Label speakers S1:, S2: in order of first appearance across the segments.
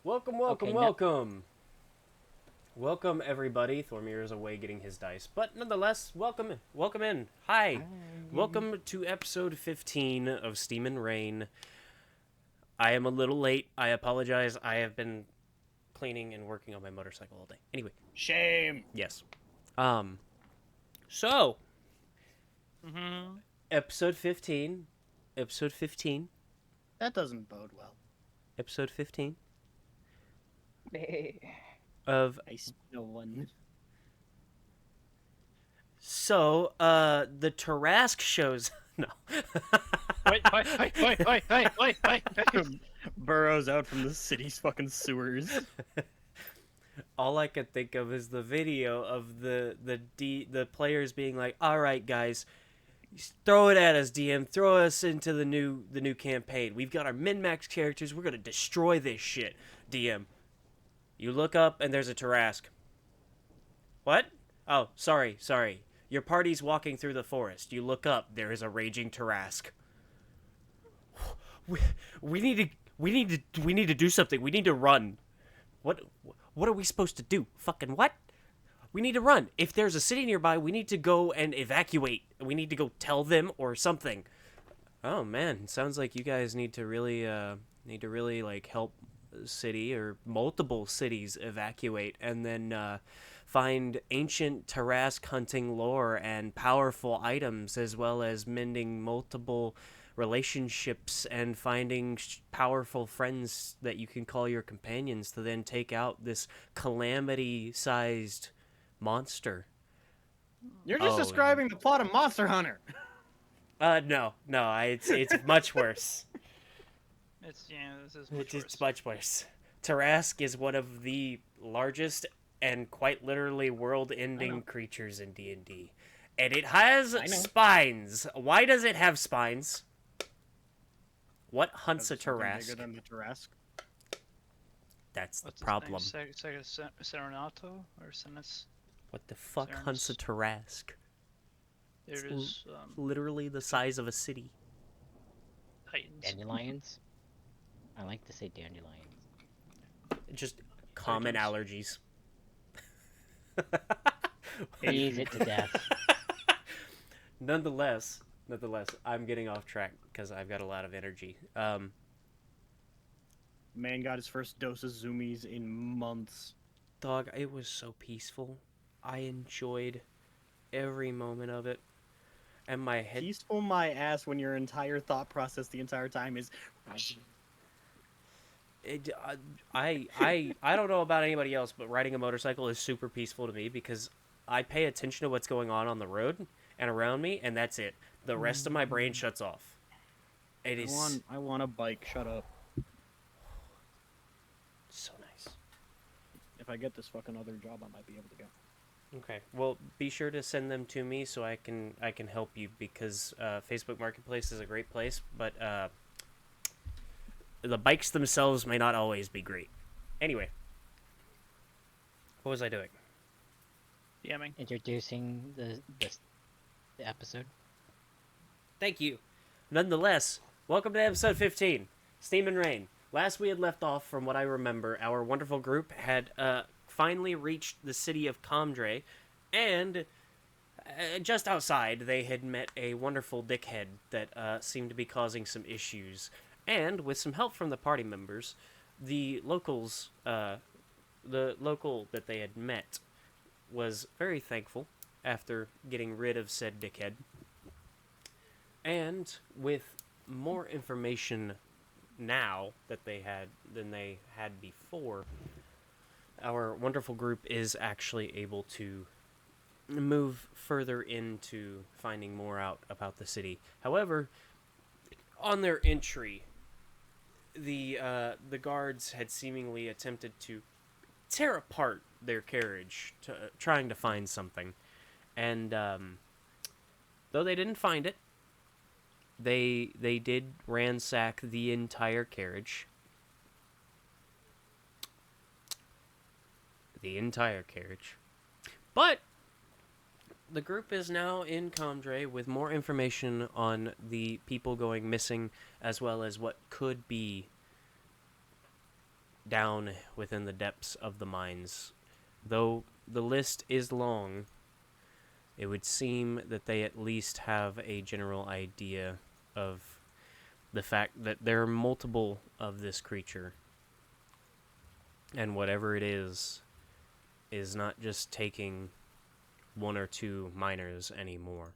S1: Welcome, welcome, welcome. Welcome, everybody. Thormir is away getting his dice. But nonetheless, welcome in. Hi. Welcome to episode 15 of Steam and Rain. I am a little late. I apologize. I have been cleaning and working on my motorcycle all day. Anyway.
S2: Shame.
S1: Yes. So.
S2: Mm-hmm.
S1: Episode 15. Episode 15.
S2: That doesn't bode well.
S1: Episode 15.
S3: Hey.
S1: Of
S2: I still one.
S1: So, the Tarask shows. No.
S2: Wait. Burrows out from the city's fucking sewers.
S1: All I could think of is the video of the players being like, "All right, guys, throw it at us, DM. Throw us into the new campaign. We've got our min-max characters. We're gonna destroy this shit." DM. You look up and there's a Tarask. What? Oh, sorry. Your party's walking through the forest. You look up, there is a raging Tarask. We need to do something. We need to run. What are we supposed to do? Fucking what? We need to run. If there's a city nearby, we need to go and evacuate. We need to go tell them or something. Oh man, sounds like you guys need to really like help city or multiple cities evacuate and then find ancient Tarask hunting lore and powerful items, as well as mending multiple relationships and finding powerful friends that you can call your companions to then take out this calamity-sized monster.
S2: You're just describing the plot of Monster Hunter.
S1: No, it's much worse.
S3: This is much worse.
S1: It's much worse. Tarask is one of the largest and quite literally world-ending creatures in D&D. And it has spines. Why does it have spines? What hunts a Tarask?
S2: Bigger than the Tarask.
S1: That's the problem.
S3: Serenato or Senes?
S1: What the fuck hunts a Tarask?
S3: It is
S1: literally the size of a city.
S3: Titans.
S4: Dandelions? I like to say dandelions.
S1: Just common allergies.
S4: Ease it to death.
S1: Nonetheless, I'm getting off track because I've got a lot of energy.
S2: Man got his first dose of zoomies in months.
S1: Dog, it was so peaceful. I enjoyed every moment of it. And my head...
S2: Peaceful my ass when your entire thought process the entire time is...
S1: I don't know about anybody else, but riding a motorcycle is super peaceful to me because I pay attention to what's going on the road and around me, and that's it. The rest of my brain shuts off. It is...
S2: I want a bike. Shut up.
S1: So nice.
S2: If I get this fucking other job, I might be able to go.
S1: Okay. Well, be sure to send them to me so I can help you, because Facebook Marketplace is a great place, but the bikes themselves may not always be great. Anyway, what was I doing?
S3: DMing.
S4: Introducing the episode.
S1: Thank you. Nonetheless, welcome to episode 15, Steam and Rain. Last we had left off, from what I remember, our wonderful group had finally reached the city of Comdre, and just outside they had met a wonderful dickhead that seemed to be causing some issues. And with some help from the party members, the local that they had met was very thankful after getting rid of said dickhead. And with more information now that they had than they had before, our wonderful group is actually able to move further into finding more out about the city. However, on their entry, the guards had seemingly attempted to tear apart their carriage, trying to find something, and though they didn't find it, they did ransack the entire carriage. But the group is now in Comdre with more information on the people going missing, as well as what could be down within the depths of the mines. Though the list is long, it would seem that they at least have a general idea of the fact that there are multiple of this creature. And whatever it is not just taking one or two miners anymore.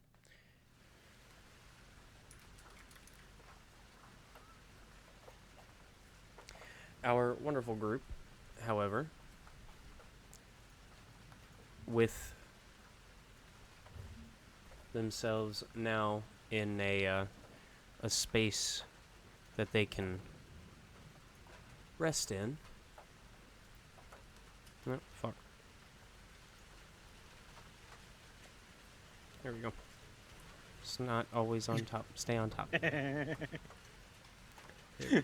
S1: Our wonderful group, however, with themselves now in a space that they can rest in. Oh, fuck. There we go. It's not always on top. Stay on top. There we go.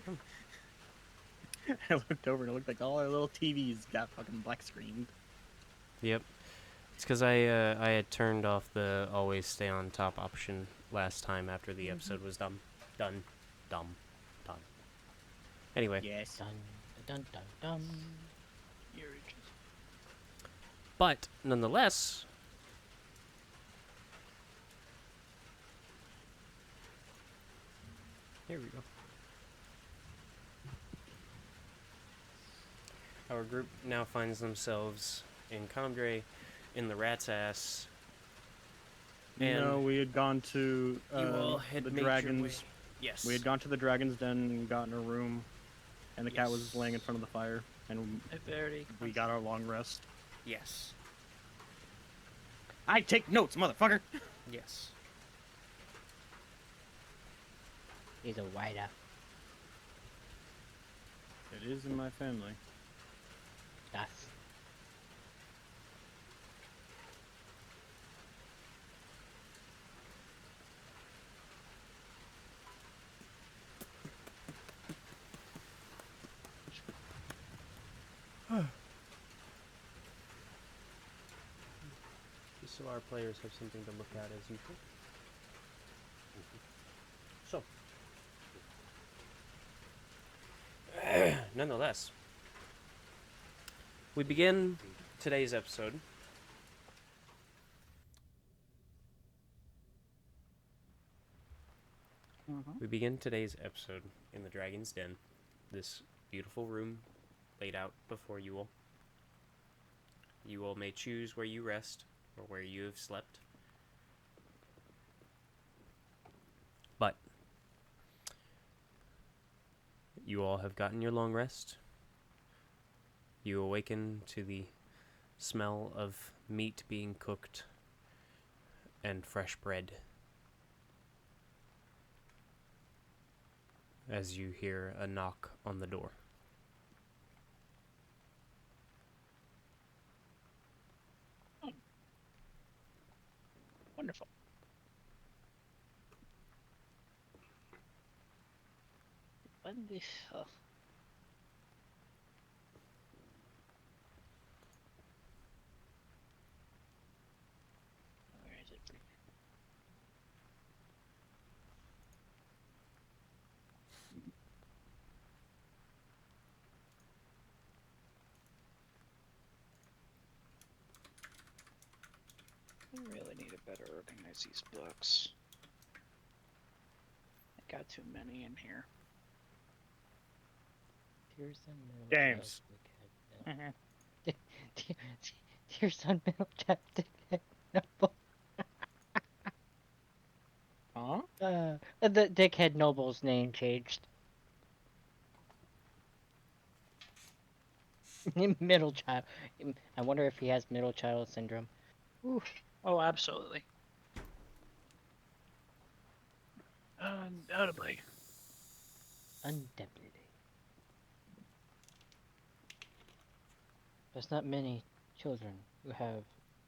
S2: I looked over and it looked like all our little TVs got fucking black screened.
S1: Yep. It's because I had turned off the always stay on top option last time after the episode was done. Done. Anyway.
S2: Yes.
S4: Dun dun dun dun.
S3: Your ages.
S1: But nonetheless, here we go. Our group now finds themselves in Comdre, in the rat's ass. And
S2: No, we had gone to
S1: you all had
S2: the
S1: made
S2: dragons.
S1: your way. Yes.
S2: We had gone to the dragon's den and gotten a room, and the cat was
S1: Yes.
S2: laying in front of the fire, and
S3: I've already.
S2: we got our long rest.
S1: Yes.
S2: I take notes, motherfucker.
S1: Yes.
S4: He's a white-up.
S2: It is in my family.
S4: Das.
S1: Just so our players have something to look at as usual. So, nonetheless, we begin today's episode in the Dragon's Den, this beautiful room laid out before you all. You all may choose where you rest or where you have slept. But you all have gotten your long rest. You awaken to the smell of meat being cooked and fresh bread as you hear a knock on the door.
S3: Wonderful. Wonderful. Where is it? I really need to better organize these books. I got too many in here.
S4: Tears and milk.
S2: James.
S4: Tears on milk chapstick. Noble.
S2: Huh?
S4: The dickhead noble's name changed. Middle child. I wonder if he has middle child syndrome. Oof.
S3: Oh, absolutely. Undoubtedly.
S4: Undoubtedly. There's not many children who have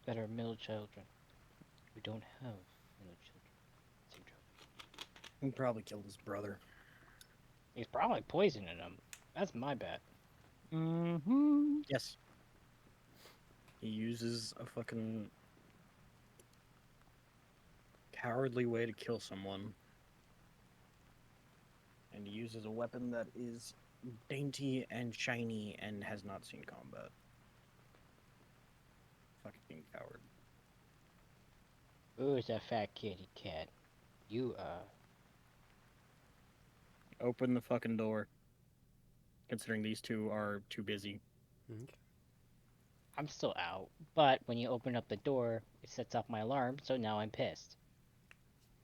S4: that are middle children who don't have middle children syndrome.
S2: He probably killed his brother.
S4: He's probably poisoning them. That's my bet.
S2: Mm-hmm. Yes. He uses a fucking cowardly way to kill someone. And he uses a weapon that is dainty and shiny and has not seen combat. Fucking coward.
S4: Who's that fat kitty cat? You,
S2: Open the fucking door. Considering these two are too busy.
S1: Okay.
S4: I'm still out. But when you open up the door, it sets off my alarm, so now I'm pissed.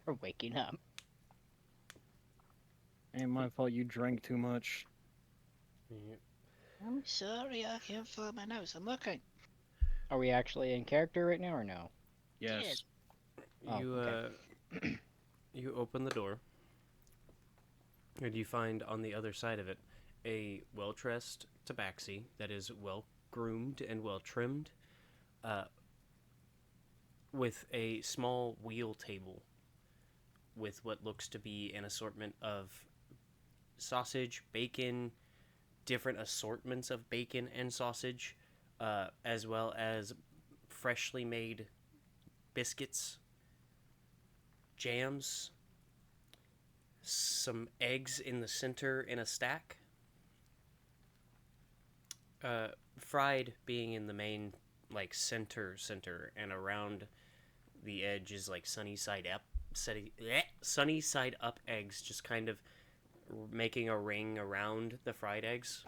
S4: For waking up.
S2: Ain't my fault you drank too much.
S1: Yep.
S3: I'm sorry, I can't find my notes. I'm looking.
S4: Are we actually in character right now or no?
S2: Yes.
S4: Oh,
S1: You
S4: okay.
S1: you open the door, and you find on the other side of it a well-dressed tabaxi that is well groomed and well trimmed, with a small wheel table with what looks to be an assortment of sausage, bacon, different assortments of bacon and sausage, as well as freshly made biscuits, jams, some eggs in the center in a stack, fried being in the main like center, and around the edge is like sunny side up eggs, just kind of making a ring around the fried eggs.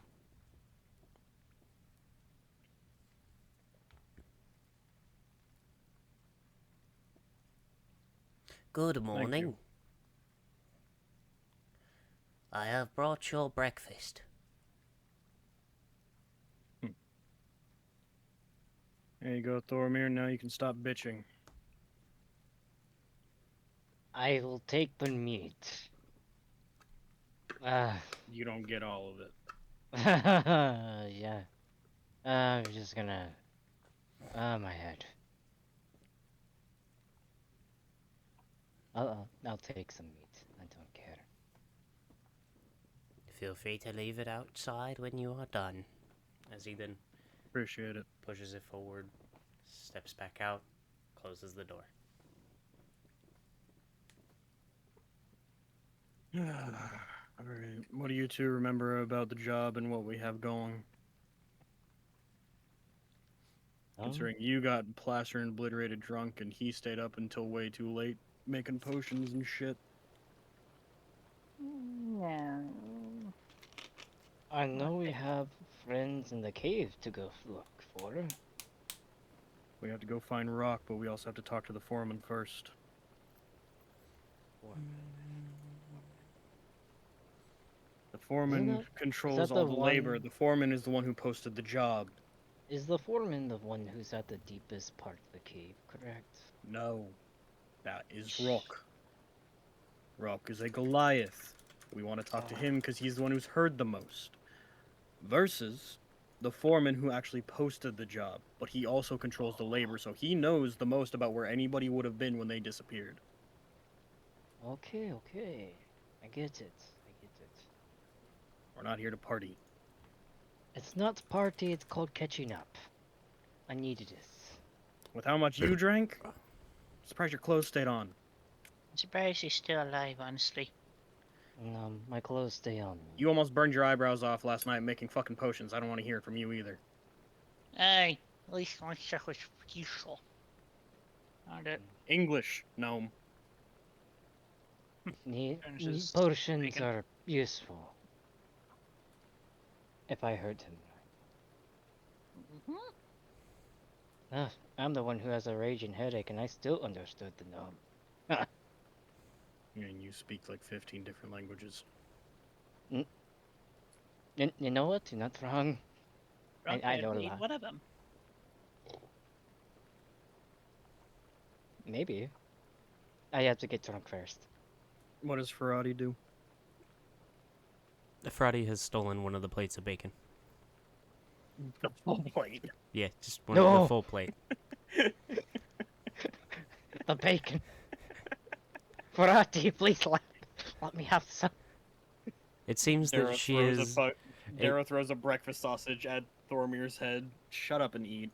S1: Good morning. I have brought your breakfast.
S2: There you go, Thormir. Now you can stop bitching.
S4: I will take the meat.
S2: You don't get all of it.
S4: Yeah. I'm just gonna... my head. I'll take some meat. I don't care.
S1: Feel free to leave it outside when you are done. As he then
S2: Appreciate it.
S1: pushes it forward, steps back out, closes the door.
S2: Alright. What do you two remember about the job and what we have going? Considering you got plastered and obliterated drunk and he stayed up until way too late making potions and shit.
S3: No.
S4: I know we have friends in the cave to go look for.
S2: We have to go find Rock, but we also have to talk to the foreman first. The foreman controls
S4: that
S2: all
S4: the
S2: the labor.
S4: one-
S2: The foreman is the one who posted the job.
S4: Is the foreman the one who's at the deepest part of the cave, correct?
S2: No. That is Rock. Rock is a Goliath. We want to talk to him because he's the one who's heard the most. Versus the foreman who actually posted the job, but he also controls the labor, so he knows the most about where anybody would have been when they disappeared.
S4: Okay, okay. I get it.
S2: We're not here to party.
S4: It's not party, it's called catching up. I needed this.
S2: With how much you drank, surprised your clothes stayed on.
S3: I'm surprised he's still alive, honestly.
S4: My clothes stay on me.
S2: You almost burned your eyebrows off last night making fucking potions. I don't want to hear it from you either.
S3: Hey, at least my stuff was useful. Found it.
S2: English, gnome.
S3: Finishes
S4: Potions
S3: bacon.
S4: are useful. If I heard him right. I'm the one who has a raging headache and I still understood the gnome.
S2: And you speak like 15 different languages.
S4: You know what? You're not wrong. I know a
S3: need
S4: lot.
S3: one of them.
S4: Maybe. I have to get drunk first.
S2: What does Ferrati do?
S1: Friday has stolen one of the plates of bacon.
S2: The full plate.
S1: Yeah, just one of
S4: No.
S1: the full plate.
S4: The bacon. Ferrati, please let me have some.
S1: It seems that she is.
S2: Darrow throws a breakfast sausage at Thormir's head. Shut up and eat.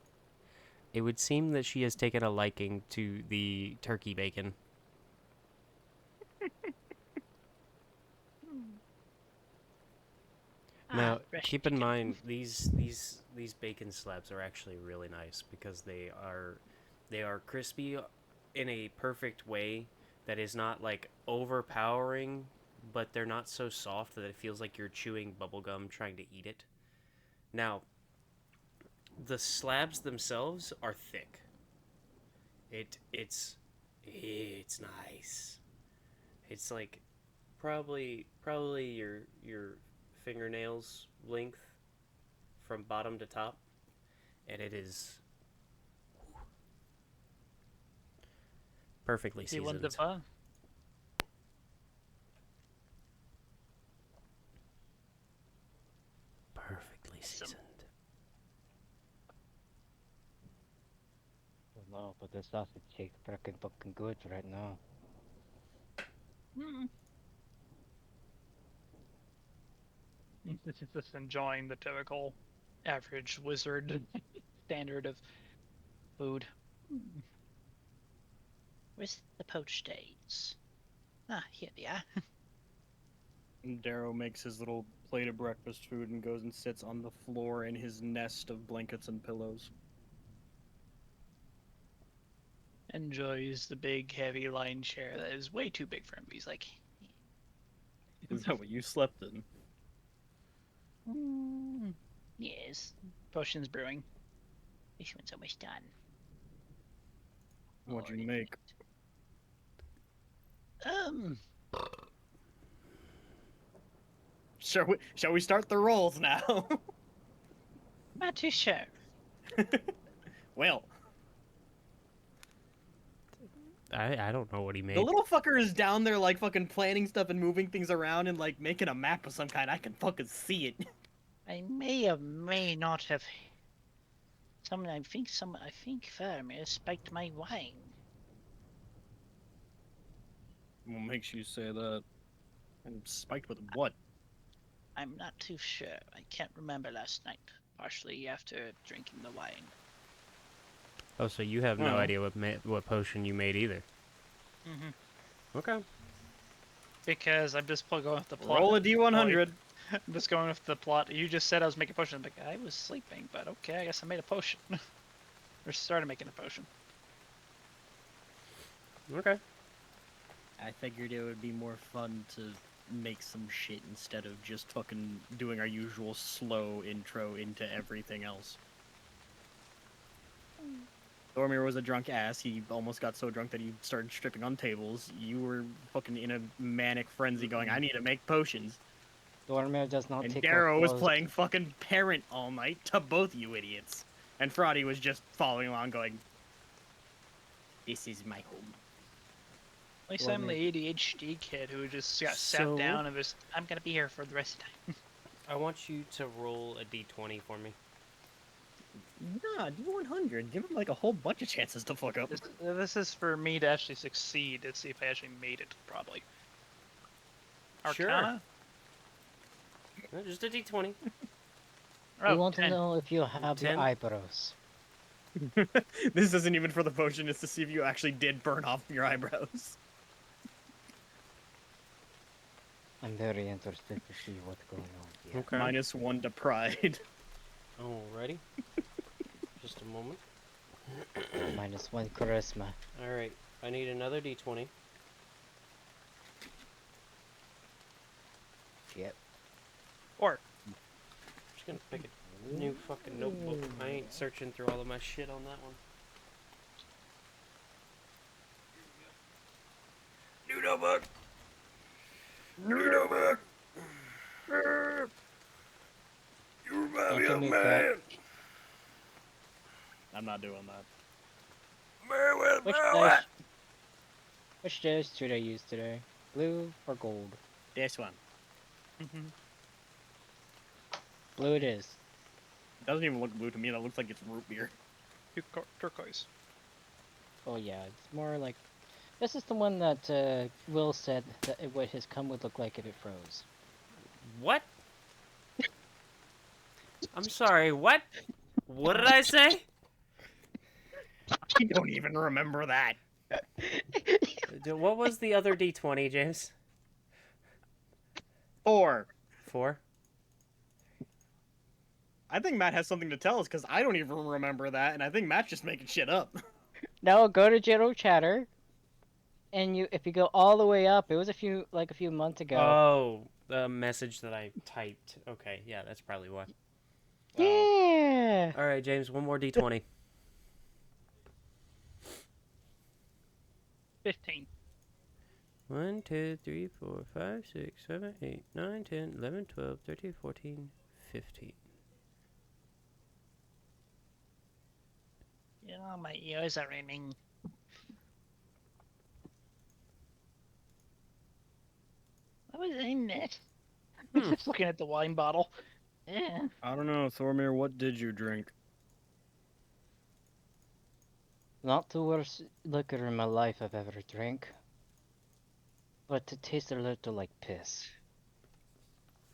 S1: It would seem that she has taken a liking to the turkey bacon. Now,
S3: fresh
S1: keep in
S3: chicken.
S1: mind these bacon slabs are actually really nice because they are crispy in a perfect way that is not like overpowering, but they're not so soft that it feels like you're chewing bubblegum trying to eat it. Now, the slabs themselves are thick. It's nice. It's like probably your fingernails length from bottom to top, and it is perfectly
S3: See one
S1: seasoned.
S3: diva.
S1: Perfectly
S3: Awesome.
S1: seasoned.
S4: No, but the sausage tastes freaking fucking good right now.
S3: Mm. Just enjoying the typical average wizard standard of food. Mm. Where's the poached eggs? Ah, here they are.
S2: And Darrow makes his little plate of breakfast food and goes and sits on the floor in his nest of blankets and pillows.
S3: Enjoys the big, heavy line chair that is way too big for him. He's like,
S2: Is that what you slept in?
S3: yes, potions brewing. This one's almost done.
S2: What'd you
S3: Already
S2: make?
S3: done.
S2: Shall we start the rolls now?
S3: Not too sure.
S2: Well,
S1: I don't know what he made.
S2: the little fucker is down there like fucking planning stuff and moving things around and like making a map of some kind. I can fucking see it.
S3: I may or may not have. I think Faramir spiked my wine.
S2: What makes you say that? And spiked with what?
S3: I'm not too sure. I can't remember last night. Partially after drinking the wine.
S1: Oh, so you have no
S2: Oh.
S1: idea what potion you made either.
S3: Mm-hmm.
S1: Okay.
S3: Because I'm just going with the plot.
S2: Roll a d100.
S3: I'm just going with the plot. You just said I was making a potion. I'm like, I was sleeping, but okay, I guess I made a potion. Or started making a potion.
S1: Okay.
S2: I figured it would be more fun to make some shit instead of just fucking doing our usual slow intro into everything else. Dormir was a drunk ass. He almost got so drunk that he started stripping on tables. You were fucking in a manic frenzy going, I need to make potions.
S4: Dormir does not
S2: And
S4: take
S2: Darrow
S4: off
S2: was
S4: clothes.
S2: playing fucking parent all night to both you idiots. And Frotty was just following along going, this is my home.
S3: At least
S4: Well,
S3: I'm the ADHD kid who just got sat
S1: So-
S3: down and was, I'm gonna be here for the rest of the time.
S1: I want you to roll a d20 for me.
S2: Nah, D100. Give him like a whole bunch of chances to fuck up.
S3: This is for me to actually succeed, to see if I actually made it, probably.
S1: Sure.
S3: Arcana?
S1: Just a d20.
S4: We
S3: Oh,
S4: want to
S3: 10.
S4: know if you have the
S1: 10?
S4: eyebrows.
S2: This isn't even for the potion, it's to see if you actually did burn off your eyebrows.
S4: I'm very interested to see what's going on here.
S1: Okay.
S2: -1 to pride.
S1: Alrighty. Just a moment.
S4: -1 charisma.
S1: Alright. I need another d20.
S4: Yep.
S3: Or,
S1: Just gonna pick a new fucking notebook. I ain't searching through all of my shit on that one. New notebook! New notebook! You remind me
S4: Don't
S1: of
S4: give me
S1: man!
S2: I'm not doing that.
S1: Man with
S4: Which
S1: power!
S4: dice? Which dice should I use today? Blue or gold?
S2: This one.
S3: mhm.
S4: Blue it is.
S2: It doesn't even look blue to me, that looks like it's root beer.
S3: Turquoise.
S4: Oh yeah, it's more like... This is the one that Will said that what his cum would look like if it froze.
S1: What? I'm sorry, what? What did I say?
S2: I don't even remember that.
S1: What was the other d20, James?
S2: 4.
S1: 4?
S2: I think Matt has something to tell us because I don't even remember that, and I think Matt's just making shit up.
S4: No, go to general chatter, and if you go all the way up, it was a few months ago.
S1: Oh, the message that I typed. Okay, yeah, that's probably why.
S4: Yeah.
S1: All right, James, one more D20.
S3: 15.
S1: 1, 2, 3, 4, 5, 6, 7, 8, 9, 10, 11, 12, 13, 14, 15.
S3: Yeah, my ears are ringing. What was in it? Just looking at the wine bottle. Yeah.
S2: I don't know, Thormir, what did you drink?
S4: Not the worst liquor in my life I've ever drank. But it tasted a little like piss.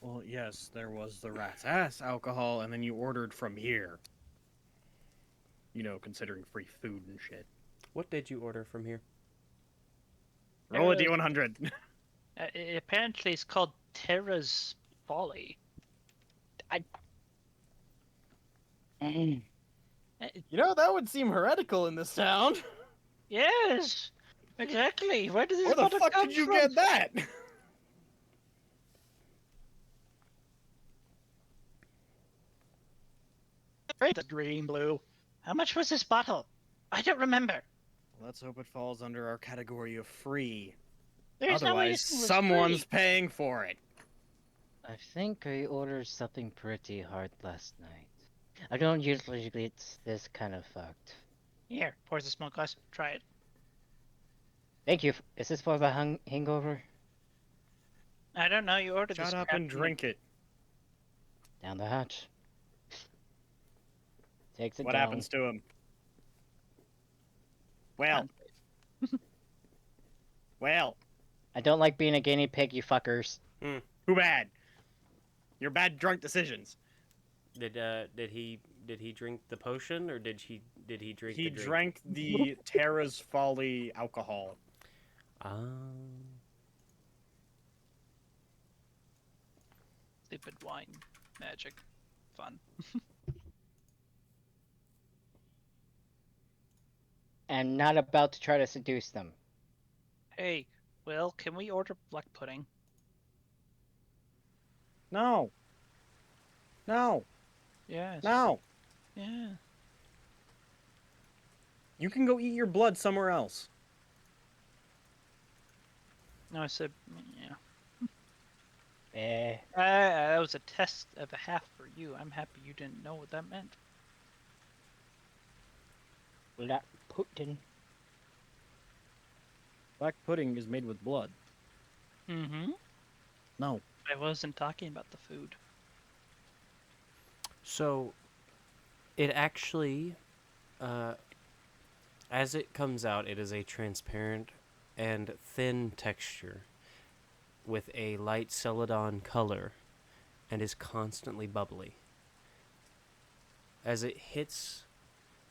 S2: Well, yes, there was the rat's ass alcohol, and then you ordered from here. You know, considering free food and shit.
S1: What did you order from here?
S2: Roll a D100.
S3: Apparently, it's called Terra's Folly.
S4: Mm.
S2: You know, that would seem heretical in this town.
S3: Yes, exactly. Where did this
S2: Where the
S3: bottle
S2: fuck
S3: come
S2: did you
S3: from?
S2: get that?
S3: The green blue. How much was this bottle? I don't remember.
S2: Let's hope it falls under our category of free.
S3: There's no way
S2: Otherwise,
S3: this was
S2: someone's
S3: free.
S2: paying for it.
S4: I think I ordered something pretty hard last night. I don't usually get this kind of fucked.
S3: Here, pours the smoke glass. Try it.
S4: Thank you. Is this for the hangover?
S3: I don't know. You ordered this.
S2: Shut up
S3: crap
S2: and
S3: from
S2: drink it.
S4: Down the hatch. Takes it
S2: What
S4: down.
S2: happens to him? Well, well,
S4: I don't like being a guinea pig, you fuckers.
S2: too bad. Your bad drunk decisions.
S1: Did he drink the potion or did he drink
S2: He
S1: the drink?
S2: drank the Terra's Folly alcohol.
S3: Stupid wine magic. Fun.
S4: I'm not about to try to seduce them.
S3: Hey, Will, can we order black pudding?
S2: No. No.
S3: Yes.
S2: No.
S3: Yeah.
S2: You can go eat your blood somewhere else.
S3: No, I said, yeah.
S4: Eh,
S3: That was a test of a half for you. I'm happy you didn't know what that meant.
S4: black pudding.
S2: Black pudding is made with blood.
S3: Mm-hmm.
S2: No.
S3: I wasn't talking about the food.
S1: So, it actually, as it comes out, it is a transparent and thin texture with a light celadon color and is constantly bubbly. As it hits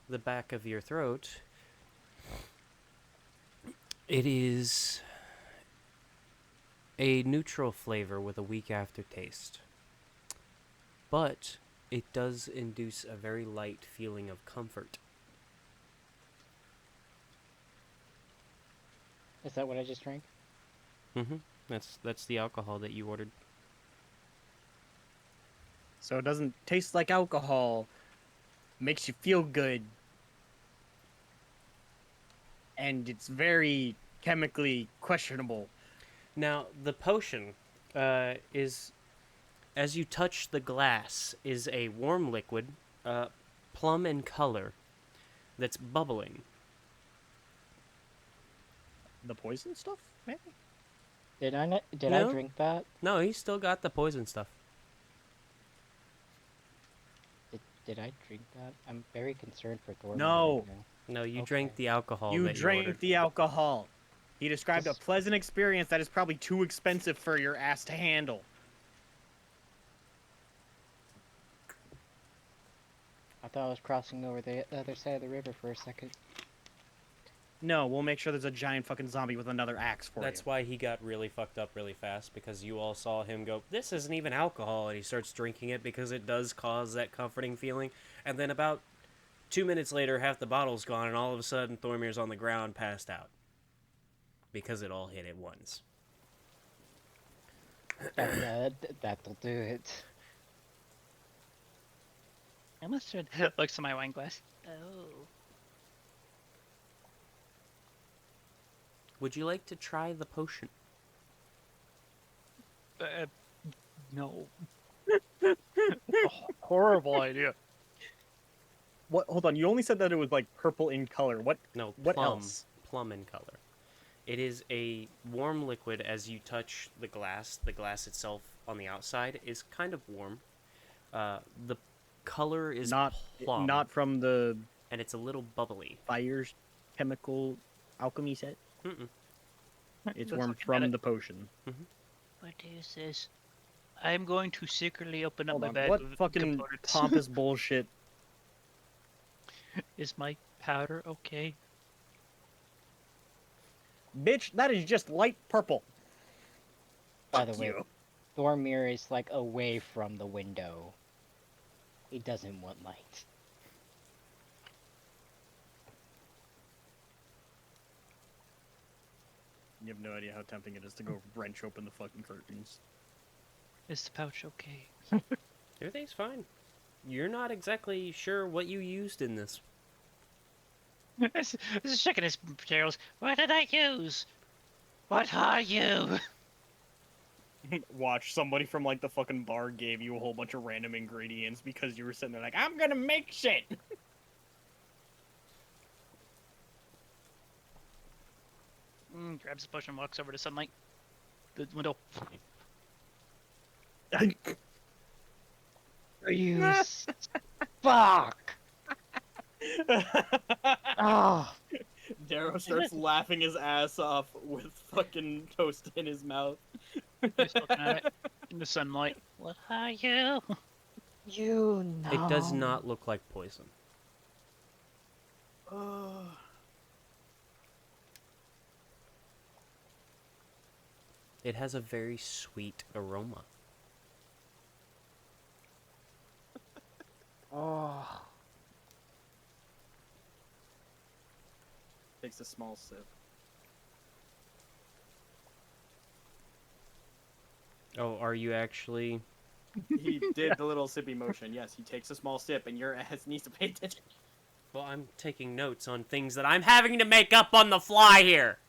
S1: the back of your throat, it is a neutral flavor with a weak aftertaste. But it does induce a very light feeling of comfort.
S4: Is that what I just drank?
S1: Mm-hmm. That's the alcohol that you ordered.
S2: So it doesn't taste like alcohol. Makes you feel good. And it's very chemically questionable.
S1: Now, the potion is, as you touch the glass, is a warm liquid, plum in color, that's bubbling.
S2: The poison stuff, maybe?
S4: Did I
S1: No.
S4: drink that?
S1: No, he's still got the poison stuff.
S4: Did I drink that? I'm very concerned for Thor.
S2: No.
S4: Right now.
S1: No, you
S4: Okay.
S1: drank the alcohol
S2: You
S1: that you
S2: drank
S1: ordered.
S2: the alcohol. He described a
S4: Just-
S2: pleasant experience that is probably too expensive for your ass to handle.
S4: I thought I was crossing over the other side of the river for a second.
S2: No, we'll make sure there's a giant fucking zombie with another axe for
S1: That's
S2: you.
S1: why he got really fucked up really fast, because you all saw him go, this isn't even alcohol, and he starts drinking it because it does cause that comforting feeling. And then about 2 minutes later, half the bottle's gone, and all of a sudden Thormir's on the ground, passed out. Because it all hit at once.
S4: That'll do it.
S3: I must have looks at my wine glass. Oh.
S1: Would you like to try the potion?
S3: No. Horrible idea.
S2: What? Hold on. You only said that it was like purple in color. What?
S1: No,
S2: What
S1: plum.
S2: else?
S1: Plum in color. It is a warm liquid as you touch the glass. The glass itself on the outside is kind of warm. The color is
S2: Not
S1: plum,
S2: not from the
S1: and it's a little bubbly.
S2: fire chemical alchemy set.
S1: Mm-mm.
S2: It's
S3: Let's
S2: warm
S3: look at
S2: from
S3: it.
S2: the potion.
S3: What is this? I'm going to secretly open up
S2: Hold
S3: my
S2: on.
S3: bag
S2: What
S3: of
S2: fucking
S3: components.
S2: pompous bullshit?
S3: Is my powder okay?
S2: Bitch, that is just light purple.
S4: By
S2: Fuck
S4: the way,
S2: you.
S4: Thormir is like away from the window. He doesn't want light.
S2: You have no idea how tempting it is to go wrench open the fucking curtains.
S3: Is the pouch okay?
S1: Everything's fine. You're not exactly sure what you used in this.
S3: This is checking his materials. What did I use? What are you?
S2: Watch, somebody from like the fucking bar gave you a whole bunch of random ingredients because you were sitting there like, I'm gonna make shit.
S3: Grabs the potion and walks over to sunlight. The window.
S4: You fuck! Oh,
S2: Darrow starts laughing his ass off with fucking toast in his mouth.
S3: Just looking at it in the sunlight. What are you?
S4: you know.
S1: It does not look like poison. It has a very sweet aroma.
S4: Oh,
S2: Takes a small sip.
S1: Oh, are you actually?
S2: He did the little sippy motion. Yes, he takes a small sip, and your ass needs to pay attention.
S1: Well, I'm taking notes on things that I'm having to make up on the fly here.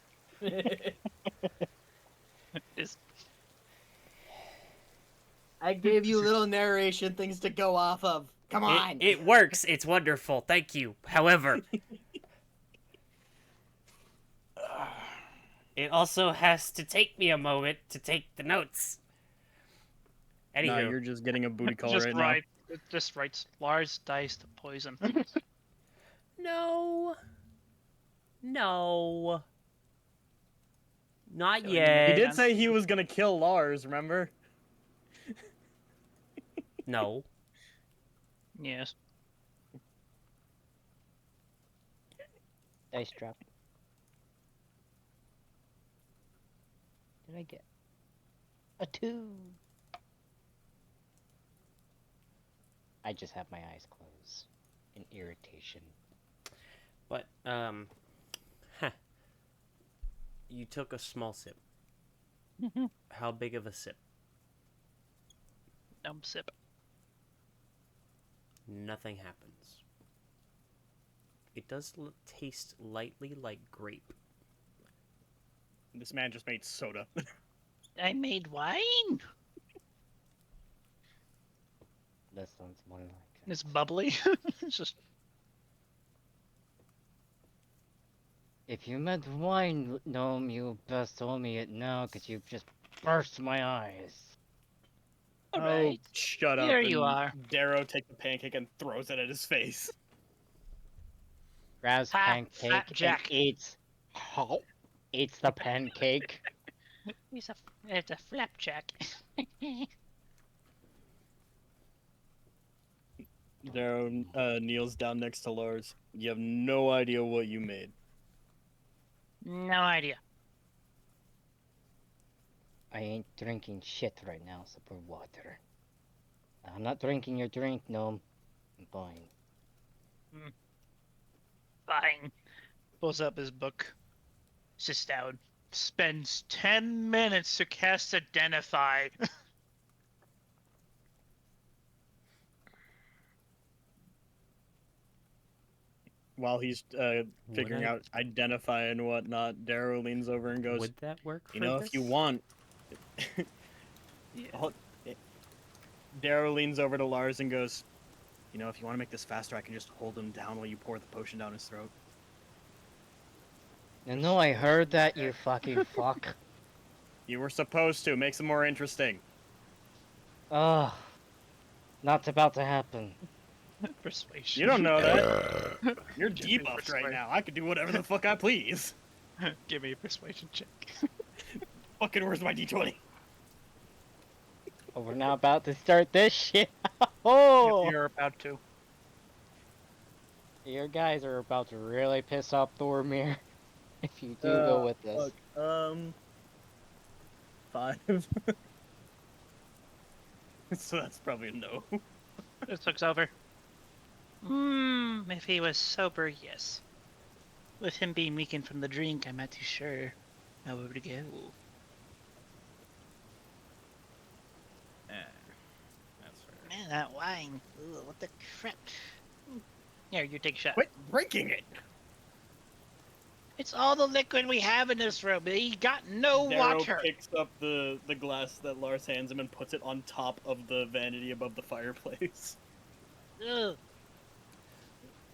S3: Is
S2: I gave you little narration things to go off of. Come on.
S1: It works. It's wonderful. Thank you. However, it also has to take me a moment to take the notes. Anywho,
S2: Nah, you're just getting a booty call
S3: just
S2: right
S3: right. It just writes Lars diced poison.
S1: no, not
S3: Don't you
S2: now.
S1: yet.
S2: He did say he was gonna kill Lars, remember?
S1: No.
S3: Yes.
S4: dice drop. Did I get a 2? I just have my eyes closed in irritation.
S1: But you took a small sip. How big of a sip?
S3: Sip.
S1: Nothing happens. It does taste lightly like grape.
S2: This man just made soda.
S3: I made wine.
S4: That sounds more like it.
S3: It's bubbly. It's just
S4: If you meant wine, Gnome, you best told me it now, because you just burst my eyes.
S3: all right.
S2: Oh, shut up.
S3: Here you
S2: and
S3: are.
S2: Darrow takes the pancake and throws it at his face.
S4: Grabs
S3: Ha,
S4: pancake
S3: fat
S4: and
S3: Jack.
S4: eats the pancake.
S3: It's a flapjack.
S2: Darrow kneels down next to Lars. You have no idea what you made.
S3: No idea.
S4: I ain't drinking shit right now, so pour water. I'm not drinking your drink, gnome. I'm fine.
S3: Fine. Pulls up his book. Sits down. Spends 10 minutes to cast Identify.
S2: While he's figuring out identify and whatnot, Darrow leans over and goes,
S1: Would that work for
S2: "You know,
S1: this?
S2: if you want."
S3: Yeah.
S2: Darrow leans over to Lars and goes, "You know, if you want to make this faster, I can just hold him down while you pour the potion down his throat."
S4: No, I heard that, you fucking fuck.
S2: You were supposed to. Makes it more interesting.
S4: Ugh. Not about to happen.
S3: Persuasion.
S2: You don't know that. You're
S3: Give me
S2: debuffed right
S3: persuasion.
S2: now. I can do whatever the fuck I please.
S3: Give me a persuasion check.
S2: Fucking where's my d20?
S4: Oh, we're now about to start this shit. Oh!
S3: You're about to.
S4: Your guys are about to really piss off Thormir if you do go with this.
S2: Fuck. 5. So that's probably a no.
S3: This looks over. If he was sober, yes. With him being weakened from the drink, I'm not too sure how it would go.
S2: That's fair.
S3: Man, that wine. Ugh, what the crap? Here, you take a shot.
S2: Quit drinking it!
S3: It's all the liquid we have in this room. He got no
S2: Darrow
S3: water.
S2: picks up the glass that Lars hands him and puts it on top of the vanity above the fireplace.
S3: Ugh,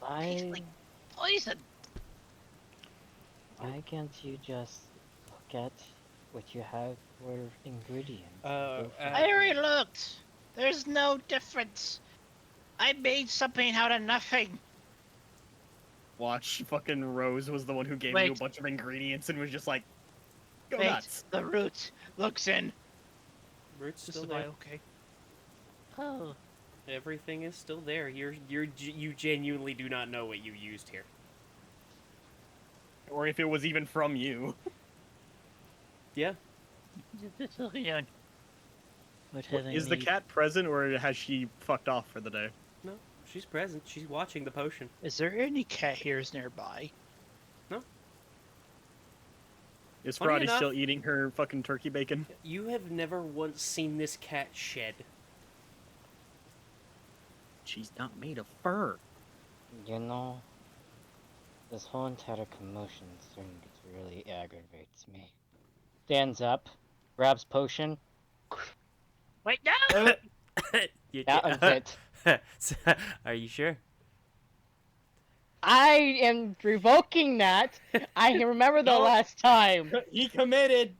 S3: tastes
S4: Why,
S3: like poison.
S4: why can't you just look at what you have for ingredients?
S3: I already looked. There's no difference. I made something out of nothing.
S2: Watch, fucking Rose was the one who gave you a
S3: Wait.
S2: bunch of ingredients and was just like, go
S3: Wait,
S2: nuts.
S3: the root looks in.
S1: Root's
S3: This
S1: still
S3: is why
S1: there.
S3: okay. Oh.
S1: Everything is still there. You genuinely do not know what you used here.
S2: Or if it was even from you.
S1: Yeah.
S3: What have I
S2: Is the
S3: made?
S2: cat present or has she fucked off for the day?
S1: No, she's present. She's watching the potion.
S3: Is there any cat hairs nearby?
S2: Is
S1: Funny
S2: Frotty
S1: enough-
S2: still eating her fucking turkey bacon?
S1: You have never once seen this cat shed.
S2: She's not made of fur.
S4: You know, this whole entire commotion thing really aggravates me. Stands up, grabs potion.
S3: Wait, no!
S4: That was it.
S1: Are you sure?
S4: I am revoking that. I remember the
S2: No.
S4: last time.
S2: He committed.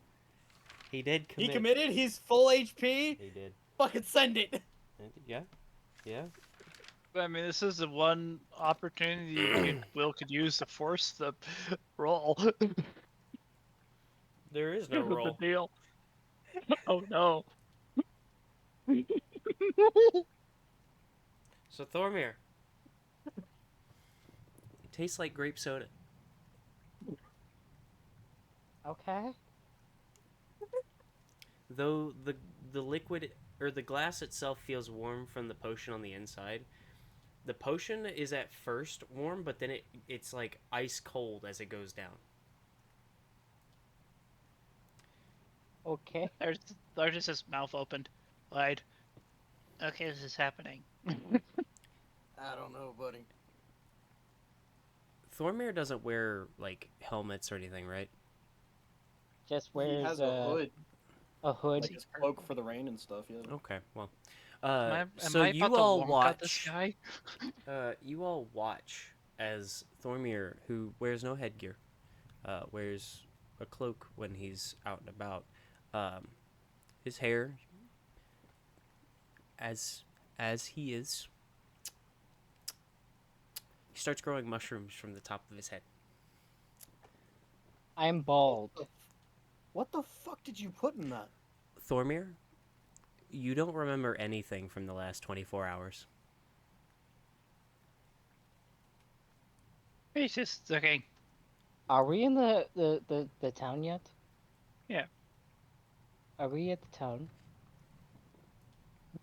S1: He did commit.
S2: He committed. He's full HP.
S1: He did.
S2: Fucking send it.
S1: Yeah. Yeah.
S3: I mean, this is the one opportunity Will could use to force the roll.
S1: There is no
S3: The
S1: roll.
S3: deal. Oh no.
S1: So Thormir. It tastes like grape soda.
S4: Okay.
S1: Though the liquid or the glass itself feels warm from the potion on the inside. The potion is at first warm, but then it's like ice cold as it goes down.
S4: Okay.
S3: There's just his mouth opened, wide. Okay, this is happening.
S2: I don't know, buddy.
S1: Thormir doesn't wear like helmets or anything, right?
S4: Just
S2: He
S4: wears
S2: has a hood,
S4: a hood.
S2: like his cloak for the rain and stuff. Yeah.
S1: Okay, well.
S3: Am
S1: So
S3: I
S1: you
S3: about to
S1: all
S3: wonk out this
S1: watch.
S3: guy?
S1: You all watch as Thormir, who wears no headgear, wears a cloak when he's out and about. His hair, as he is, he starts growing mushrooms from the top of his head.
S4: I'm bald.
S2: What the fuck did you put in that?
S1: Thormir, you don't remember anything from the last 24 hours.
S3: He's just okay.
S4: Are we in the town yet?
S3: Yeah.
S4: Are we at the town?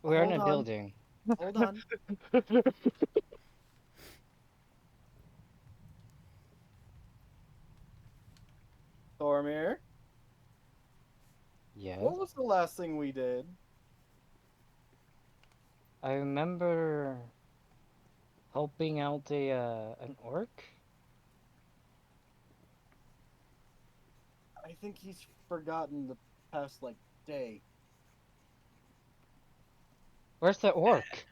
S4: We're in
S2: Hold
S4: a
S2: on.
S4: building.
S2: Hold on. Thormir,
S4: Yes.
S2: what was the last thing we did?
S4: I remember helping out an orc.
S2: I think he's forgotten the past, like, day.
S4: Where's the orc?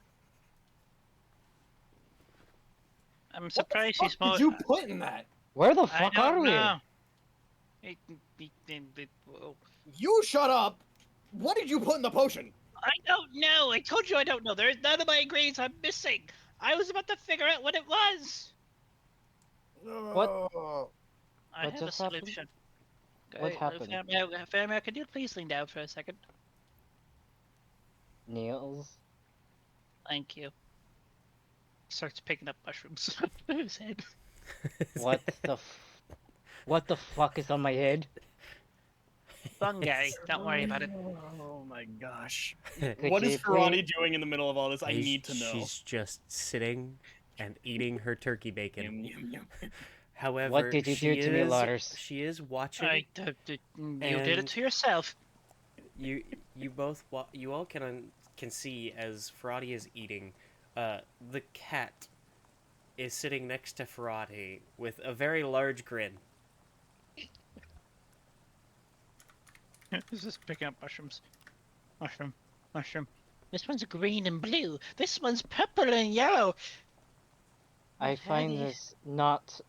S3: I'm
S2: What the
S3: surprised
S2: fuck
S3: he's more.
S2: did you put in that?
S4: Where the
S3: I
S4: fuck
S3: don't
S4: are we?
S3: know. Whoa.
S2: You shut up! What did you put in the potion?
S3: I don't know. I told you I don't know. There's none of my ingredients I'm missing. I was about to figure out what it was.
S4: What?
S3: I
S4: What
S3: have a
S4: just happened?
S3: solution.
S4: What happened?
S3: Fairmare, could you please lean down for a second?
S4: Niels?
S3: Thank you. Starts picking up mushrooms on his head.
S4: What the fuck is on my head?
S3: Fungi. Don't worry about it.
S2: Oh my gosh.
S4: Could
S2: What
S4: you
S2: is Ferrari
S4: please-
S2: doing in the middle of all this? I need to know.
S1: She's just sitting and eating her turkey bacon.
S2: Yum, yum, yum.
S1: However,
S4: What did you do to me, Lars?
S1: She is watching.
S3: You did it
S1: And-
S3: to yourself.
S1: You both you all can see as Ferrati is eating. The cat is sitting next to Ferrati with a very large grin.
S3: This is picking up mushrooms. Mushroom. This one's green and blue. This one's purple and yellow.
S4: I find
S3: Hey.
S4: this not.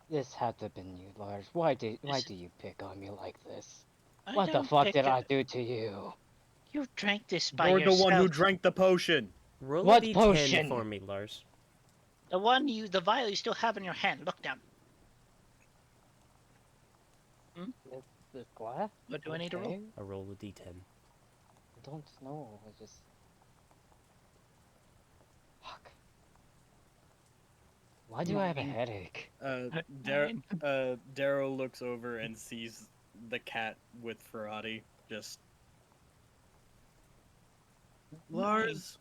S4: This had to have been you, Lars. Why do you pick on me like this?
S3: I
S4: What the
S3: don't
S4: fuck
S3: pick
S4: did
S3: it-
S4: I do to you?
S3: You drank this by
S2: You're
S3: yourself.
S2: the one who drank the potion.
S1: Roll
S4: What
S1: a d10
S4: potion?
S1: for me, Lars.
S3: The vial you still have in your hand. Look down.
S4: This glass?
S3: What do I need to roll?
S4: Okay.
S1: A roll a d10.
S4: I don't know. I just. Fuck. Why do I have a
S3: Nine.
S4: headache?
S2: Darrow looks over and sees the cat with Ferrati. Just. Lars,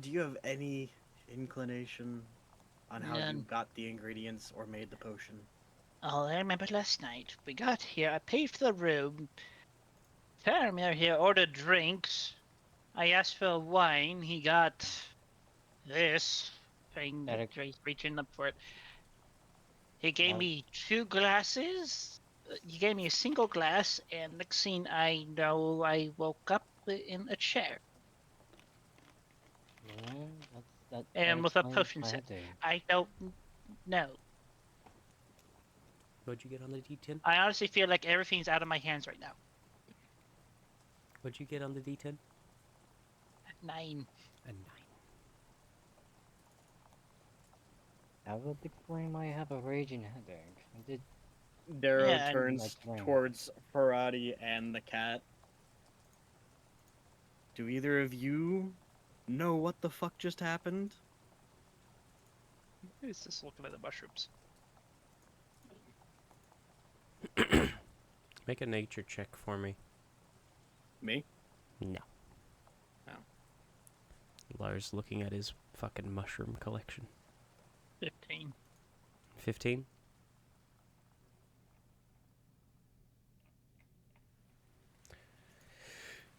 S2: do you have any inclination on how you
S3: None.
S2: got the ingredients or made the potion?
S3: Oh, I remember last night. We got here. I paid for the room. Faramir here ordered drinks. I asked for wine. He got this thing.
S4: Eric.
S3: He's reaching up for it. He gave
S4: Wow.
S3: me 2 glasses. He gave me a single glass, and next thing I know, I woke up in a chair.
S4: Yeah, that
S3: And with a
S4: explains
S3: potion
S4: my
S3: set.
S4: headache.
S3: I don't know.
S1: What'd you get on the d10?
S3: I honestly feel like everything's out of my hands right now.
S1: What'd you get on the d10?
S3: 9.
S1: A 9.
S4: That would explain why I have a raging headache. I did.
S2: Darrow
S3: Yeah, and-
S2: turns
S4: Like when?
S2: towards Ferrati and the cat. Do either of you know what the fuck just happened?
S3: He's just looking at the mushrooms.
S1: Make a nature check for me.
S2: Me?
S1: No.
S2: Oh.
S1: Lars looking at his fucking mushroom collection.
S3: 15.
S1: 15?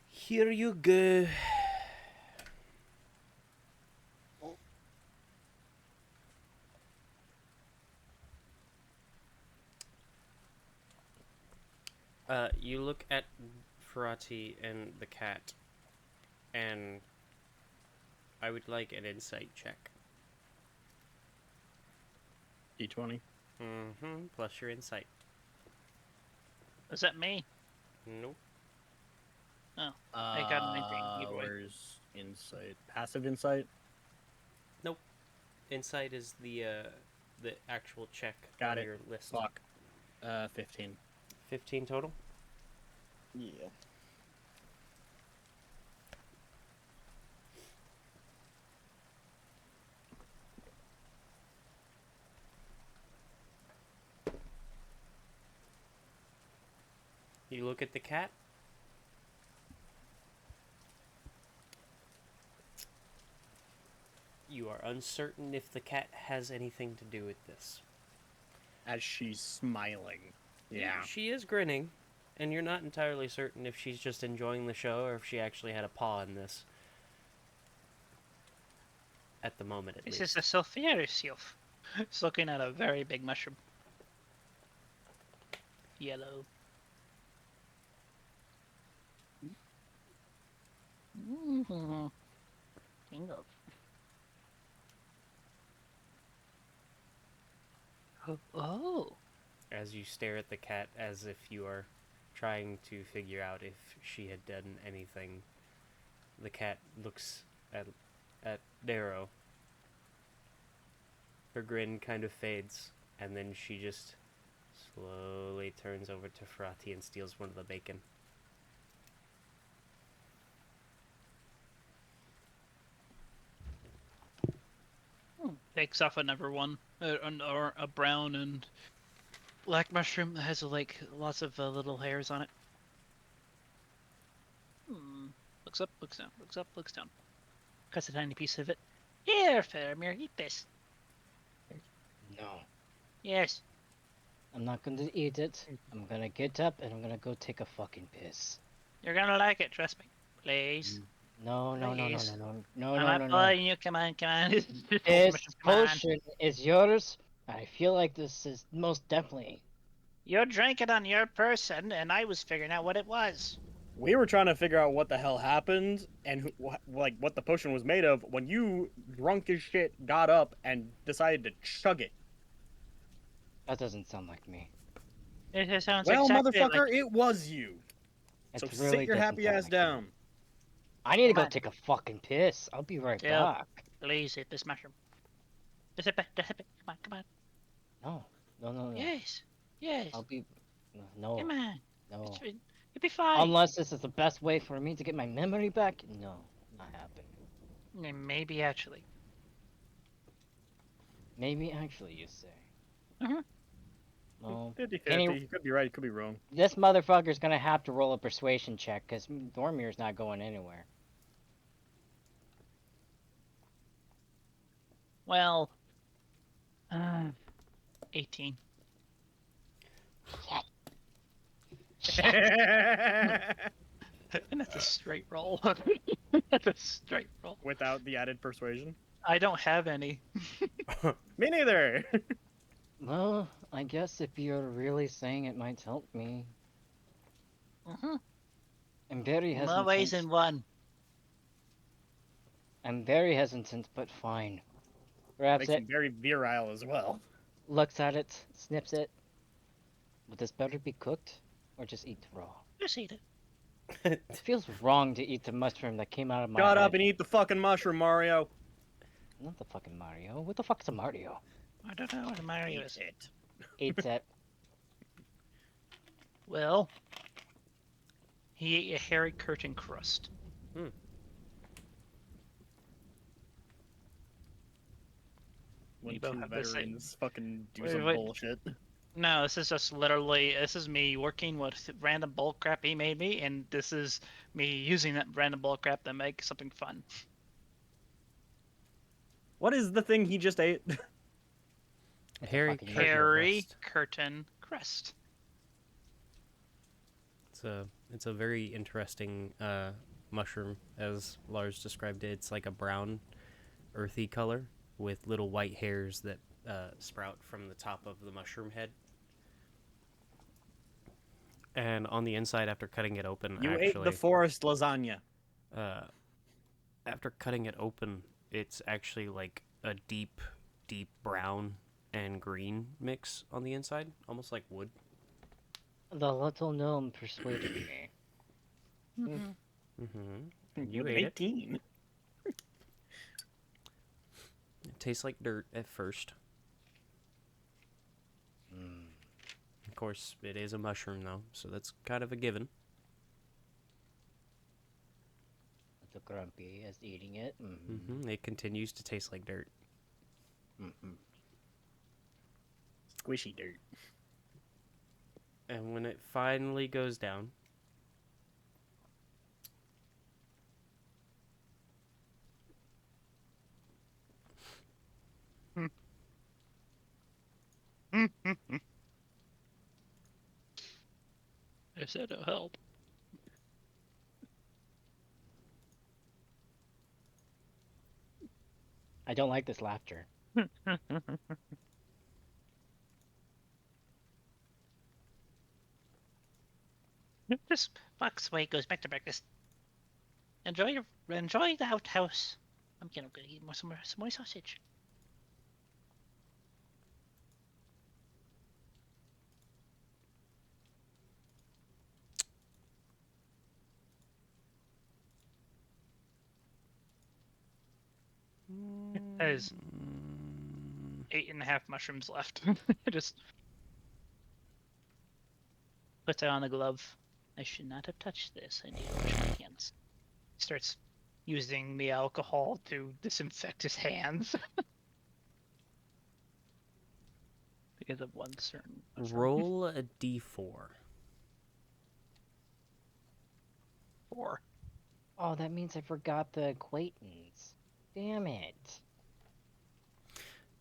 S1: Here you go. You look at Ferrati and the cat, and I would like an insight check.
S2: D20.
S1: Mm-hmm. Plus your insight.
S3: Was that me?
S1: Nope.
S3: I got an anything either way.
S2: Where's insight? Passive insight?
S1: Insight is the actual check
S2: Got
S1: on
S2: it.
S1: your list.
S2: Fuck. 15.
S1: 15 total.
S2: Yeah.
S1: You look at the cat. You are uncertain if the cat has anything to do with this.
S2: As she's smiling. Yeah.
S1: She is grinning, and you're not entirely certain if she's just enjoying the show or if she actually had a paw in this. At the moment, at
S3: This
S1: least.
S3: is a sulfurous elf. It's looking at a very big mushroom. Yellow. Mm-hmm. Bingo. Oh.
S1: As you stare at the cat as if you are trying to figure out if she had done anything, the cat looks at Darrow. Her grin kind of fades, and then she just slowly turns over to Ferrati and steals one of the bacon.
S3: Takes off another one, or a brown and black mushroom that has like lots of little hairs on it. Looks up, looks down, looks up, looks down. Cuts a tiny piece of it. Here, Faramir, eat this.
S4: No.
S3: Yes.
S4: I'm not going to eat it. I'm going to get up and I'm going to go take a fucking piss.
S3: You're gonna like it, trust me. Please.
S4: No, no, no, no,
S3: Please.
S4: no, no, no,
S3: I'm
S4: no,
S3: not
S4: no, no.
S3: following you, come on, come on.
S4: This
S3: Come on.
S4: potion is yours. I feel like this is most definitely.
S3: You drank it on your person, and I was figuring out what it was.
S2: We were trying to figure out what the hell happened and what the potion was made of when you, drunk as shit, got up and decided to chug it.
S4: That doesn't sound like me.
S3: It sounds
S2: Well,
S3: exactly
S2: motherfucker,
S3: like...
S2: it was you.
S4: It
S2: So
S4: really
S2: sit your
S4: doesn't
S2: happy
S4: sound
S2: ass
S4: like me.
S2: down.
S4: I need to
S3: Come
S4: go
S3: on.
S4: take a fucking piss. I'll be right
S3: Yeah.
S4: back.
S3: Please eat this mushroom. Just hit it, just hit it. Come on, come on.
S4: No, no, no, no.
S3: Yes. Yes.
S4: I'll be. No,
S3: Come on.
S4: no.
S3: You'll be fine.
S4: Unless this is the best way for me to get my memory back. No, not happening.
S3: Maybe actually.
S4: Maybe actually, you say.
S3: Mhm.
S4: No.
S2: 50-50.
S4: Can he-
S2: You could be right, you could be wrong.
S4: This motherfucker's gonna have to roll a persuasion check because Dormir's not going anywhere.
S3: Well. 18. And that's a straight roll. That's a straight roll.
S2: Without the added persuasion.
S3: I don't have any.
S2: Me neither.
S4: Well, I guess if you're really saying it might help me. I'm very hesitant.
S3: More ways than one.
S4: I'm very hesitant, but fine. Grabs
S2: Makes
S4: it,
S2: him very virile as well.
S4: looks at it, snips it. Would this better be cooked, or just eat raw?
S3: Just eat it.
S4: It feels wrong to eat the mushroom that came out of my
S2: Shut
S4: head.
S2: up and eat the fucking mushroom, Mario.
S4: Not the fucking Mario. What the fuck's a Mario?
S3: I don't know what a Mario is.
S2: it.
S4: Eats it.
S3: Well, he ate a hairy curtain crust.
S2: When
S3: We both
S2: two
S3: have the same.
S2: veterans fucking do
S3: Wait,
S2: some
S3: wait.
S2: bullshit.
S3: No, this is just literally, this is me working with random bullcrap he made me, and this is me using that random bullcrap to make something fun.
S2: What is the thing he just ate?
S1: Harry
S4: fucking
S1: Curtain
S3: Hairy
S1: crust.
S3: curtain crust.
S1: It's a very interesting mushroom, as Lars described it. It's like a brown, earthy color with little white hairs that sprout from the top of the mushroom head. And on the inside, after cutting it open,
S2: You
S1: actually,
S2: ate the forest lasagna.
S1: after cutting it open, it's actually like a deep, deep brown and green mix on the inside, almost like wood.
S4: The little gnome persuaded me.
S1: Mm-hmm. You
S2: With an
S1: ate it.
S2: 18.
S1: It tastes like dirt at first. Of course, it is a mushroom, though, so that's kind of a given.
S4: Little grumpy as eating it.
S1: It continues to taste like dirt.
S2: Squishy dirt.
S1: And when it finally goes down,
S3: I said it'll help.
S4: I don't like this laughter.
S3: This Fox way goes back to breakfast. Enjoy the outhouse. I'm gonna go eat some more sausage. There's 8.5 mushrooms left. Just puts on the glove. I should not have touched this. I need to wash my hands. Starts using the alcohol to disinfect his hands. Because of one certain mushroom.
S1: roll a d4.
S3: 4.
S4: Oh, that means I forgot the acquaintance. Damn it.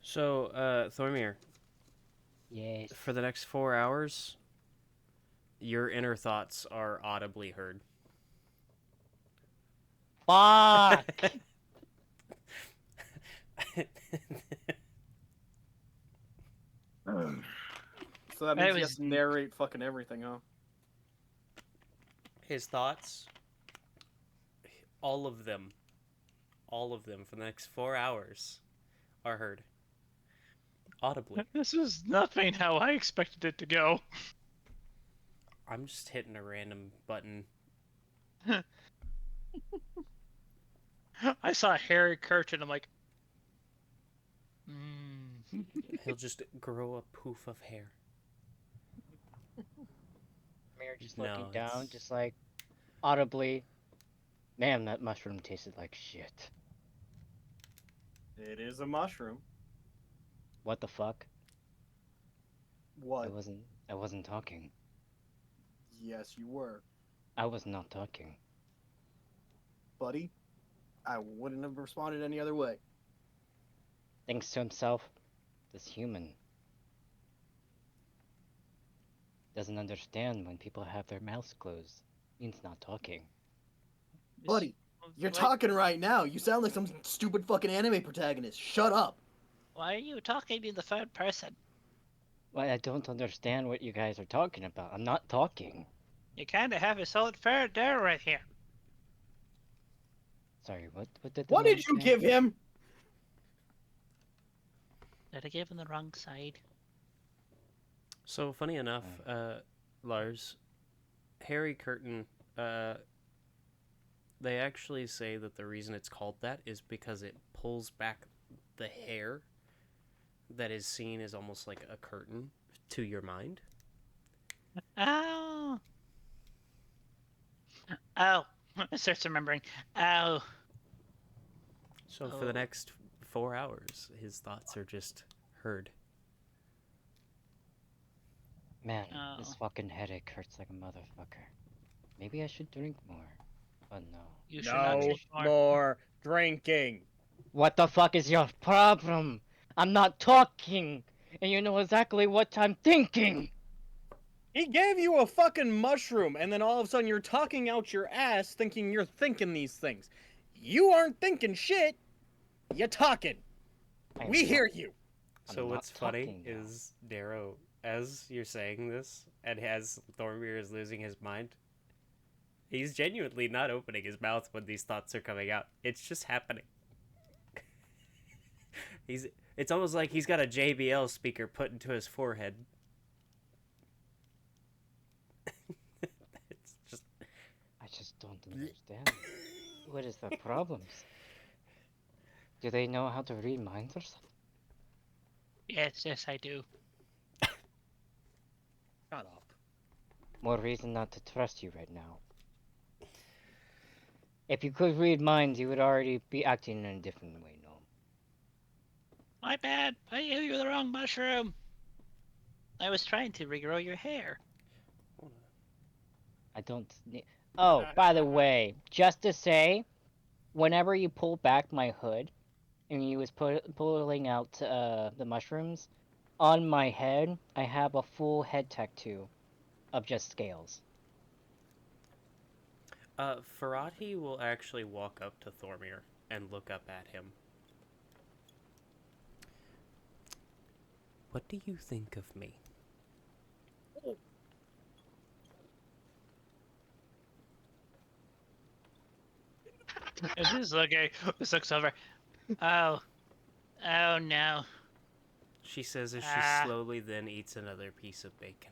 S1: So, Thormir,
S4: Yes.
S1: for the next 4 hours, your inner thoughts are audibly heard.
S4: Fuck!
S2: So that
S3: That
S2: means he
S3: was
S2: has to narrate fucking everything, huh?
S1: His thoughts, all of them for the next 4 hours are heard audibly.
S3: This is nothing how I expected it to go.
S1: I'm just hitting a random button.
S3: I saw Harry Curtin. I'm like,
S1: He'll just grow a poof of hair.
S4: Mayor just
S1: No,
S4: looking down,
S1: it's-
S4: just like audibly. Man, that mushroom tasted like shit.
S2: It is a mushroom.
S4: What the fuck?
S2: What?
S4: I wasn't talking.
S2: Yes, you were.
S4: I was not talking.
S2: Buddy, I wouldn't have responded any other way.
S4: Thinks to himself, this human doesn't understand when people have their mouths closed. Means not talking.
S2: Buddy, you're
S3: Why-
S2: talking right now. You sound like some stupid fucking anime protagonist. Shut up.
S3: Why are you talking in the third person?
S4: Well, I don't understand what you guys are talking about. I'm not talking.
S3: You kind of have a solid fair there right here.
S4: Sorry, what did the
S2: What
S4: man
S2: did you
S4: say?
S2: give him?
S3: Did I give him the wrong side?
S1: So, funny enough, Lars, Harry Curtin, they actually say that the reason it's called that is because it pulls back the hair that is seen as almost like a curtain to your mind.
S3: Oh. Oh. I starts remembering. Oh.
S1: So, for the next 4 hours, his thoughts are just heard.
S4: Man,
S3: Oh.
S4: this fucking headache hurts like a motherfucker. Maybe I should drink more. But no.
S3: You should not
S2: No
S3: drink more.
S2: more drinking.
S4: What the fuck is your problem? I'm not talking! And you know exactly what I'm thinking!
S2: He gave you a fucking mushroom, and then all of a sudden you're talking out your ass thinking you're thinking these things. You aren't thinking shit. You're talking.
S4: I'm
S2: We
S4: not-
S2: hear you.
S4: I'm
S1: So
S4: not
S1: what's funny
S4: talking now.
S1: is Darrow, as you're saying this, and as Thormir is losing his mind, he's genuinely not opening his mouth when these thoughts are coming out. It's just happening. It's almost like he's got a JBL speaker put into his forehead. It's just
S4: I just don't understand. What is the problems? Do they know how to read minds or something?
S3: Yes, I do.
S2: Shut up.
S4: More reason not to trust you right now. If you could read minds, you would already be acting in a different way, no?
S3: My bad. I gave you the wrong mushroom. I was trying to regrow your hair.
S4: I don't need. Oh, by the way, just to say, whenever you pull back my hood and you was pulling out the mushrooms, on my head I have a full head tattoo of just scales.
S1: Farati will actually walk up to Thormir and look up at him. What do you think of me?
S3: It is okay. This looks over. Oh. Oh no.
S1: She says as she
S3: Ah.
S1: slowly then eats another piece of bacon.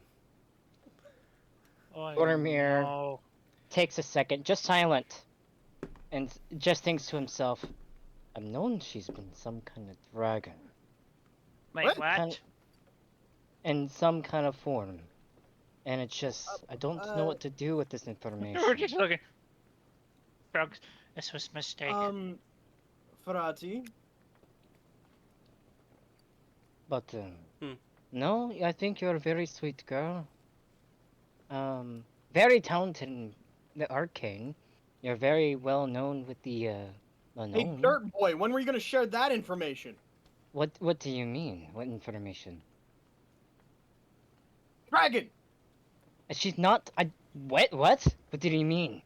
S3: Oh
S4: Boromir
S3: no.
S4: takes a second, just silent, and just thinks to himself, I've known she's been some kind of dragon.
S3: Wait,
S2: What?
S3: what?
S4: In some kind of form. And it's just, I don't know what to do with this
S3: We're
S4: information.
S3: just looking. Frogs, this was a mistake.
S2: Farati,
S4: But,
S1: Hmm.
S4: no, I think you're a very sweet girl. Very talented in the arcane. You're very well known with the
S2: hey,
S4: gnome.
S2: dirt boy, when were you gonna share that information?
S4: What do you mean? What information?
S2: Dragon!
S4: She's not, what? What did he mean?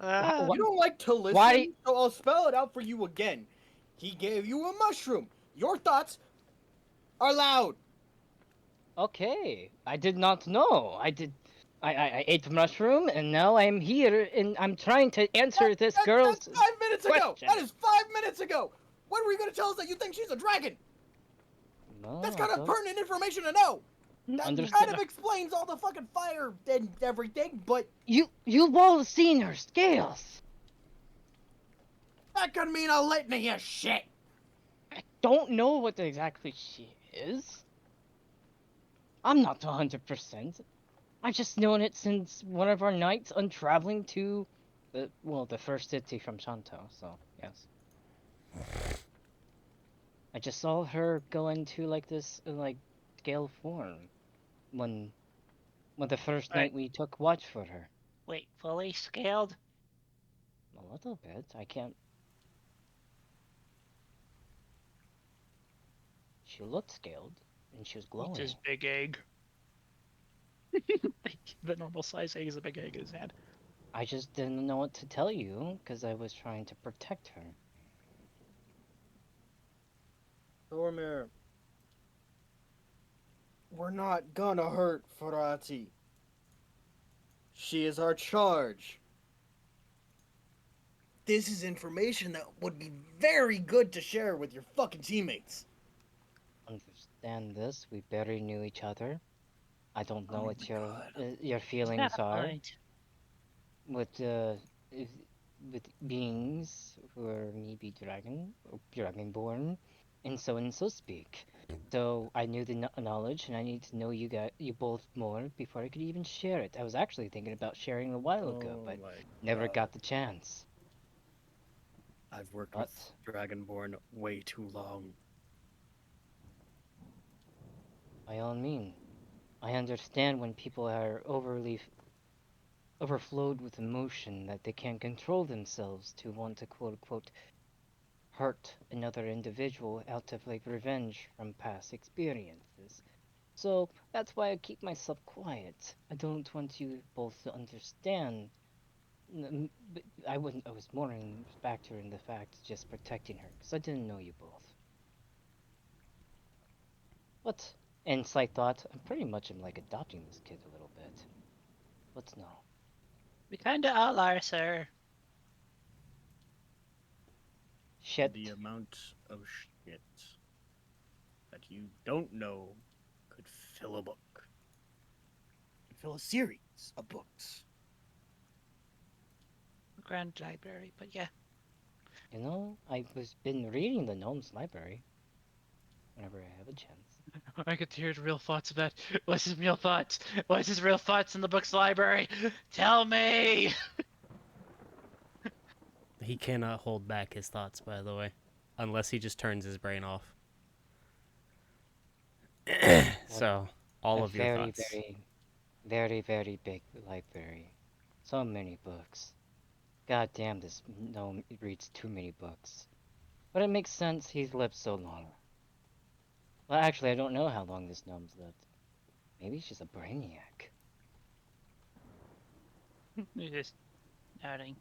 S3: Ah.
S2: You don't like to listen,
S4: Why-
S2: so I'll spell it out for you again. He gave you a mushroom. Your thoughts are loud.
S4: Okay, I did not know. I ate the mushroom, and now I'm here, and I'm trying to answer this girl's
S2: That's 5 minutes ago.
S4: question.
S2: That is 5 minutes ago. When were you gonna tell us that you think she's a dragon?
S4: No,
S2: That's
S4: I
S2: kind of
S4: don't
S2: pertinent information to know. That
S4: understand.
S2: kind of explains all the fucking fire and everything, but
S4: You've all seen her scales.
S2: that could mean a litany of shit.
S4: I don't know what exactly she is. I'm not 100%. I've just known it since one of our nights on traveling to the first city from Shanto, so yes. I just saw her go into like this scale form when the first
S3: Right.
S4: night we took watch for her.
S3: Wait, fully scaled?
S4: A little bit. I can't. She looked scaled, and she was
S3: Eats
S4: glowing.
S3: his big egg. The normal size egg is a big egg in his hand.
S4: I just didn't know what to tell you because I was trying to protect her.
S2: Thormir, we're not gonna hurt Farati. She is our charge. This is information that would be very good to share with your fucking teammates.
S4: Understand this? We barely knew each other. I don't know
S2: Oh
S4: what
S2: my
S4: your
S2: God.
S4: your feelings
S3: Got a
S4: are
S3: point.
S4: with with beings who are maybe dragon or dragonborn, and so speak. So I knew the knowledge, and I need to know you both more before I could even share it. I was actually thinking about sharing a while ago, but
S2: my
S4: never
S2: God.
S4: got the chance.
S2: I've worked
S4: What?
S2: with Dragonborn way too long.
S4: By all means, I understand when people are overflowed with emotion that they can't control themselves to want to quote unquote hurt another individual out of revenge from past experiences. So that's why I keep myself quiet. I don't want you both to understand. But I was more in factor in the fact of just protecting her because I didn't know you both. What? And slight thought, I'm pretty much am adopting this kid a little bit. What's no?
S3: We kinda all are, sir.
S4: Shit.
S2: The amount of shit that you don't know could fill a book. Could fill a series of books.
S3: Grand library, but yeah.
S4: You know, I was been reading the gnome's library whenever I have a chance.
S3: I could hear the real thoughts of that. What's his real thoughts? What's his real thoughts in the book's library? Tell me!
S1: He cannot hold back his thoughts, by the way, unless he just turns his brain off. So, all
S4: A
S1: of your
S4: very,
S1: thoughts.
S4: very Very, very big library. So many books. God damn, this gnome reads too many books. But it makes sense he's lived so long. Well, actually, I don't know how long this gnome's lived. Maybe he's just a brainiac.
S3: You're just nodding.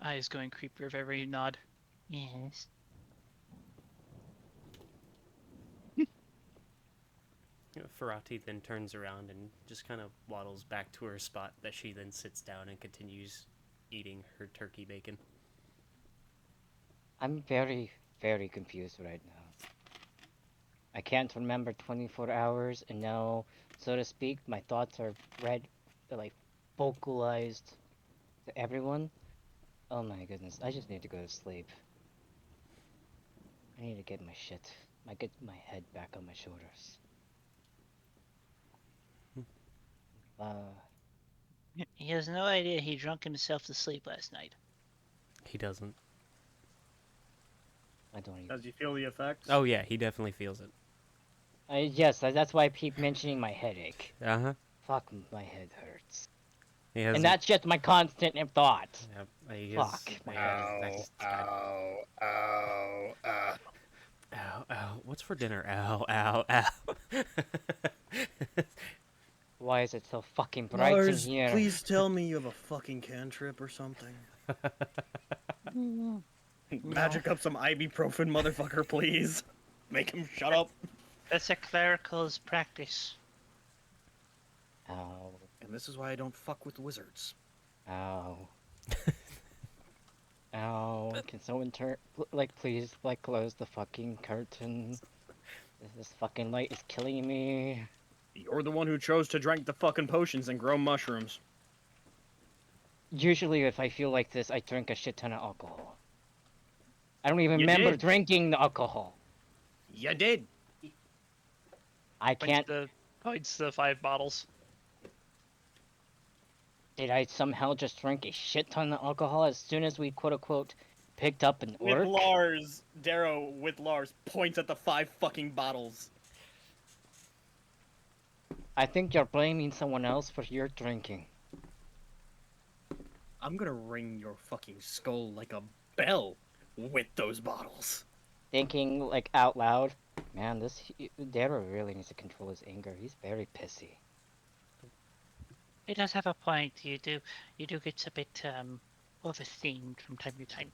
S3: Eyes going creepier of every nod. Yes.
S1: Ferrati then turns around and just kind of waddles back to her spot that she then sits down and continues eating her turkey bacon.
S4: I'm very, very confused right now. I can't remember 24 hours, and now, so to speak, my thoughts are like, vocalized to everyone. Oh my goodness, I just need to go to sleep. I need to get my head back on my shoulders.
S3: He has no idea he drunk himself to sleep last night.
S1: He doesn't.
S4: I don't even.
S2: Does he feel the effects?
S1: Oh yeah, he definitely feels it.
S4: Yes, that's why I keep mentioning my headache.
S1: Uh-huh.
S4: Fuck, my head hurts.
S1: He has
S4: And that's just my constant thought.
S1: Yep, he
S4: Fuck.
S1: that's bad.
S2: Ow, ow, ow.
S1: Ow, ow. What's for dinner? Ow, ow, ow.
S4: Why is it so fucking bright
S2: Lars,
S4: in here?
S2: please tell me you have a fucking cantrip or something. Magic up some ibuprofen, motherfucker, please. Make him shut up.
S3: That's a clerical's practice.
S4: Ow.
S2: And this is why I don't fuck with wizards.
S4: Ow. Ow. Can someone please, close the fucking curtain? This fucking light is killing me.
S2: You're the one who chose to drink the fucking potions and grow mushrooms.
S4: Usually, if I feel like this, I drink a shit ton of alcohol. I don't even
S2: You
S4: remember
S2: did.
S4: drinking the alcohol.
S2: You did.
S4: I can't.
S3: Points the 5 bottles.
S4: Did I somehow just drink a shit ton of alcohol as soon as we quote unquote picked up an orc?
S2: Darrow with Lars points at the 5 fucking bottles.
S4: I think you're blaming someone else for your drinking.
S2: I'm gonna ring your fucking skull like a bell with those bottles.
S4: Thinking like out loud. Man, Darrow really needs to control his anger. He's very pissy.
S3: He does have a point. You do get a bit oversteamed from time to time.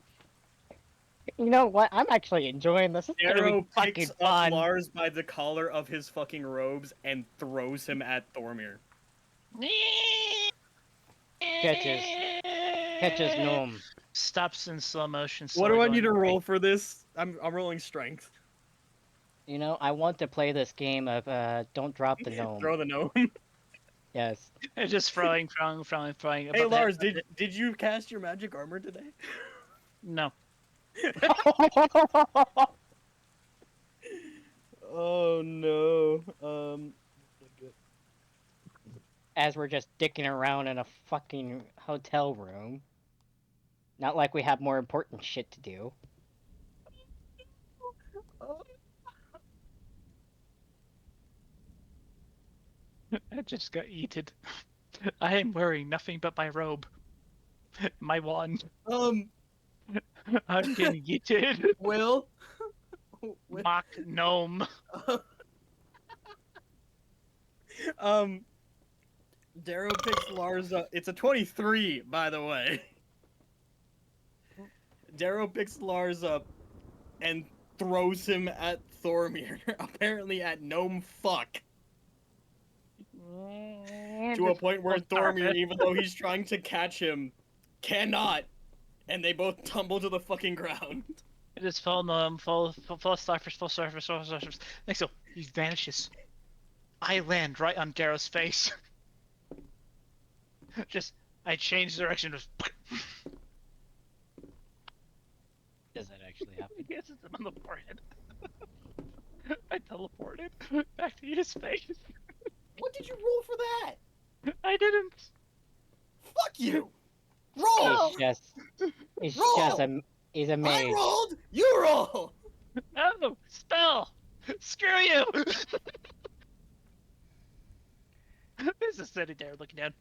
S4: You know what? I'm actually enjoying this. It's gonna
S2: Darrow
S4: be fucking
S2: picks up
S4: fun.
S2: Lars by the collar of his fucking robes and throws him at Thormir.
S4: Catches gnome.
S3: Stops in slow motion.
S2: What do I
S3: slowly
S2: need to
S3: going
S2: roll for this? I'm rolling strength.
S4: You know, I want to play this game of don't drop the gnome.
S2: Throw the gnome.
S4: Yes.
S3: And just throwing.
S2: Hey
S3: above the
S2: Lars,
S3: head.
S2: did you cast your magic armor today?
S3: No.
S2: Oh no.
S4: As we're just dicking around in a fucking hotel room. Not like we have more important shit to do.
S3: I just got yeeted. I am wearing nothing but my robe. My wand. I'm getting yeeted.
S2: Will.
S3: Mock gnome.
S2: Darrow picks Lars up. It's a 23, by the way. Darrow picks Lars up and throws him at Thormir, apparently at gnome fuck. To a point where Thormir, even though he's trying to catch him, cannot. And they both tumble to the fucking ground.
S3: It is full gnome, full surface. Next so he vanishes. I land right on Darrow's face. I change direction.
S4: Does that actually happen?
S3: Yes, it's him on the forehead. I teleported back to his face.
S2: What did you roll for that?
S3: I didn't.
S2: Fuck you! Roll!
S4: He's
S2: Roll!
S4: just he's a
S2: I
S4: mage.
S2: rolled! You roll!
S3: No spell. Screw you. This is sitting there looking down.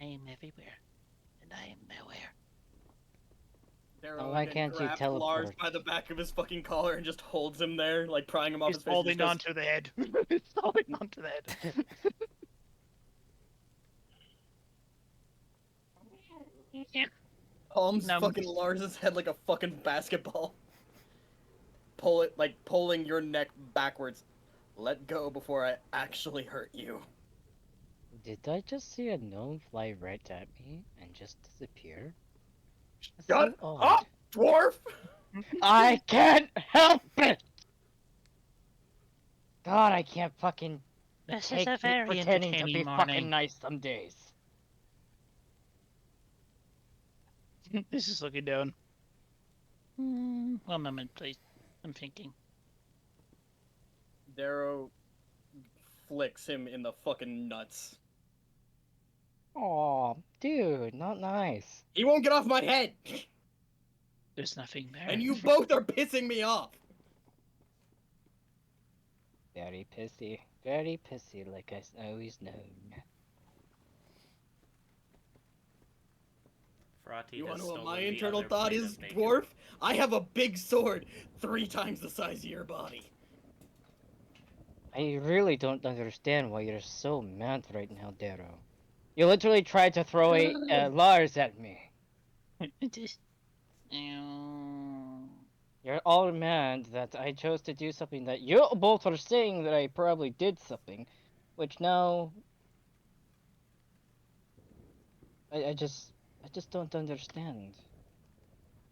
S3: I am everywhere, and I am nowhere.
S2: Darrow
S4: why
S2: again
S4: can't you
S2: grabs Lars
S4: teleport?
S2: by the back of his fucking collar and just holds him there, like prying him off
S3: He's
S2: his face.
S3: holding on to the head. He's holding on to the head.
S2: Palms
S3: No.
S2: fucking Lars's head like a fucking basketball. Pull it, like pulling your neck backwards. Let go before I actually hurt you.
S4: Did I just see a gnome fly right at me and just disappear? That's
S2: Shut
S4: so odd.
S2: up, dwarf!
S4: I can't help it! God, I can't fucking
S3: This is
S4: take
S3: a very
S4: pretending to
S3: entertaining
S4: be fucking
S3: morning.
S4: nice some days.
S3: This is looking down. One moment, please. I'm thinking.
S2: Darrow flicks him in the fucking nuts.
S4: Aw, dude, not nice.
S2: He won't get off my head!
S3: There's nothing there.
S2: And you both are pissing me off!
S4: Very pissy, like I always known.
S1: Frati
S2: You
S1: has
S2: wanna know what
S1: stolen
S2: my
S1: the
S2: internal
S1: other
S2: thought
S1: plate
S2: is,
S1: of bacon.
S2: dwarf? I have a big sword, 3 times the size of your body.
S4: I really don't understand why you're so mad right now, Darrow. You literally tried to throw a Lars at me.
S3: Just...
S4: You're all mad that I chose to do something that you both are saying that I probably did something, which now I just don't understand.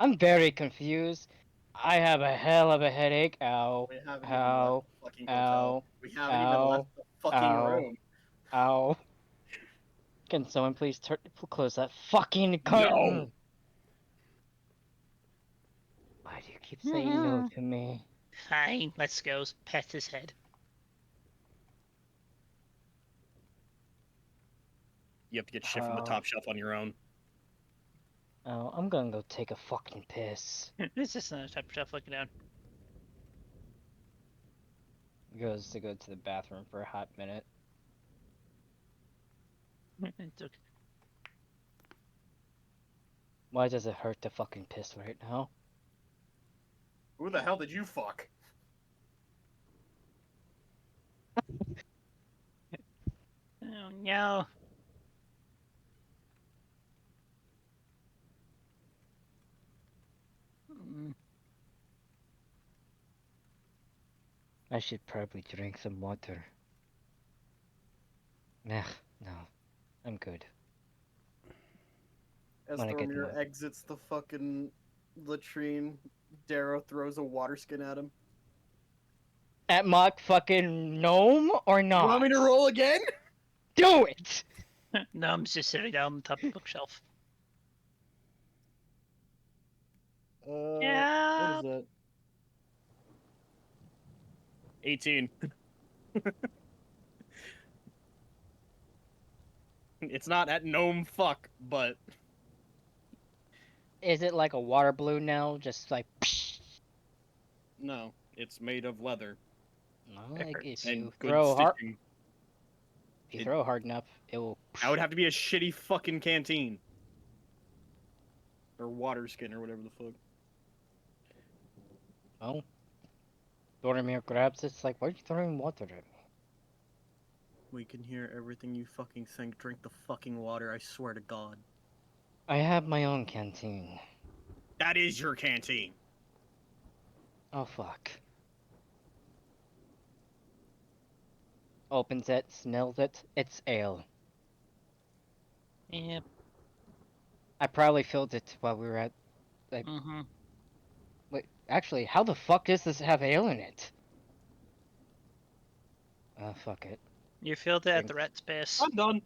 S4: I'm very confused. I have a hell of a headache. Ow,
S2: We haven't even left
S4: ow,
S2: the fucking
S4: ow,
S2: hotel. We haven't even
S4: ow,
S2: left the fucking
S4: ow,
S2: room.
S4: ow. Can someone please close that fucking
S2: No!
S4: curtain? Why do you keep saying no to me?
S3: Fine, let's go. Pet his head.
S2: You have to get shit from the top shelf on your own.
S4: Oh, I'm gonna go take a fucking piss.
S3: It's just another type of stuff looking down.
S4: Goes to go to the bathroom for a hot minute.
S3: It's okay.
S4: Why does it hurt to fucking piss right now?
S2: Who the hell did you fuck?
S3: Oh no.
S4: I should probably drink some water. Nah, no. I'm good.
S2: As
S4: Wanna get
S2: Thormir
S4: more.
S2: exits the fucking latrine, Darrow throws a water skin at him.
S4: At mock fucking gnome or
S2: You
S4: not?
S2: want me to roll again?
S4: Do it!
S3: No, I'm just sitting down on the top of the bookshelf. Yeah.
S2: What is that? 18. It's not at gnome fuck, but
S4: Is it like a water balloon now? Just like
S2: no, it's made of leather
S4: no,
S3: It
S4: like
S3: hurts.
S4: if
S2: and
S4: you
S2: good
S4: throw hard
S2: stitching.
S4: if you throw hard enough, it will
S2: That would have to be a shitty fucking canteen. Or water skin or whatever the fuck.
S4: Oh. Dormir grabs it, it's like, why are you throwing water at me?
S2: We can hear everything you fucking think. Drink the fucking water, I swear to God.
S4: I have my own canteen.
S2: That is your canteen.
S4: Oh fuck. Opens it, smells it, it's ale.
S3: Yep.
S4: I probably filled it while we were at
S3: Mm-hmm.
S4: wait, actually, how the fuck does this have ale in it? Fuck it.
S3: You filled it at
S4: Drink.
S3: the rat space.
S2: I'm done.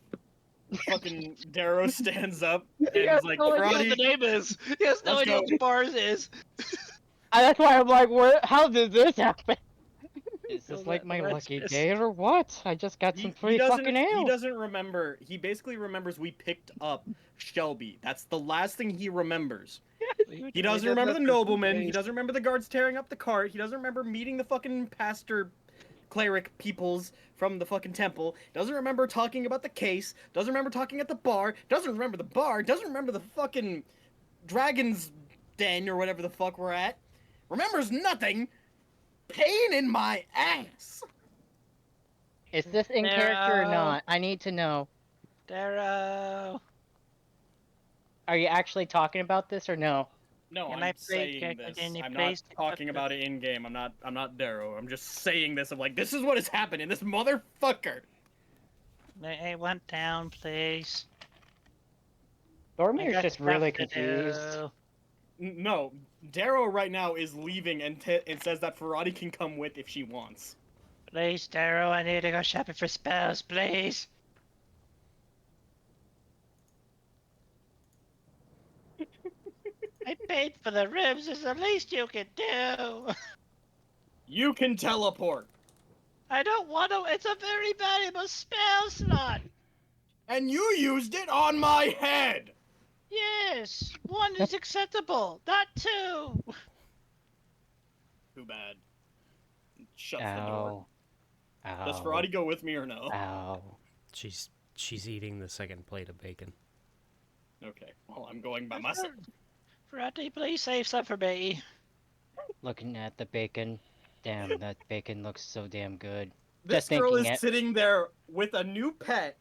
S2: Fucking Darrow stands up and
S3: He has
S2: is like,
S3: no idea what the
S2: Frotty,
S3: name is. He has no
S2: Let's
S3: idea
S2: go.
S3: what the bars is.
S4: That's why I'm like, where? How did this happen? Is
S3: Filled
S4: this
S3: it
S4: like
S3: at
S4: my
S3: the rat
S4: lucky
S3: space.
S4: day or what? I just got some
S2: he
S4: free fucking ale.
S2: he doesn't remember. He basically remembers we picked up Shelby. That's the last thing he remembers. He doesn't remember the nobleman. He doesn't remember the guards tearing up the cart. He doesn't remember meeting the fucking pastor cleric peoples from the fucking temple, doesn't remember talking about the case, doesn't remember talking at the bar, doesn't remember the bar, doesn't remember the fucking dragon's den or whatever the fuck we're at, remembers nothing. Pain in my ass.
S4: Is this in character or not? I need to know.
S3: Darrow.
S4: Are you actually talking about this or no?
S2: No,
S3: Can
S2: I'm
S3: I play
S2: saying
S3: character
S2: this.
S3: in the
S2: I'm not
S3: place?
S2: talking about it in game. I'm not Darrow. I'm just saying this. I'm like, this is what is happening. This motherfucker.
S3: I went down, please. I
S4: Dormir's
S3: got
S4: just
S3: stuff
S4: really
S3: to
S4: confused.
S3: do.
S2: No, Darrow right now is leaving and says that Ferrati can come with if she wants.
S3: Please, Darrow, I need to go shopping for spells, please. I paid for the ribs. It's the least you can do.
S2: You can teleport,
S3: I don't want to. It's a very valuable spell slot.
S2: and you used it on my head.
S3: Yes, one is acceptable. Not two.
S2: Too bad. Shuts the door.
S4: Ow.
S2: Does
S4: Ow.
S2: Ferrati go with me or no?
S4: Ow.
S1: She's eating the second plate of bacon.
S2: Okay, well, I'm going by myself.
S3: Ferrati, please save some for me.
S4: Looking at the bacon. Damn, that bacon looks so damn good.
S2: This
S4: Just
S2: girl is
S4: thinking it.
S2: sitting there with a new pet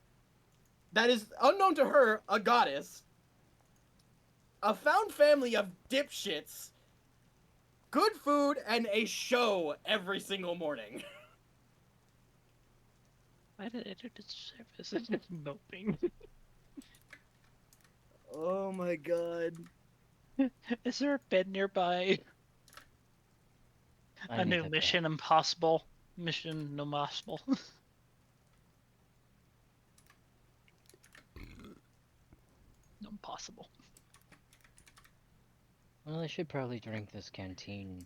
S2: that is unknown to her, a goddess, a found family of dipshits, good food, and a show every single morning.
S3: Why did I enter this service? It's just moping.
S2: Oh my god.
S3: Is there a bed nearby?
S4: I
S3: A
S4: need
S3: new
S4: a
S3: Mission Impossible. Mission No Possible. No Impossible.
S4: Well, I should probably drink this canteen.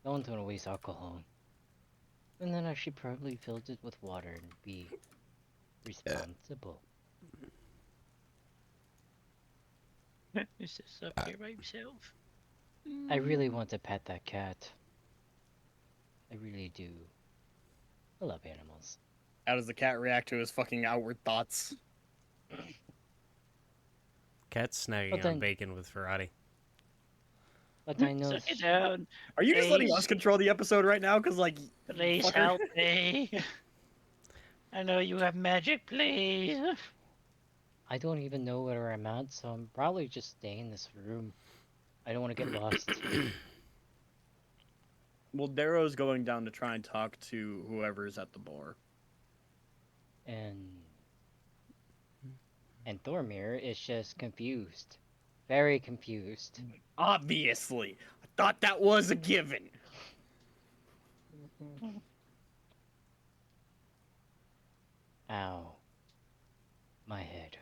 S4: Don't want to waste alcohol. And then I should probably fill it with water and be responsible.
S3: Is this up here by himself?
S4: I really want to pet that cat. I really do. I love animals.
S2: How does the cat react to his fucking outward thoughts?
S1: Cat's snagging
S4: But
S1: on
S4: then-
S1: bacon with Ferrati.
S4: But I know.
S3: Sit it down.
S2: Are you just letting
S3: Please.
S2: us control the episode right now? Cause like,
S3: Please
S2: fucker.
S3: help me. I know you have magic, please.
S4: I don't even know where I'm at, so I'm probably just staying in this room. I don't want to get lost.
S2: Well, Darrow's going down to try and talk to whoever's at the bar.
S4: And Thormir is just confused. Very confused.
S2: Obviously, I thought that was a given.
S4: Ow. My head.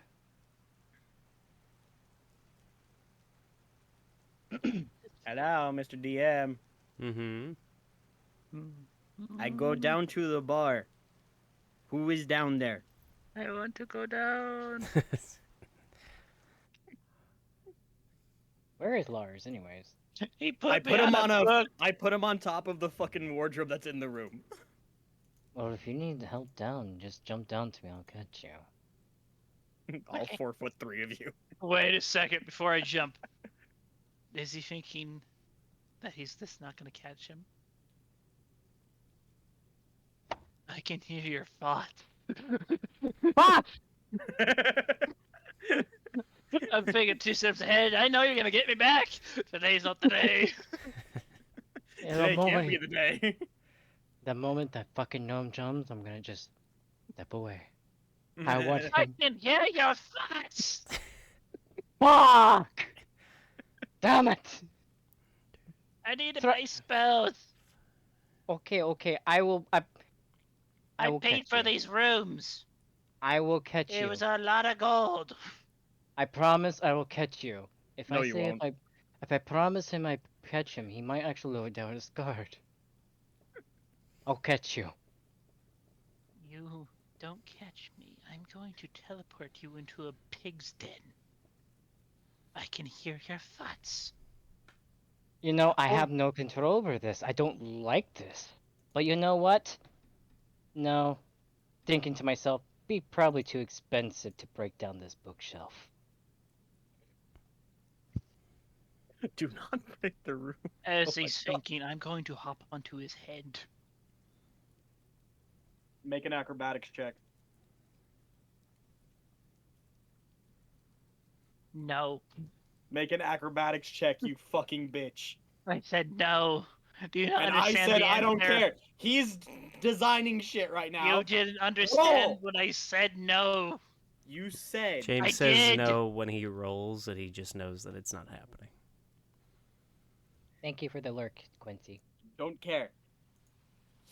S2: Hello, Mr. DM.
S1: Mm-hmm.
S2: I go down to the bar. Who is down there?
S3: I want to go down.
S4: Where is Lars, anyways?
S3: He put
S2: I
S3: me
S2: put him
S3: on
S2: on
S3: a book.
S2: I put him on top of the fucking wardrobe that's in the room.
S4: Well, if you need help down, just jump down to me. I'll catch you.
S2: All
S3: Okay.
S2: 4'3" of you.
S3: Wait a second before I jump. Is he thinking that he's this not gonna catch him? I can hear your thoughts.
S4: Ah!
S3: I'm thinking 2 steps ahead. I know you're gonna get me back. Today's not the day.
S4: Yeah,
S2: Today can't be the day.
S4: the moment that fucking gnome jumps, I'm gonna just step away. I want
S3: I
S4: him.
S3: can hear your thoughts.
S4: Fuck! Damn it!
S3: I need
S4: Thro-
S3: my spells.
S4: Okay. I will. I
S3: I
S4: will
S3: paid
S4: catch
S3: for
S4: you.
S3: these rooms.
S4: I will catch
S3: It
S4: you.
S3: was a lot of gold.
S4: I promise I will catch you. If
S2: No,
S4: I
S2: you
S4: say
S2: won't.
S4: if I promise him I catch him, he might actually lower down his guard. I'll catch you.
S3: You don't catch me. I'm going to teleport you into a pig's den. I can hear your thoughts.
S4: You know, I
S3: Oh.
S4: have no control over this. I don't like this. But you know what? No. Thinking to myself, be probably too expensive to break down this bookshelf.
S2: Do not break the room.
S3: As
S2: Oh my
S3: he's
S2: God.
S3: thinking, I'm going to hop onto his head.
S2: Make an acrobatics check.
S3: No.
S2: Make an acrobatics check, you fucking bitch.
S3: I said no. Do you not
S2: And I
S3: understand
S2: said
S3: the
S2: I don't
S3: answer?
S2: care. He's designing shit right now.
S3: You didn't understand
S2: Roll!
S3: when I said no.
S2: You said
S1: James
S3: I
S1: says
S3: did.
S1: no when he rolls, and he just knows that it's not happening.
S4: Thank you for the lurk, Quincy.
S2: don't care.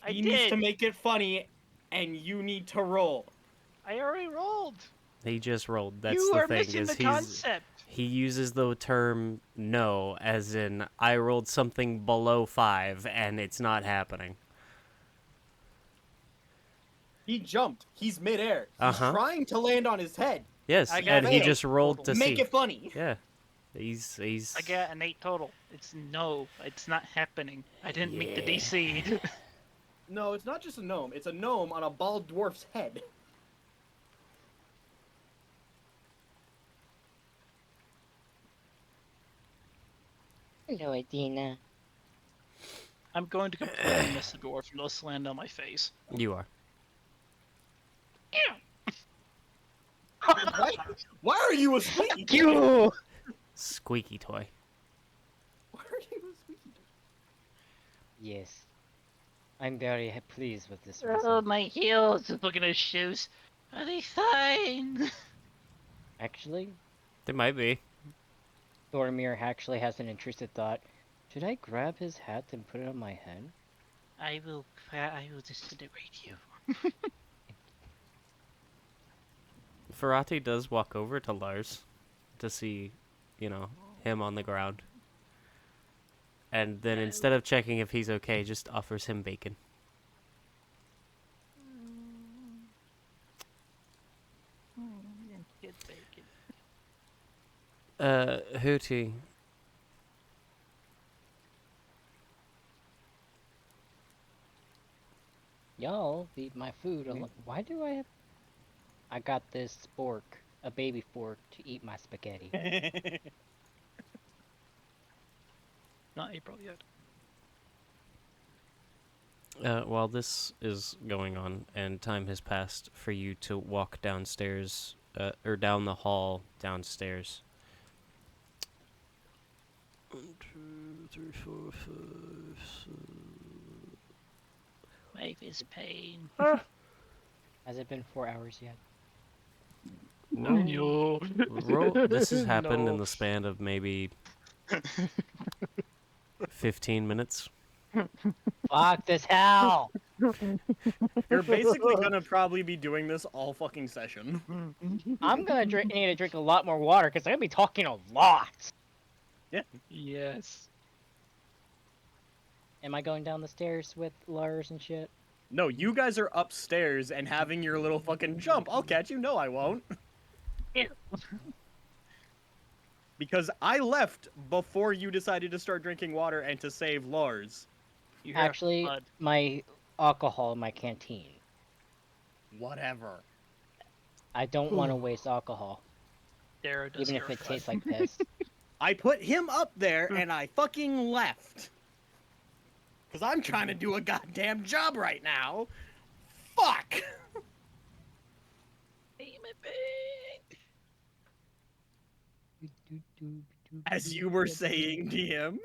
S3: I
S2: He needs to
S3: did.
S2: make it funny, and you need to roll.
S3: I already rolled.
S1: He just rolled. That's
S3: You
S1: the
S3: are
S1: thing.
S3: missing
S1: Is
S3: the concept.
S1: he uses the term no as in I rolled something below 5 and it's not happening.
S2: He jumped. He's midair. He's
S1: Uh-huh.
S2: trying to land on his head.
S1: Yes,
S3: I got
S1: and he
S2: an
S1: just
S3: 8
S1: rolled
S3: total.
S1: to
S2: Make
S1: see.
S2: it funny.
S1: Yeah, he's.
S3: I got an 8 total. It's no. It's not happening. I didn't meet the
S1: Yeah.
S3: DC.
S2: No, it's not just a gnome. It's a gnome on a bald dwarf's head.
S4: Hello, Adina.
S3: I'm going to completely miss the dwarf and just land on my face.
S1: You are.
S2: Why are you a squeaky?
S4: You!
S1: Squeaky toy.
S2: Why are you a squeaky?
S4: Yes. I'm very pleased with this
S3: Oh,
S4: result.
S3: my heels. Just looking at his shoes. Are they fine?
S4: Actually,
S1: They might be.
S4: Thormir actually has an intrusive thought. Should I grab his hat and put it on my head?
S3: I will disintegrate you.
S1: Ferrati does walk over to Lars to see, him on the ground. And then instead of checking if he's okay, just offers him bacon.
S3: Kid bacon.
S1: Hootie.
S4: Y'all leave my food alone. Why do I have... I got this fork, a baby fork, to eat my spaghetti.
S3: Not April yet.
S1: While this is going on and time has passed for you to walk downstairs, or down the hall downstairs. 1, 2, 3, 4, 5, 6.
S3: Life is pain.
S4: Has it been 4 hours yet?
S3: No.
S1: This has happened in
S3: No.
S1: the span of maybe 15 minutes.
S4: Fuck this hell!
S2: You're basically gonna probably be doing this all fucking session.
S4: I'm gonna need to drink a lot more water because I'm gonna be talking a lot.
S3: Yes.
S4: Am I going down the stairs with Lars and shit?
S2: No, you guys are upstairs and having your little fucking jump. I'll catch you. No, I won't.
S3: Ew.
S2: Because I left before you decided to start drinking water and to save Lars.
S3: You hear
S4: Actually,
S3: blood.
S4: my alcohol in my canteen.
S2: Whatever.
S4: I don't want to waste alcohol,
S3: Dara does
S4: even
S3: hear
S4: if
S3: a
S4: it
S3: thud.
S4: tastes like piss.
S2: I put him up there and I fucking left. Because I'm trying to do a goddamn job right now. Fuck! As you were saying, DM.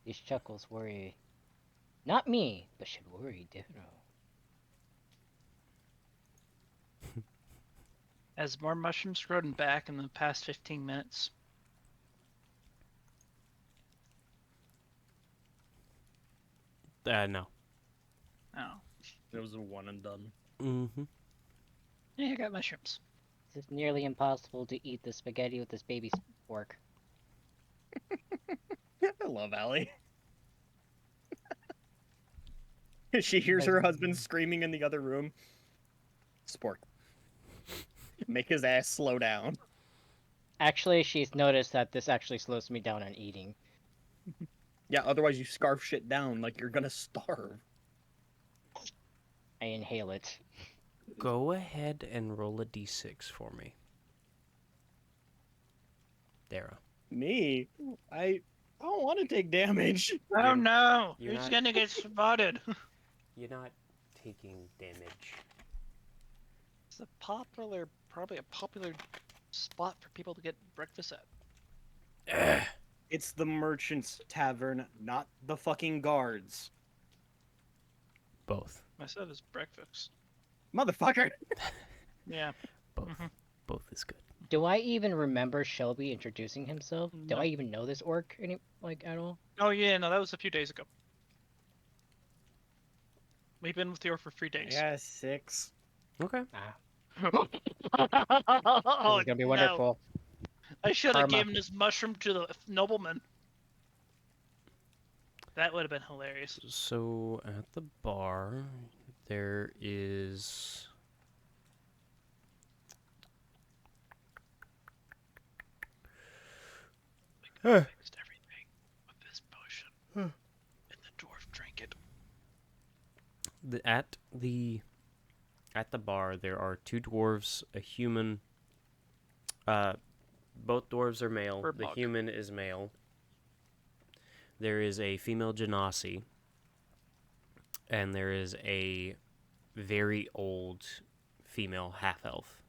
S4: These chuckles worry not me, but should worry Ditto.
S3: Has more mushrooms grown back in the past 15 minutes?
S1: No.
S3: Oh.
S2: It was a one and done.
S1: Mm-hmm.
S3: Yeah, I got mushrooms.
S4: It's nearly impossible to eat the spaghetti with this baby fork.
S2: I love Allie. She hears her husband screaming in the other room. Spork. Make his ass slow down.
S4: Actually, she's noticed that this actually slows me down on eating.
S2: Yeah, otherwise you scarf shit down like you're gonna starve.
S4: I inhale it.
S1: Go ahead and roll a d6 for me. Dara.
S2: Me? I don't want to take damage.
S3: Oh
S1: You're-
S3: no!
S1: you're
S3: He's
S1: not-
S3: gonna get spotted.
S1: You're not taking damage.
S3: It's probably a popular spot for people to get breakfast at.
S2: It's the merchant's tavern, not the fucking guards.
S1: Both.
S3: I said it's breakfast.
S2: Motherfucker!
S3: Yeah.
S1: Both.
S3: Mhm.
S1: Both is good.
S4: Do I even remember Shelby introducing himself? Do
S3: No.
S4: I even know this orc at all?
S3: Oh yeah, no, that was a few days ago. We've been with you for 3 days.
S2: Yeah, 6.
S1: Okay.
S4: This
S3: Oh
S4: is gonna be
S3: no.
S4: wonderful.
S3: I should have
S4: Karma.
S3: given this mushroom to the nobleman. That would have been hilarious.
S1: So at the bar, there is.
S3: Fixed everything with this potion. And the dwarf drank it.
S1: At the bar, there are 2 dwarves, a human. Both dwarves are male.
S3: Bird
S1: The
S3: bog.
S1: human is male. There is a female genasi, and there is a very old female half elf.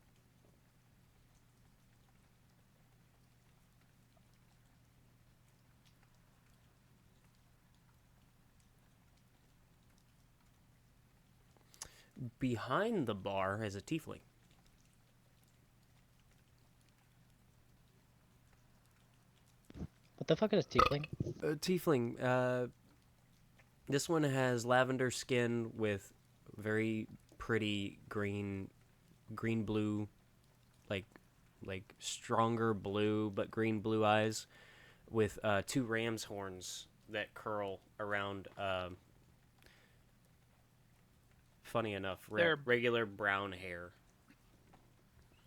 S1: Behind the bar is a tiefling.
S4: What the fuck is tiefling?
S1: Tiefling. This one has lavender skin with very pretty green blue, like stronger blue but green blue eyes, with 2 ram's horns that curl around. Funny enough,
S3: They're-
S1: regular brown hair.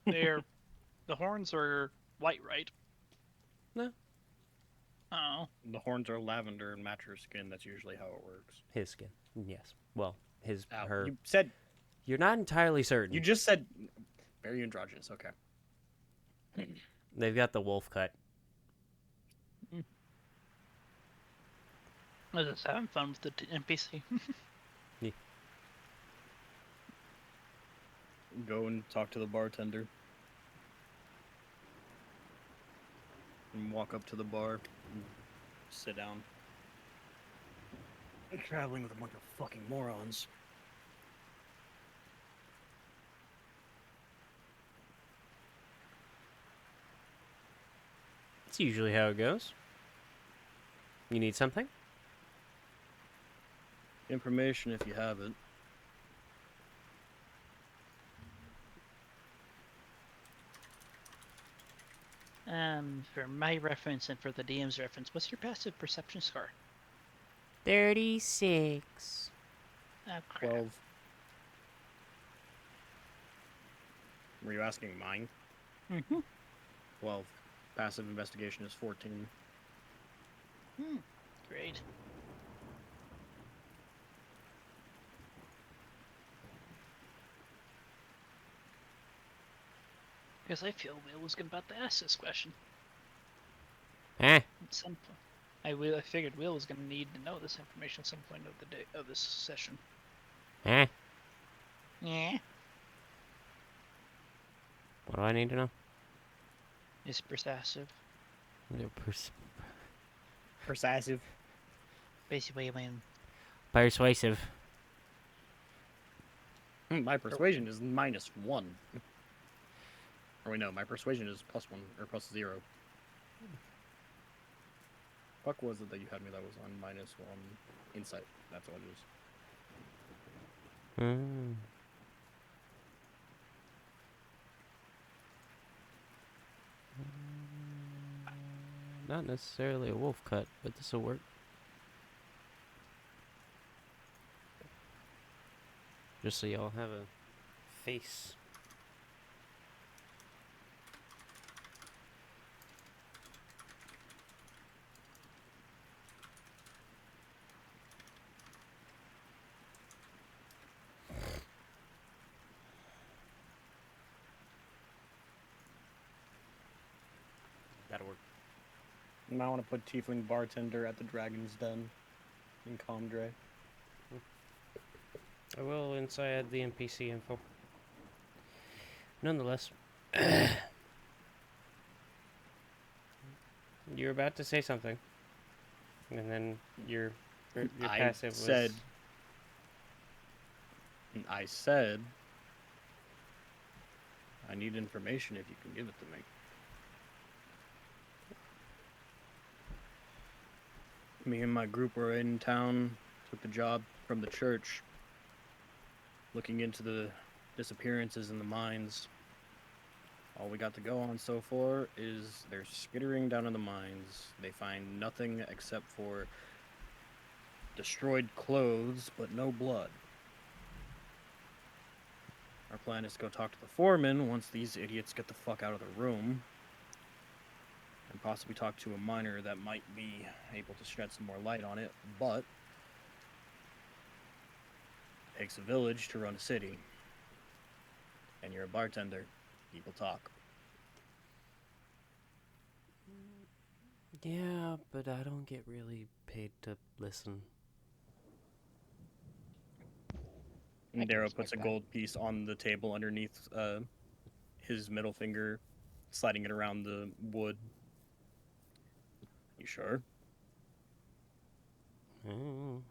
S3: The horns are white, right?
S1: No.
S3: Oh.
S2: The horns are lavender and match her skin. That's usually how it works.
S1: His skin, yes. Well,
S2: Ow.
S1: her.
S2: You said.
S1: You're not entirely certain.
S2: You just said. Very androgynous. Okay.
S1: They've got the wolf cut.
S3: I was just having fun with the NPC.
S2: Go and talk to the bartender. And walk up to the bar. And sit down. I'm traveling with a bunch of fucking morons.
S1: That's usually how it goes. You need something?
S2: Information if you have it.
S3: For my reference and for the DM's reference, what's your passive perception score?
S1: 36.
S3: Oh, crap.
S2: 12. Were you asking mine?
S3: Mm-hmm.
S2: 12. Passive investigation is 14.
S3: Great. Because I feel Will was about to ask this question
S1: Eh.
S3: at some point. I figured Will was going to need to know this information at some point of the day of this session.
S1: Eh.
S3: Yeah.
S1: What do I need to know?
S3: Is persuasive.
S2: Persuasive.
S3: Basically, I mean,
S1: Persuasive.
S2: My persuasion is -1. Or wait, no, my persuasion is +1 or +0. Fuck was it that you had me that was on -1 insight? That's what it is.
S1: Mm. Not necessarily a wolf cut, but this will work. Just so y'all have a face.
S2: I want to put Tiefling Bartender at the Dragon's Den in Comdre.
S1: I will inside the NPC info. Nonetheless, you're about to say something, and then your passive was.
S2: I said, I need information if you can give it to me. Me and my group were in town, took the job from the church, looking into the disappearances in the mines. All we got to go on so far is they're skittering down in the mines. They find nothing except for destroyed clothes, but no blood. Our plan is to go talk to the foreman once these idiots get the fuck out of the room, and possibly talk to a miner that might be able to shed some more light on it, but it takes a village to run a city. And you're a bartender. People talk.
S1: Yeah, but I don't get really paid to listen.
S2: And
S4: I can
S2: Darrow
S4: respect
S2: puts a
S4: that.
S2: gold piece on the table underneath his middle finger, sliding it around the wood. You sure?
S1: Mm.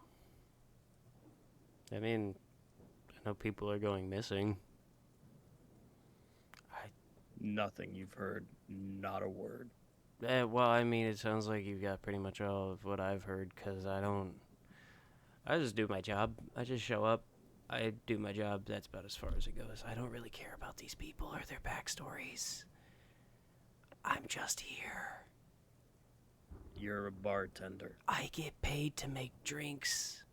S1: I mean, I know people are going missing.
S2: Nothing you've heard. Not a word.
S1: Well, I mean, it sounds like you've got pretty much all of what I've heard, because I just do my job. I just show up. I do my job. That's about as far as it goes. I don't really care about these people or their backstories. I'm just here.
S2: You're a bartender.
S1: I get paid to make drinks.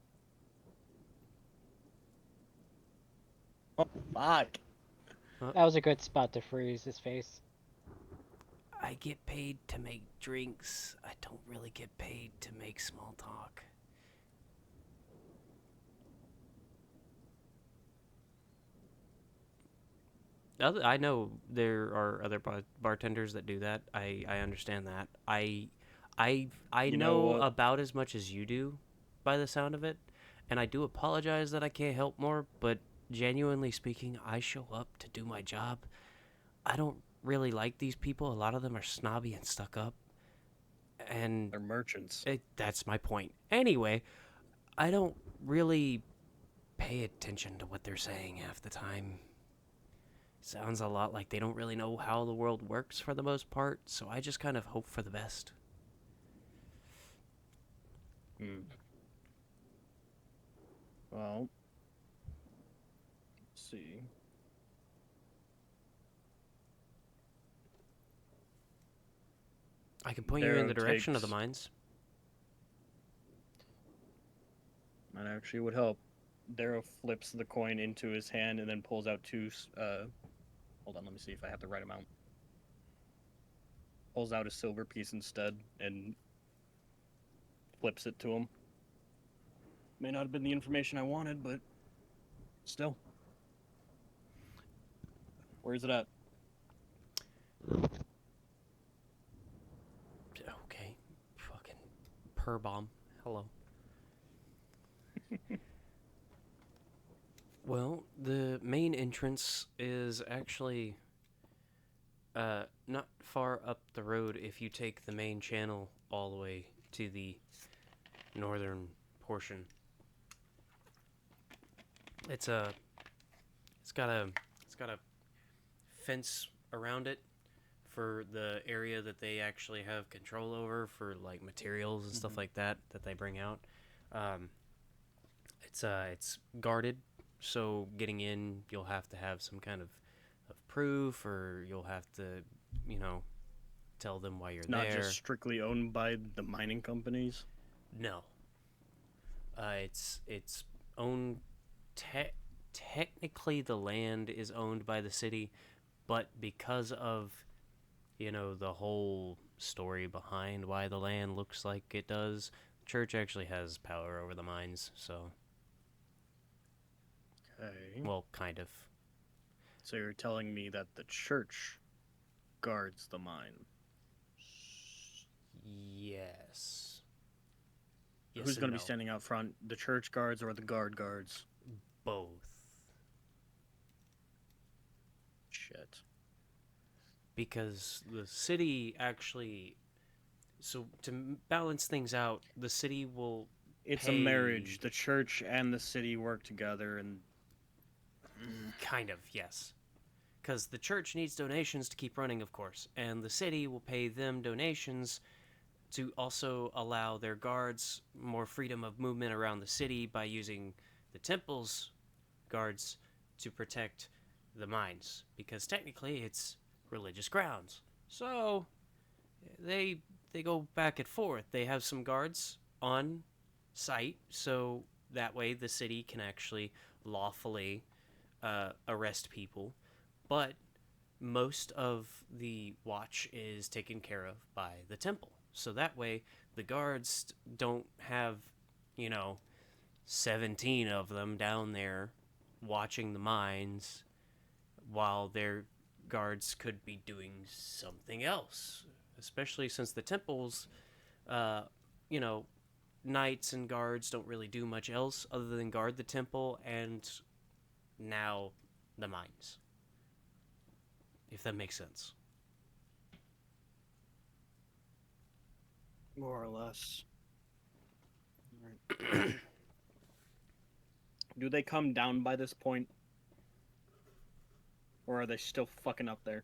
S2: Oh, fuck.
S4: That was a good spot to freeze his face.
S1: I get paid to make drinks. I don't really get paid to make small talk. I know there are other bartenders that do that. I understand that. I
S2: You know
S1: know
S2: what?
S1: about as much as you do, by the sound of it, and I do apologize that I can't help more. But genuinely speaking, I show up to do my job. I don't really like these people. A lot of them are snobby and stuck up, and
S2: They're merchants.
S1: that's my point. Anyway, I don't really pay attention to what they're saying half the time. Sounds a lot like they don't really know how the world works for the most part, so I just kind of hope for the best.
S2: Hmm. Well, let's see.
S1: I can point you in the
S2: Darrow
S1: direction of the
S2: takes-
S1: mines.
S2: That actually would help. Darrow flips the coin into his hand and then pulls out two. Hold on, let me see if I have the right amount. Pulls out a silver piece instead and flips it to him. May not have been the information I wanted, but still. Where is it at?
S1: Okay. Fucking per bomb. Hello. Well, the main entrance is actually not far up the road if you take the main channel all the way to the northern portion. It's got a fence around it for the area that they actually have control over for like materials and stuff like that they bring out. It's guarded, so getting in you'll have to have some kind of proof, or you'll have to, tell them why you're
S2: It's not
S1: there.
S2: just strictly owned by the mining companies.
S1: No. It's owned. Technically, the land is owned by the city, but because of the whole story behind why the land looks like it does, the church actually has power over the mines. So,
S2: Okay.
S1: well, kind of.
S2: So you're telling me that the church guards the mine.
S1: Yes. Yes
S2: Who's
S1: and
S2: going to
S1: no.
S2: be standing out front? The church guards or the guards?
S1: Both.
S2: Shit.
S1: Because the city actually, so to balance things out, the city will
S2: It's a
S1: pay,
S2: marriage. The church and the city work together, and
S1: kind of, yes, because the church needs donations to keep running, of course, and the city will pay them donations to also allow their guards more freedom of movement around the city by using the temple's guards to protect the mines, because technically it's religious grounds. So they they go back and forth. They have some guards on site, so that way the city can actually lawfully arrest people. But most of the watch is taken care of by the temple. So that way the guards don't have, you know, 17 of them down there watching the mines while their guards could be doing something else. Especially since the temples, uh, you know, knights and guards don't really do much else other than guard the temple and now the mines. If that makes sense.
S2: more or less. Right. Do they come down by this point? Or are they still fucking up there?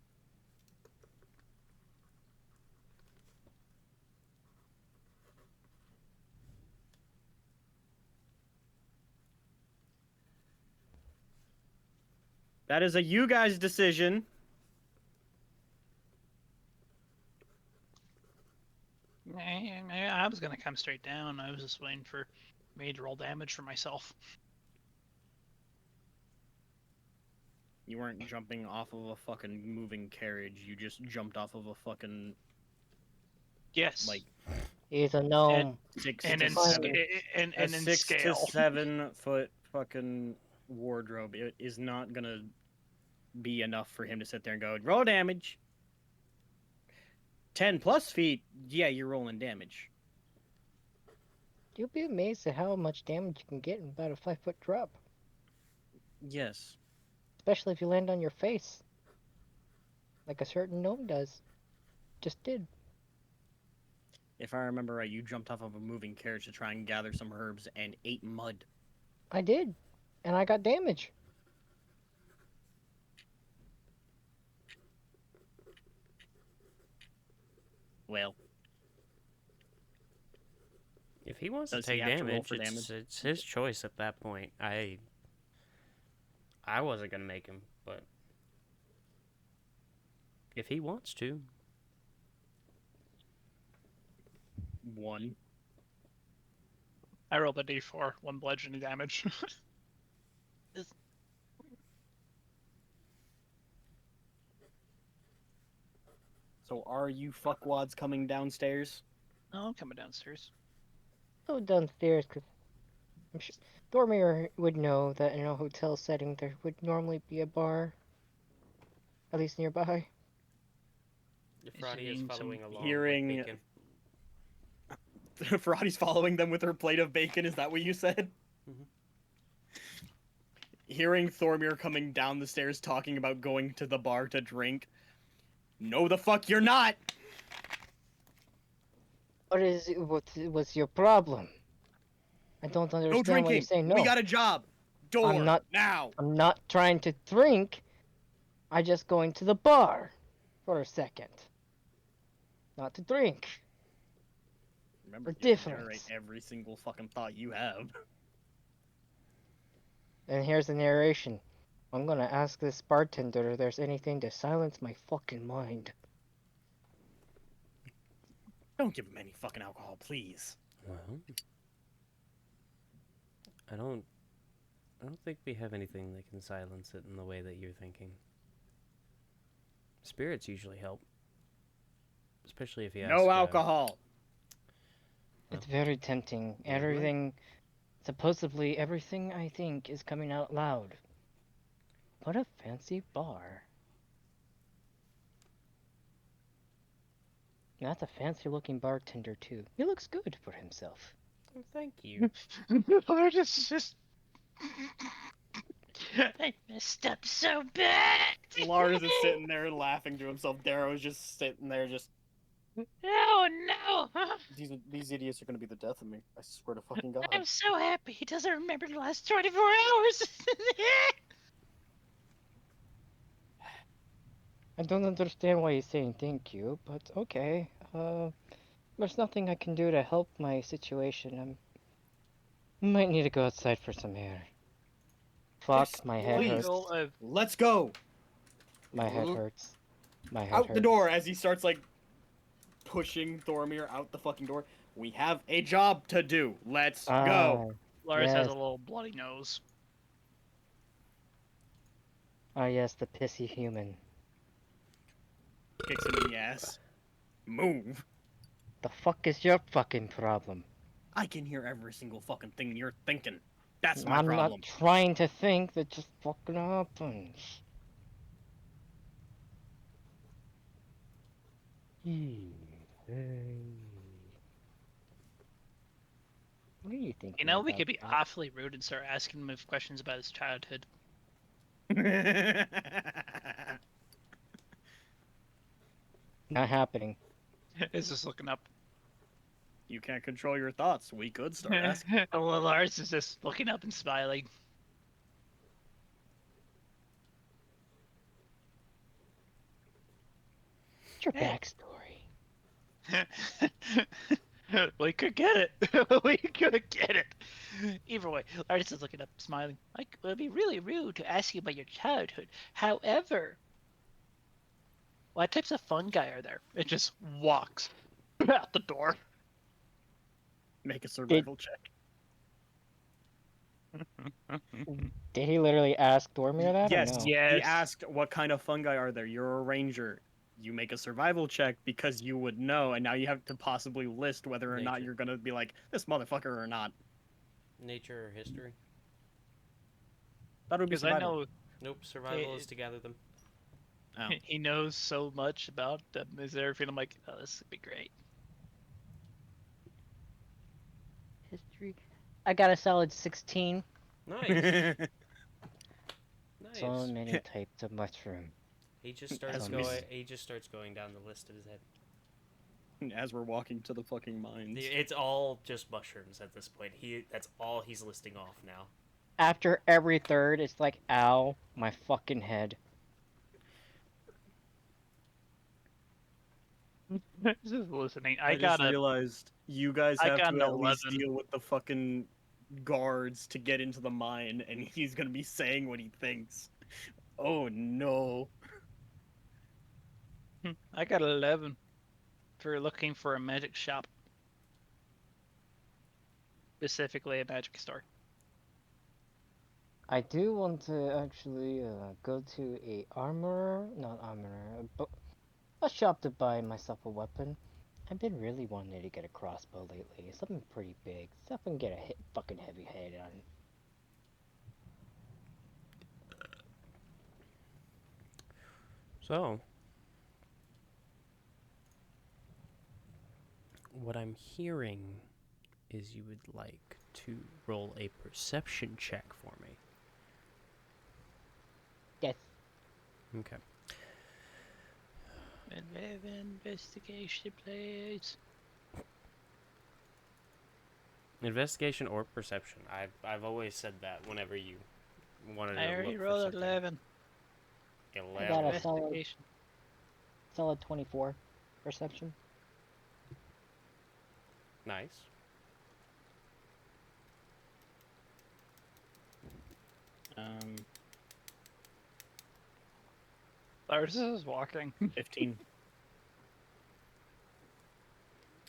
S2: That is a you guys' decision.
S3: I was gonna come straight down. I was just waiting for me to roll damage for myself.
S2: You weren't jumping off of a fucking moving carriage. You just jumped off of a fucking
S3: Yes.
S2: like
S4: He's a gnome.
S2: six
S3: and
S2: to
S3: in
S2: seven,
S3: and
S2: a
S3: in
S2: 6 to
S3: scale.
S2: 7 foot fucking wardrobe. It is not gonna be enough for him to sit there and go roll damage. 10+ feet, yeah, you're rolling damage.
S4: You'll be amazed at how much damage you can get in about a 5-foot drop.
S2: Yes.
S4: Especially if you land on your face. Like a certain gnome does. Just did.
S2: If I remember right, you jumped off of a moving carriage to try and gather some herbs and ate mud.
S4: I did. And I got damage.
S2: Well,
S1: If he wants
S2: does
S1: to
S2: he
S1: take
S2: have to roll
S1: damage,
S2: for
S1: it's,
S2: damage?
S1: it's his choice at that point. I wasn't gonna make him, but if he wants to,
S2: 1.
S3: I rolled a d4, 1 bludgeoning damage.
S2: So are you fuckwads coming downstairs?
S3: Oh, I'm coming downstairs.
S4: Go downstairs, because I'm sure Thormir would know that in a hotel setting there would normally be a bar. At least nearby.
S1: if
S3: Is
S1: Roddy is
S3: eating some
S1: following along
S2: hearing-
S1: with bacon.
S2: Ferrati's following them with her plate of bacon, is that what you said?
S1: Mhm.
S2: Hearing Thormir coming down the stairs talking about going to the bar to drink. No the fuck you're not!
S4: What's your problem? I don't
S2: No
S4: understand
S2: drinking!
S4: why you're saying no.
S2: We got a job! Door!
S4: not-
S2: Now!
S4: I'm not trying to drink. I just going to the bar for a second. Not to drink.
S2: Remember,
S4: We're
S2: you have to
S4: different.
S2: narrate every single fucking thought you have.
S4: And here's the narration. I'm gonna ask this bartender if there's anything to silence my fucking mind.
S2: Don't give him any fucking alcohol, please.
S1: Well, I don't think we have anything that can silence it in the way that you're thinking. Spirits usually help, especially if you ask.
S2: No alcohol!
S4: It's very tempting.
S1: Yeah, right.
S4: Everything, supposedly everything I think is coming out loud. What a fancy bar. That's a fancy-looking bartender too. He looks good for himself.
S1: Thank you.
S3: Lord, it's just. I messed up so bad.
S2: Lars is sitting there laughing to himself. Darrow's just sitting there, just
S3: Oh no!
S2: these idiots are gonna be the death of me. I swear to fucking God.
S3: I'm so happy he doesn't remember the last 24 hours.
S4: I don't understand why he's saying thank you, but okay. There's nothing I can do to help my situation. Might need to go outside for some air. Fuck,
S2: Yes,
S4: my head
S2: please.
S4: hurts.
S2: Let's go.
S4: My head hurts. My head
S2: Out
S4: hurts.
S2: the door as he starts like pushing Thormir out the fucking door. We have a job to do. Let's go.
S3: Lars has
S4: Yes.
S3: a little bloody nose.
S4: Ah, yes, the pissy human.
S2: Kicks him in the ass. Move.
S4: The fuck is your fucking problem?
S2: I can hear every single fucking thing you're thinking. That's my
S4: I'm
S2: problem.
S4: not trying to think, that just fucking happens. What are you thinking?
S3: You know, we
S4: about,
S3: could be
S4: Doc?
S3: awfully rude and start asking him questions about his childhood.
S4: Not happening.
S3: It's just looking up.
S2: You can't control your thoughts. We could start asking.
S3: Well, Lars is just looking up and smiling.
S4: What's your
S3: Hey.
S4: backstory?
S3: We could get it. We could get it. Either way, Lars is looking up, smiling. Like, it would be really rude to ask you about your childhood. However, what types of fungi are there? It just walks out the door.
S2: Make a survival check.
S4: Did he literally ask Dormir that
S2: Yes,
S4: or no?
S2: he
S3: Yes.
S2: asked what kind of fungi are there. You're a ranger. You make a survival check because you would know, and now you have to possibly list whether or not
S1: Nature.
S2: you're gonna be like this motherfucker or not.
S1: Nature or history?
S2: That would be
S3: Because I
S2: survival.
S3: know
S1: Nope. Survival is to gather them.
S2: Oh.
S3: he knows so much about them. Is there a feeling like, oh, this would be great?
S4: History. I got a solid 16.
S1: Nice.
S4: So
S1: Nice.
S4: many types of mushroom.
S1: He just starts
S2: As
S4: we
S1: going.
S4: s-
S1: He just starts going down the list in his head.
S2: As we're walking to the fucking mines.
S1: It's all just mushrooms at this point. That's all he's listing off now.
S4: After every third, it's like, ow, my fucking head.
S3: Just listening.
S2: I just realized you guys
S3: I
S2: have
S3: got
S2: to
S3: an
S2: at least
S3: 11.
S2: deal with the fucking guards to get into the mine, and he's gonna be saying what he thinks. Oh no.
S3: I got 11 for looking for a magic shop. Specifically, a magic store.
S4: I do want to actually go to not armorer, but a shop to buy myself a weapon. I've been really wanting to get a crossbow lately. Something pretty big. Something get a fucking heavy head on.
S1: So, what I'm hearing is you would like to roll a perception check for me.
S4: Yes.
S1: Okay.
S3: Investigation, please.
S1: Investigation or perception. I've always said that whenever you wanted
S3: I
S1: to
S3: already
S1: look for
S3: rolled
S1: something.
S3: 11.
S4: I got a
S1: 11.
S4: solid,
S3: Investigation.
S4: solid 24 perception.
S1: Nice.
S3: Lars is walking.
S2: 15.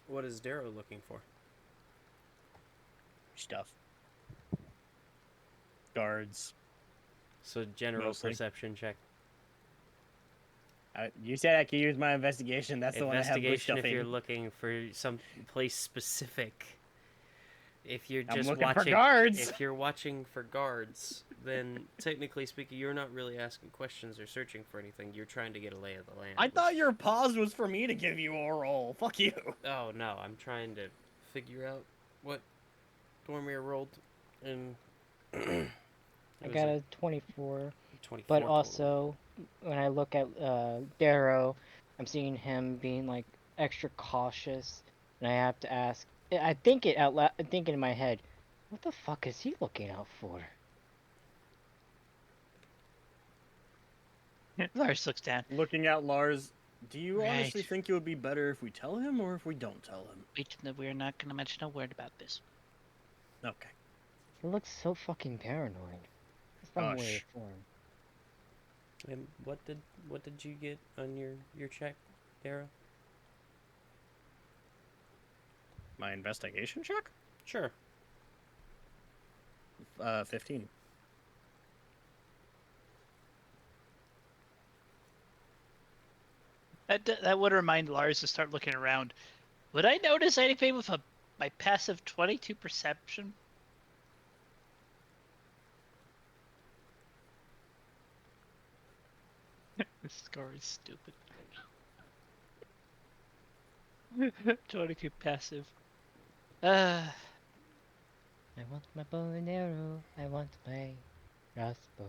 S1: What is Darrow looking for?
S2: Stuff. Guards.
S1: So general
S2: Mostly.
S1: perception check.
S2: You said I could use my investigation. That's the one I have
S1: Investigation
S2: stuff
S1: if you're
S2: in.
S1: looking for some place specific. If you're
S2: I'm
S1: just
S2: looking for
S1: watching,
S2: guards.
S1: if you're watching for guards, then technically speaking, you're not really asking questions or searching for anything. You're trying to get a lay of the land.
S2: I thought
S1: which-
S2: your pause was for me to give you a roll. Fuck you.
S1: Oh no, I'm trying to figure out what Dormir rolled, and
S4: I got a 24.
S1: 24.
S4: But
S1: total.
S4: also, when I look at Darrow, I'm seeing him being like extra cautious, and I have to ask. I think it out loud. I think in my head, what the fuck is he looking out for?
S3: Lars looks down.
S2: Looking at Lars, do you honestly
S3: Right.
S2: think it would be better if we tell him or if we don't tell him?
S3: We're not gonna mention a word about this.
S2: Okay.
S4: He looks so fucking paranoid. Some way
S2: Gosh.
S4: or form.
S1: And what did you get on your check, Dara?
S2: My investigation check?
S1: Sure.
S2: 15.
S3: That would remind Lars to start looking around. Would I notice anything with my passive 22 perception? This score is stupid. 22 passive.
S4: I want my bow and arrow. I want my crossbow.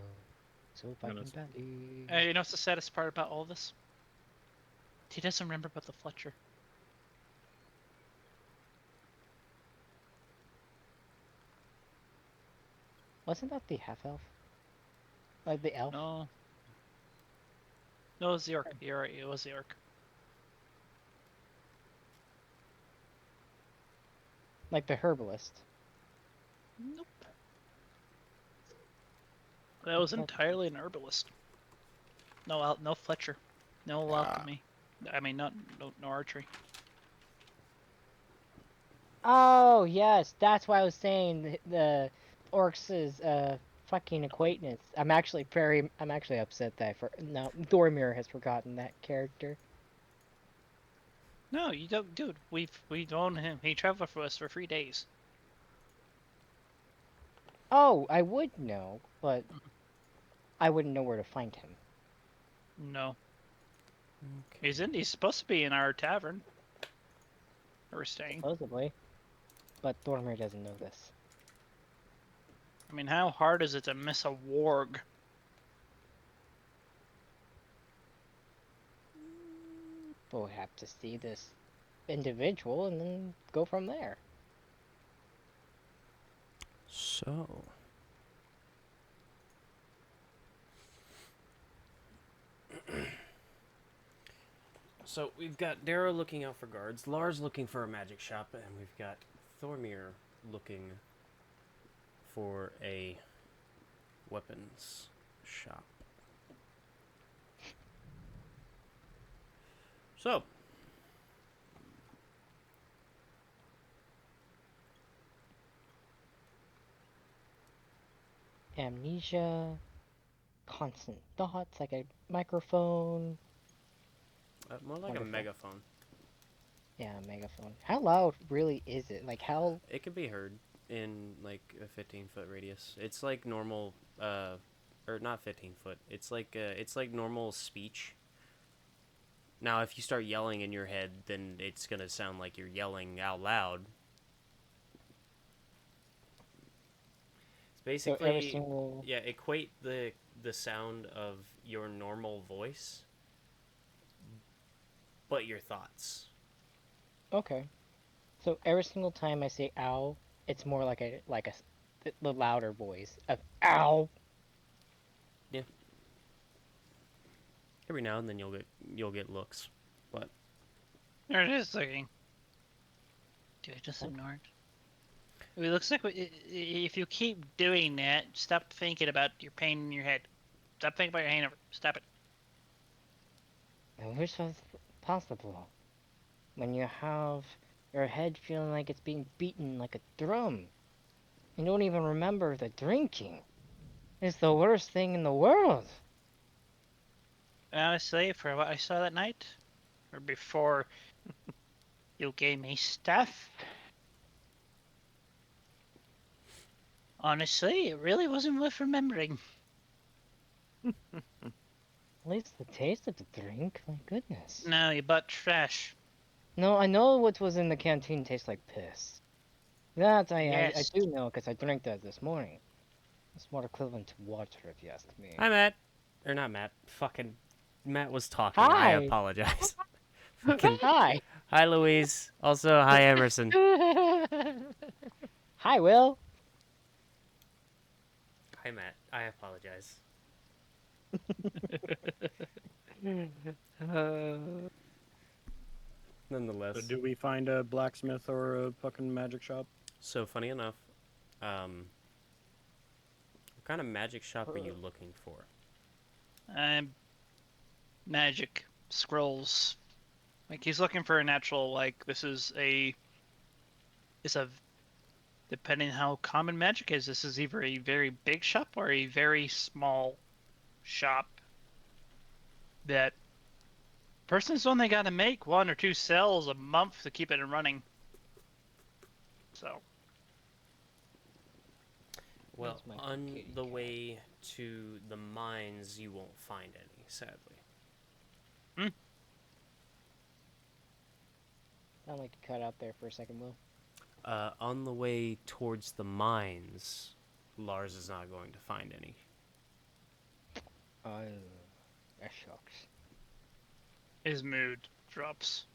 S4: So fucking
S2: that's-
S4: badly.
S3: You know what's the saddest part about all this? He doesn't remember about the Fletcher.
S4: Wasn't that the half elf? Like the elf?
S3: No. No, it was the orc. You're right, it was the orc.
S4: Like the herbalist.
S3: Nope. That was
S4: Okay.
S3: entirely an herbalist. No Fletcher. No alchemy. I mean, no archery.
S4: Oh yes, that's why I was saying the orcs' fucking acquaintance. I'm actually upset that no Dormir has forgotten that character.
S3: No, you don't, dude. We've known him. He traveled for us for 3 days.
S4: Oh, I would know, but I wouldn't know where to find him.
S3: No,
S1: Okay.
S3: he's supposed to be in our tavern. Where we're staying.
S4: Supposedly. But Dormir doesn't know this.
S3: I mean, how hard is it to miss a warg?
S4: But we'll have to see this individual and then go from there.
S1: So. So we've got Dara looking out for guards, Lars looking for a magic shop, and we've got Thormir looking for a weapons shop. So,
S4: Amnesia, constant thoughts, like a microphone.
S1: more like
S4: Wonderful.
S1: a megaphone.
S4: Yeah, a megaphone. How loud really is it? Like how?
S1: It can be heard in like a 15-foot radius. It's like normal, or not 15-foot. It's like normal speech. Now, if you start yelling in your head, then it's gonna sound like you're yelling out loud. It's
S4: So
S1: basically,
S4: every single.
S1: yeah, equate the sound of your normal voice, but your thoughts.
S4: Okay. So every single time I say "ow," it's more like the louder voice of "ow."
S1: Every now and then you'll get looks, but
S3: There it is, looking. Do I just ignore it? It looks like if you keep doing that, stop thinking about your pain in your head. Stop thinking about your hangover. Stop it.
S4: I wish that was possible. When you have your head feeling like it's being beaten like a drum, you don't even remember the drinking. It's the worst thing in the world.
S3: Honestly, for what I saw that night, or before you gave me stuff, Honestly, it really wasn't worth remembering.
S4: At least the taste of the drink, my goodness.
S3: No, you butt trash.
S4: No, I know what was in the canteen tastes like piss. That I
S3: Yes.
S4: do know because I drank that this morning. It's more equivalent to water, if you ask me.
S1: Hi, Matt. Or not Matt. Fucking Matt was talking. I
S4: Hi!
S1: apologize. Fucking
S4: Hi!
S1: hi, Louise. Also, hi, Emerson.
S4: Hi, Will!
S1: Hi, Matt. I apologize.
S2: So
S1: Nonetheless.
S2: do we find a blacksmith or a fucking magic shop?
S1: So funny enough, what kind of magic shop are you looking for?
S3: Magic scrolls. Like he's looking for a natural. Like this is a. Is a. Depending how common magic is, this is either a very big shop or a very small shop. That person's only got to make 1 or 2 cells a month to keep it running. So.
S1: Well,
S4: That's my
S1: on
S4: kitty
S1: the
S4: cat.
S1: way to the mines, you won't find any, sadly.
S4: Sound like you cut out there for a second, Will.
S1: On the way towards the mines, Lars is not going to find any.
S4: Oh, that sucks.
S3: His mood drops.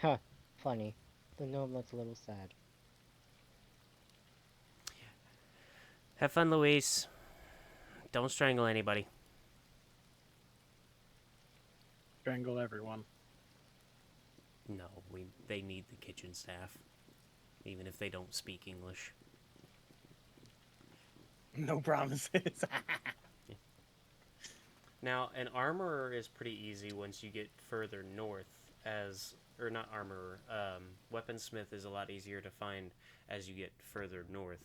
S4: Huh, funny. The gnome looks a little sad.
S1: Have fun, Louise. Don't strangle anybody.
S2: Strangle everyone.
S1: No, they need the kitchen staff, even if they don't speak English.
S2: No promises.
S1: Now, an armorer is pretty easy once you get further north, or not armorer, weaponsmith is a lot easier to find as you get further north.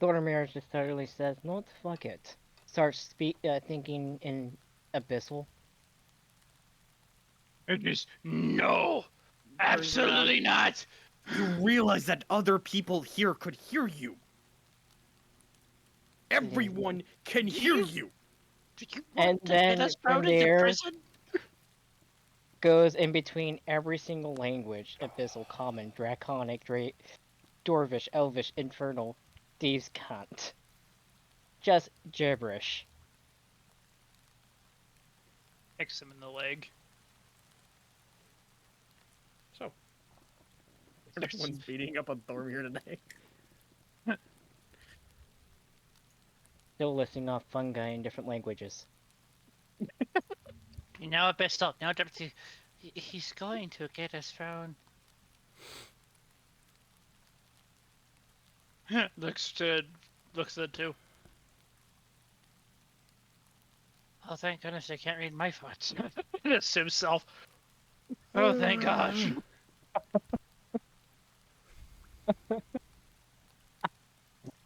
S4: Thormir just totally says, "No, fuck it." Starts thinking in abyssal.
S3: It is no, absolutely not.
S2: You realize that other people here could hear you. Everyone can hear you.
S3: Do you
S4: And
S3: want to get
S4: then
S3: us
S4: from
S3: thrown into
S4: there-
S3: prison?
S4: Goes in between every single language: abyssal, common, draconic, dwarvish, elvish, infernal, thieves' cant. Just gibberish.
S3: Kicks him in the leg.
S2: So, everyone's beating up on Thormir today.
S4: Still listing off fungi in different languages.
S3: You know, best stop. Now, he's going to get us thrown. looks at the two. Oh, thank goodness they can't read my thoughts. It's himself. Oh, thank gosh.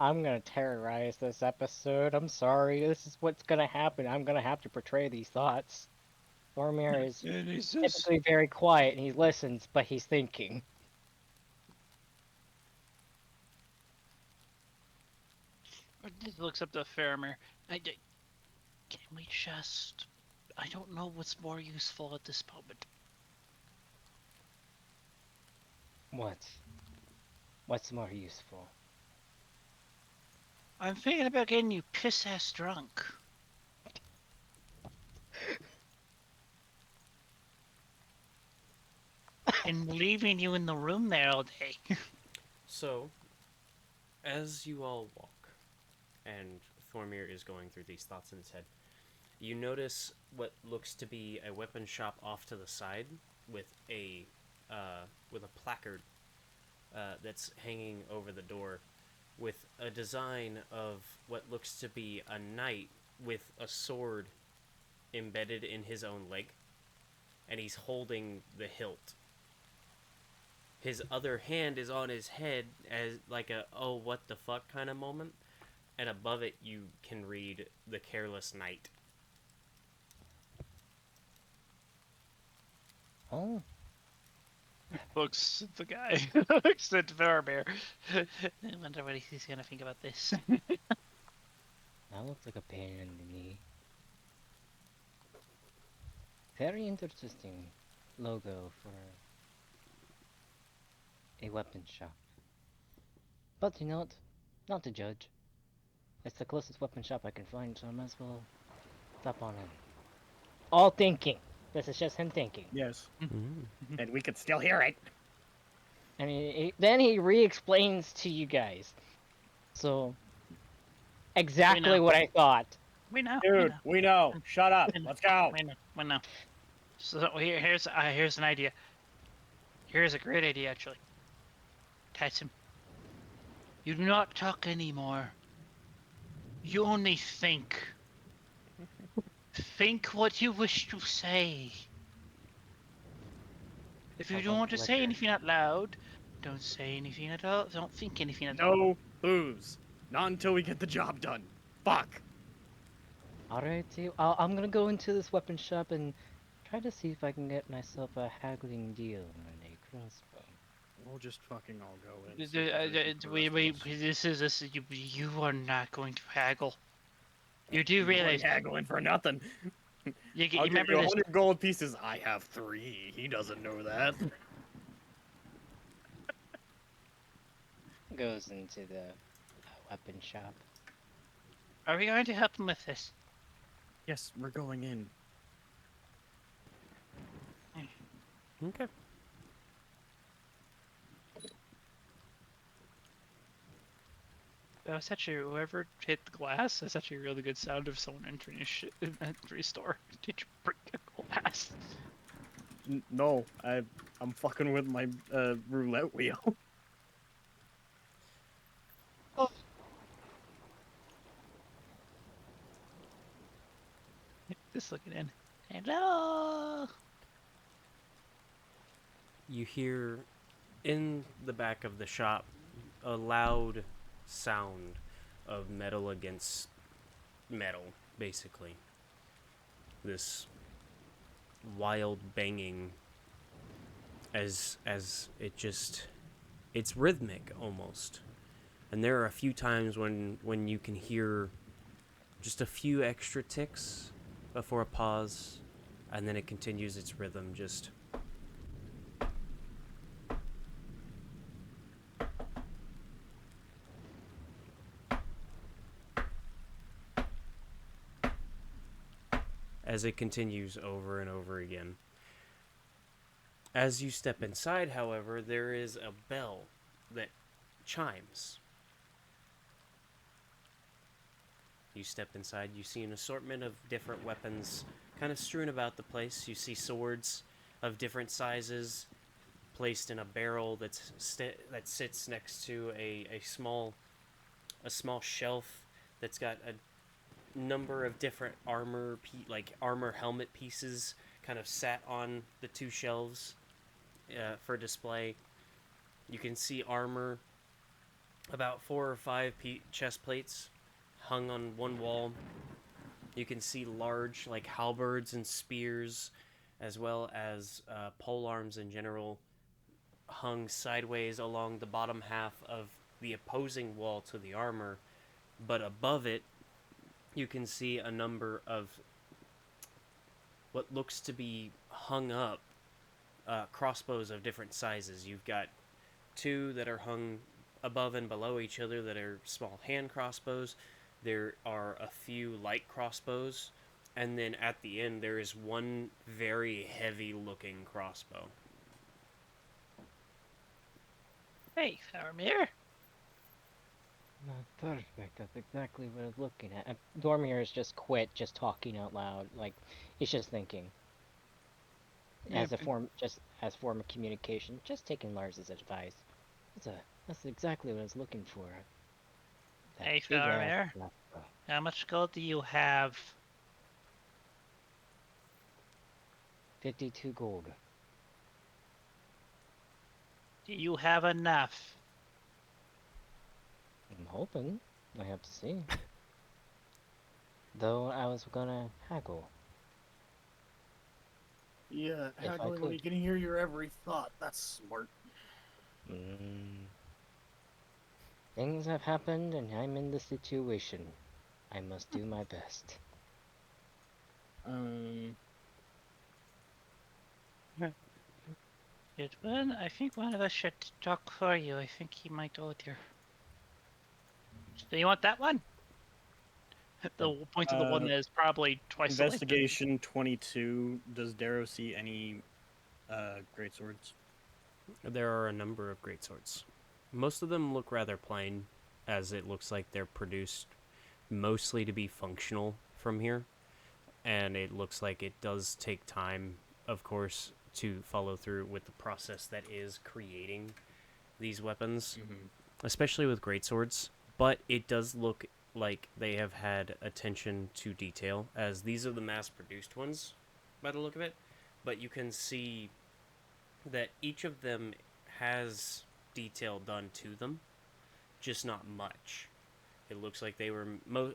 S4: I'm gonna terrorize this episode. I'm sorry. This is what's gonna happen. I'm gonna have to portray these thoughts. Thormir is
S3: And he's just...
S4: typically very quiet and he listens, but he's thinking.
S3: He looks up to Faramir. Can we just... I don't know what's more useful at this moment.
S4: What? What's more useful?
S3: I'm thinking about getting you piss-ass drunk. And leaving you in the room there all day.
S1: So, as you all walk, and Thormir is going through these thoughts in his head, you notice what looks to be a weapon shop off to the side with a placard that's hanging over the door with a design of what looks to be a knight with a sword embedded in his own leg, and he's holding the hilt. His other hand is on his head as like a "oh, what the fuck" kind of moment, and above it you can read "The Careless Knight."
S4: Oh.
S3: Looks at the guy. Looks at Faramir. I wonder what he's gonna think about this.
S4: That looks like a pain in the knee. Very interesting logo for a weapon shop. But you know what? Not to judge. It's the closest weapon shop I can find, so I might as well stop on in. All thinking. This is just him thinking.
S2: Yes.
S1: Mm.
S2: And we could still hear it.
S4: I mean, then he re-explains to you guys. So, exactly
S3: know.
S4: what I thought.
S3: We know.
S2: Dude, we know. Shut up. Let's go.
S3: We know. So here's an idea. Here's a great idea, actually. Tyson, you do not talk anymore. You only think. Think what you wish to say. If you
S4: I
S3: don't
S4: want
S3: want to say
S4: liquor.
S3: anything out loud, don't say anything at all. Don't think anything at all.
S2: No booze. Not until we get the job done. Fuck.
S4: Alrighty, I'm gonna go into this weapon shop and try to see if I can get myself a haggling deal on a crossbow.
S2: We'll just fucking all go in.
S3: You are not going to haggle. You do realize
S2: haggling for nothing.
S3: you
S2: I'll give
S3: remember
S2: you
S3: this.
S2: 100 gold pieces. I have 3. He doesn't know that.
S4: Goes into the weapon shop.
S3: Are we going to help him with this?
S2: Yes, we're going in.
S1: Okay.
S3: That's actually whoever hit the glass. That's actually a really good sound of someone entering a entering a store. Did you break a glass?
S2: No, I'm fucking with my roulette wheel.
S3: Just looking in. Hello.
S1: You hear in the back of the shop a loud sound of metal against metal, basically. This wild banging as it's rhythmic almost. And there are a few times when you can hear just a few extra ticks before a pause, and then it continues its rhythm just as it continues over and over again. As you step inside, however, there is a bell that chimes. You step inside, you see an assortment of different weapons kind of strewn about the place. You see swords of different sizes placed in a barrel that sits next to a small shelf that's got a number of different armor helmet pieces kind of sat on the two shelves for display. You can see armor, about 4 or 5 chest plates hung on one wall. You can see large halberds and spears, as well as pole arms in general, hung sideways along the bottom half of the opposing wall to the armor. But above it, you can see a number of what looks to be hung up crossbows of different sizes. You've got 2 that are hung above and below each other that are small hand crossbows. There are a few light crossbows, and then at the end there is one very heavy looking crossbow.
S3: Hey, Faramir.
S4: Not perfect. That's exactly what I was looking at. Dormir has just quit just talking out loud. Like, he's just thinking. As a form of communication, just taking Lars's advice. That's exactly what I was looking for. That
S3: Hey,
S4: big ass
S3: Faramir.
S4: crossbow.
S3: How much gold do you have?
S4: 52 gold.
S3: Do you have enough?
S4: I'm hoping. I have to see. Though I was gonna haggle.
S2: Yeah,
S4: If I
S2: haggling when you
S4: could.
S2: can hear your every thought. That's smart.
S4: Mm. Things have happened and I'm in the situation. I must do my best.
S2: Um,
S3: Edwin, I think one of us should talk for you. I think he might order. Do you want that one? The point to the one
S2: uh,
S3: that is probably twice the length.
S2: investigation 22. Does Darrow see any great swords?
S1: There are a number of greatswords. Most of them look rather plain, as it looks like they're produced mostly to be functional from here. And it looks like it does take time, of course, to follow through with the process that is creating these weapons,
S2: Mm-hmm.
S1: especially with greatswords. But it does look like they have had attention to detail, as these are the mass-produced ones, by the look of it. But you can see that each of them has detail done to them, just not much. It looks like they were.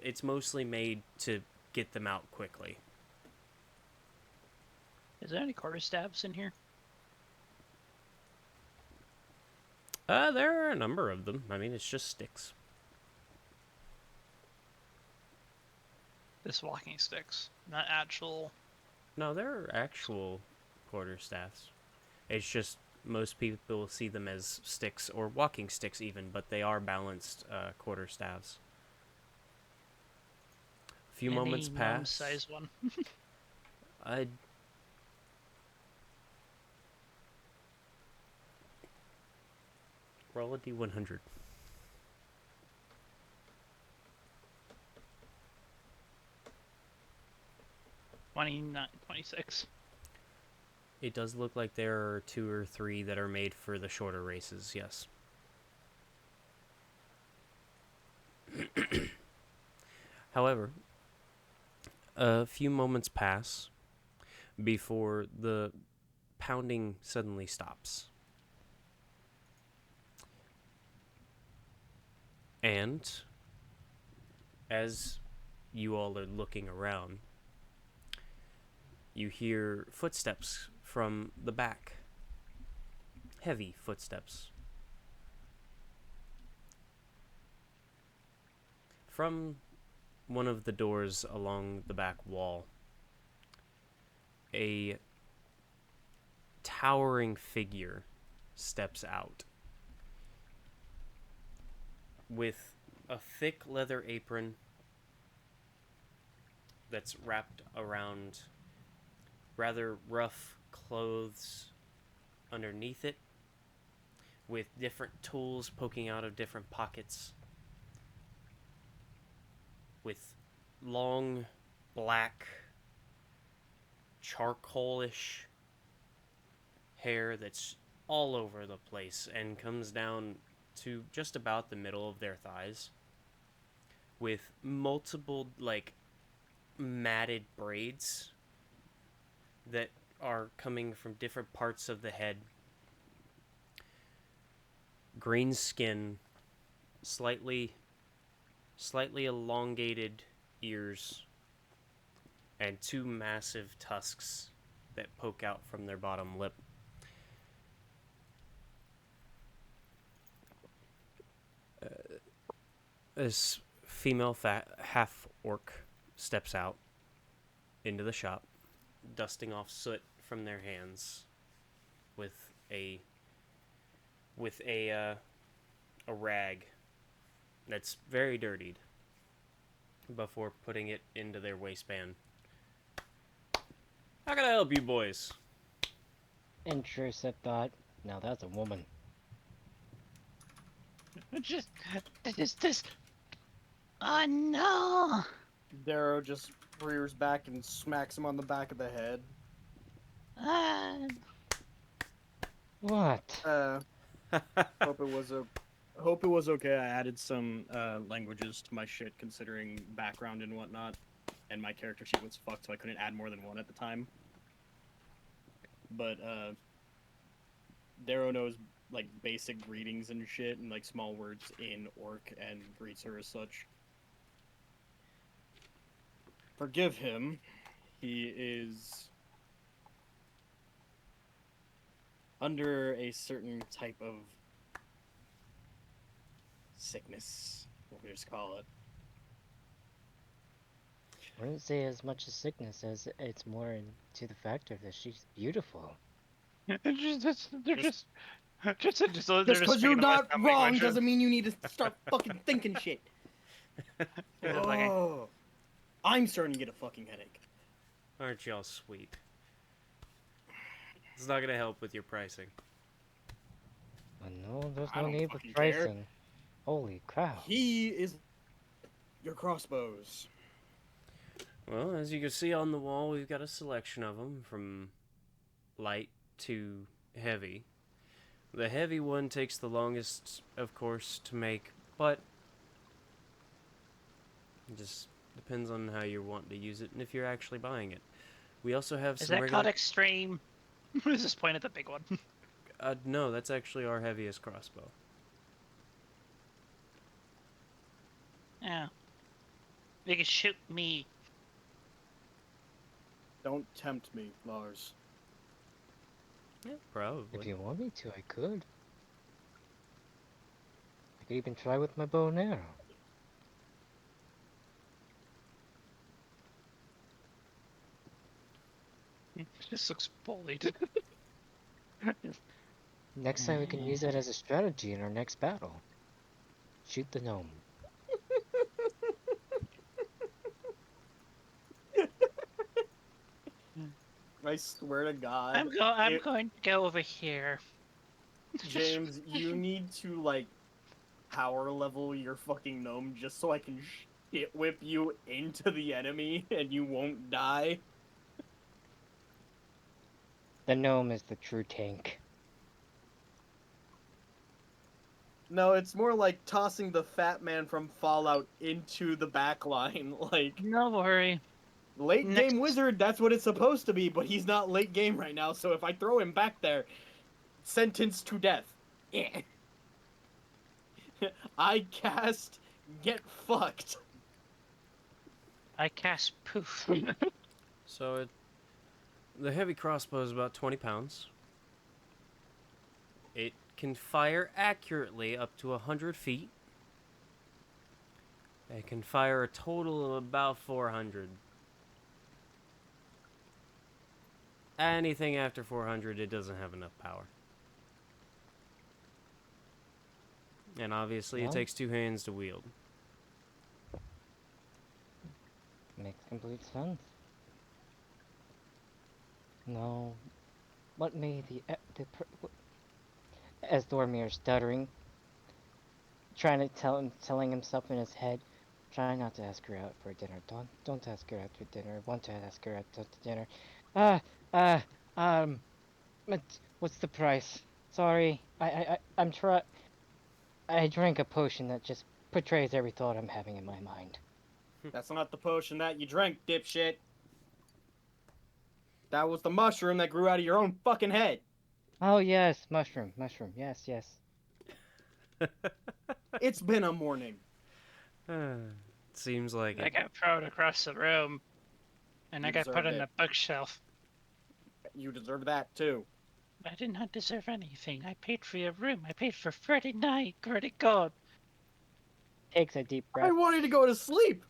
S1: It's mostly made to get them out quickly.
S3: Is there any quarterstaffs in here?
S1: There are a number of them. I mean, it's just sticks.
S3: This walking sticks, not actual.
S1: No, there are actual quarterstaffs. It's just most people see them as sticks or walking sticks, even, but they are balanced quarterstaffs. A few moments
S3: Any
S1: pass.
S3: size one.
S1: I roll a d100.
S3: 29, 26.
S1: It does look like there are 2 or 3 that are made for the shorter races, yes. However, a few moments pass before the pounding suddenly stops. And as you all are looking around, you hear footsteps from the back. Heavy footsteps. From one of the doors along the back wall, a towering figure steps out with a thick leather apron that's wrapped around rather rough clothes underneath it, with different tools poking out of different pockets, with long black charcoalish hair that's all over the place and comes down to just about the middle of their thighs, with multiple like matted braids that are coming from different parts of the head. Green skin, slightly elongated ears, and 2 massive tusks that poke out from their bottom lip. This female half orc steps out into the shop, dusting off soot from their hands with a rag that's very dirtied before putting it into their waistband. How can I help you boys?
S4: Intrusive thought. Now that's a woman.
S3: Just this. Oh no!
S2: Darrow just rears back and smacks him on the back of the head.
S3: Ah,
S4: What?
S2: Hope it was okay. I added some languages to my shit, considering background and whatnot, and my character sheet was fucked, so I couldn't add more than one at the time. But Darrow knows like basic greetings and shit, and like small words in Orc, and greets her as such. Forgive him. He is under a certain type of sickness. We'll just call it.
S4: I wouldn't say as much as sickness as it's more into the factor that she's beautiful.
S3: They're
S2: Just-
S3: just they're
S2: Just
S3: just
S2: because you're
S3: speaking
S2: not
S3: West Ham
S2: wrong
S3: language.
S2: doesn't mean you need to start fucking thinking shit.
S3: They're just like,
S2: Oh, I'm starting to get a fucking headache.
S1: Aren't y'all sweet? It's not gonna help with your pricing.
S4: No, there's
S2: I
S4: no
S2: don't
S4: need for
S2: fucking care.
S4: pricing. Holy cow.
S2: He is your crossbows.
S1: Well, as you can see on the wall, we've got a selection of them from light to heavy. The heavy one takes the longest, of course, to make, but it just depends on how you're wanting to use it and if you're actually buying it. We also have
S3: is
S1: some
S3: that
S1: regular...
S3: called extreme? Is this point at the big one?
S1: no, that's actually our heaviest crossbow.
S3: Yeah. They can shoot me.
S2: Don't tempt me, Lars.
S1: Yeah, probably.
S4: If you want me to, I could. I could even try with my bow and arrow.
S3: This looks bullied.
S4: Next time we can use that as a strategy in our next battle. Shoot the gnome.
S2: I swear to God,
S3: I'm going to go over here.
S2: James, you need to like power level your fucking gnome just so I can shit whip you into the enemy and you won't die.
S4: The gnome is the true tank.
S2: No, it's more like tossing the fat man from Fallout into the back line. Like,
S3: No worry.
S2: late
S3: Next-
S2: game wizard, that's what it's supposed to be, but he's not late game right now, so if I throw him back there, sentenced to death. Eh. I cast get fucked.
S3: I cast poof.
S1: So the heavy crossbow is about 20 pounds. It can fire accurately up to 100 feet. It can fire a total of about 400. Anything after 400, it doesn't have enough power. And obviously,
S4: Well.
S1: it takes two hands to wield.
S4: Makes complete sense. No. What may as Dormir's stuttering, telling himself in his head, try not to ask her out for dinner. Don't ask her out for dinner. Want to ask her out to dinner. What's the price? Sorry, I drank a potion that just portrays every thought I'm having in my mind.
S2: That's not the potion that you drank, dipshit. That was the mushroom that grew out of your own fucking head.
S4: Oh yes, mushroom, yes.
S2: It's been a morning.
S1: Seems like
S3: I
S1: it.
S3: got thrown across the room, and I
S2: You
S3: got put
S2: deserved
S3: on
S2: it.
S3: a bookshelf.
S2: You deserve that too.
S3: I did not deserve anything. I paid for your room. I paid for Friday night. Credit card.
S4: Takes a deep breath.
S2: I wanted to go to sleep,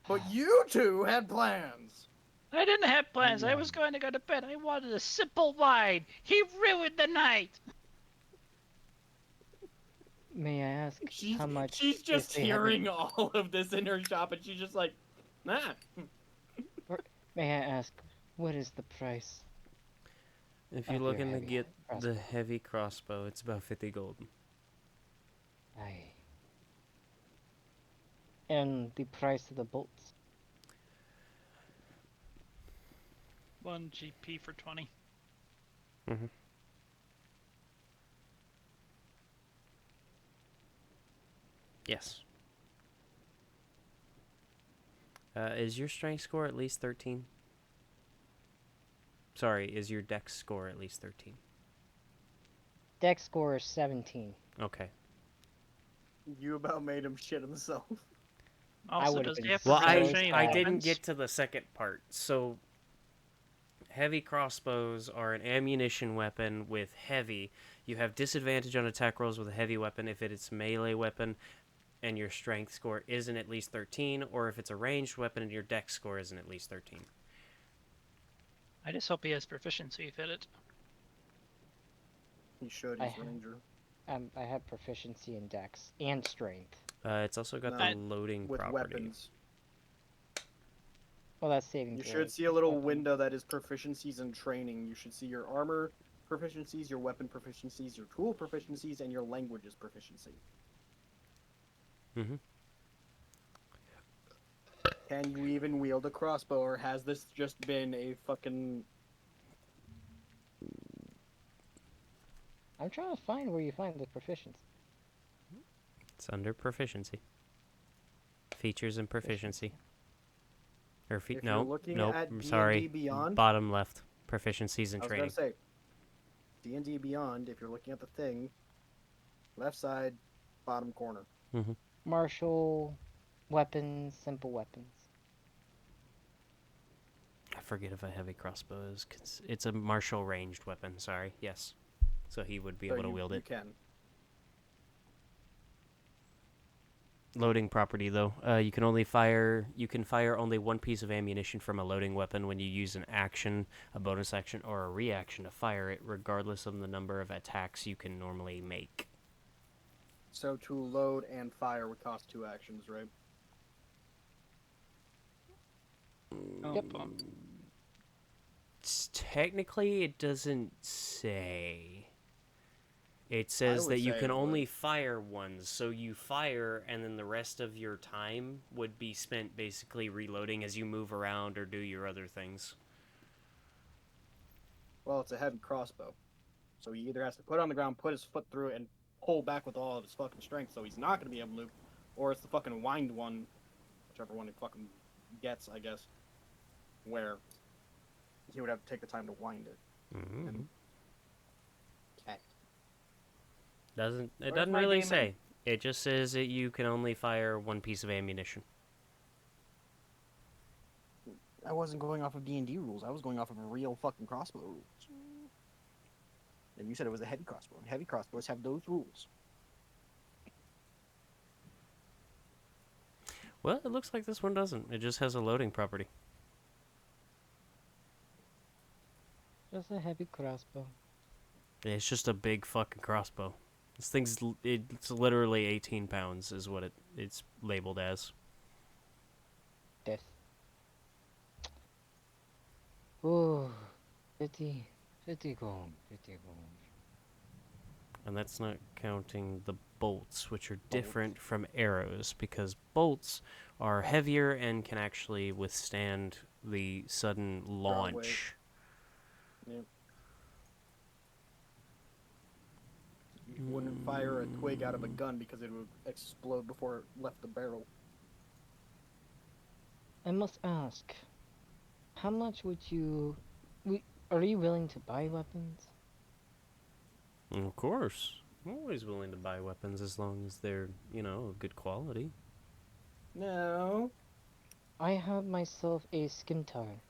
S2: but you two had plans.
S3: I didn't have plans. I was going to go to bed. I wanted a simple wine. He ruined the night.
S4: May I ask how much?
S2: She's just
S4: is the heavy-
S2: hearing all of this in her shop, and she's just like, nah.
S4: May I ask, what is the price?
S1: If you're
S4: of your
S1: looking to
S4: heavy
S1: get the
S4: crossbow?
S1: heavy crossbow, it's about 50 gold.
S4: Aye. And the price of the bolts?
S3: 1 GP for 20.
S1: Mm-hmm. Yes. Is your strength score at least 13? Sorry, is your dex score at least 13?
S4: Dex score is 17.
S1: Okay.
S2: You about made him shit himself.
S3: Also,
S4: would've
S3: does he
S4: been
S3: have
S1: Well,
S3: perception
S4: so
S3: any
S1: I
S4: bad.
S1: didn't
S3: weapons?
S1: get to the second part. So Heavy crossbows are an ammunition weapon with heavy. You have disadvantage on attack rolls with a heavy weapon if it's a melee weapon and your strength score isn't at least 13, or if it's a ranged weapon and your dex score isn't at least 13.
S3: I just hope he has proficiency if it.
S2: He should.
S4: I
S2: He's
S4: ha-
S2: ranger.
S4: I have proficiency in dex and strength.
S1: It's also got
S2: No,
S1: the loading
S2: With
S1: property.
S2: weapons,
S4: Well, that's saving
S2: you
S4: throw.
S2: should see a little window that is proficiencies and training. You should see your armor proficiencies, your weapon proficiencies, your tool proficiencies, and your languages proficiency.
S1: Mm-hmm.
S2: Can you even wield a crossbow, or has this just been a fucking...
S4: I'm trying to find where you find the proficiency.
S1: It's under proficiency. Features and proficiency. Or
S2: If you're
S1: no,
S2: looking
S1: nope.
S2: at
S1: I'm
S2: D&D
S1: sorry.
S2: Beyond,
S1: Bottom left. Proficiencies and
S2: I was
S1: training.
S2: gonna say, D&D Beyond, if you're looking at the thing, left side, bottom corner.
S1: Mm-hmm.
S4: Martial weapons, simple weapons.
S1: I forget if a heavy crossbow is. It's a martial ranged weapon. Sorry. Yes. So he would be
S2: So
S1: able to
S2: you-
S1: wield
S2: you
S1: it.
S2: can.
S1: Loading property though. You can fire only one piece of ammunition from a loading weapon when you use an action, a bonus action, or a reaction to fire it, regardless of the number of attacks you can normally make.
S2: So to load and fire would cost 2 actions, right?
S4: Yep.
S1: Technically, it doesn't say. It says
S2: would
S1: that you
S2: say
S1: can
S2: it
S1: only
S2: would.
S1: fire once, so you fire, and then the rest of your time would be spent basically reloading as you move around or do your other things.
S2: Well, it's a heavy crossbow. So he either has to put it on the ground, put his foot through it, and pull back with all of his fucking strength, so he's not going to be able to, or it's the fucking wind one, whichever one he fucking gets, I guess, where he would have to take the time to wind it.
S1: Mm-hmm.
S2: And... Okay.
S1: It
S2: Where's
S1: doesn't
S2: my
S1: really
S2: demon?
S1: say. It just says that you can only fire one piece of ammunition.
S2: I wasn't going off of D&D rules. I was going off of real fucking crossbow rules. And you said it was a heavy crossbow. Heavy crossbows have those rules.
S1: Well, it looks like this one doesn't. It just has a loading property.
S4: Just a heavy crossbow.
S1: It's just a big fucking crossbow. This it's literally 18 pounds is what it's labeled as.
S4: Death. Ooh, 50 gold, 50 gold.
S1: And that's not counting the bolts, which are different from arrows, because bolts are heavier and can actually withstand the sudden launch.
S2: Yep. You wouldn't fire a twig out of a gun because it would explode before it left the barrel.
S4: I must ask, how much would you... Are you willing to buy weapons?
S1: Of course. I'm always willing to buy weapons as long as they're, of good quality.
S2: No.
S4: I have myself a scimitar.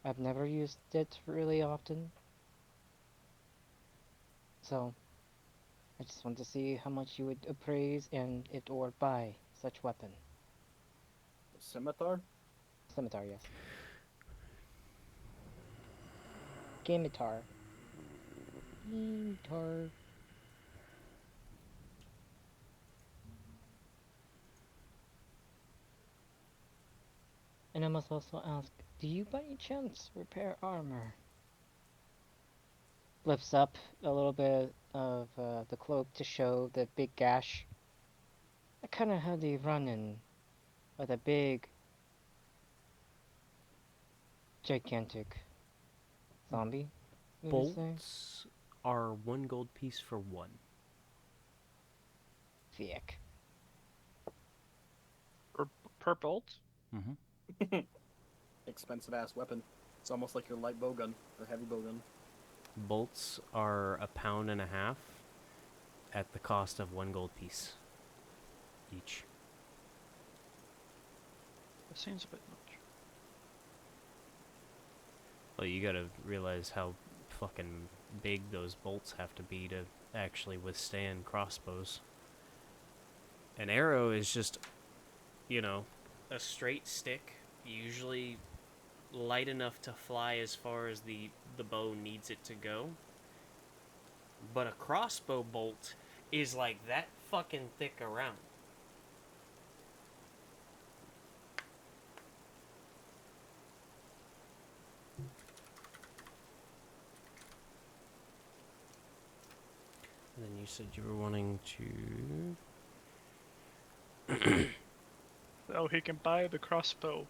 S4: I've never used it really often. So, I just want to see how much you would appraise and it or buy such weapon.
S2: Scimitar?
S4: Scimitar, yes. Scimitar. Scimitar. And I must also ask, do you by any chance repair armor? Lifts up a little bit of the cloak to show the big gash. I kind of had the run-in with a big, gigantic zombie. you would say?
S1: Bolts are 1 gold piece for 1.
S4: Thick.
S3: Per bolt?
S1: Mm-hmm.
S2: Expensive ass weapon. It's almost like your light bowgun or heavy bowgun.
S1: Bolts are £1.50 at the cost of 1 gold piece each.
S3: That seems a bit much.
S1: Well, you gotta realize how fucking big those bolts have to be to actually withstand crossbows. An arrow is just, a straight stick, usually light enough to fly as far as the bow needs it to go. But a crossbow bolt is like that fucking thick around. And then you said you were wanting to.
S3: So he can buy the crossbow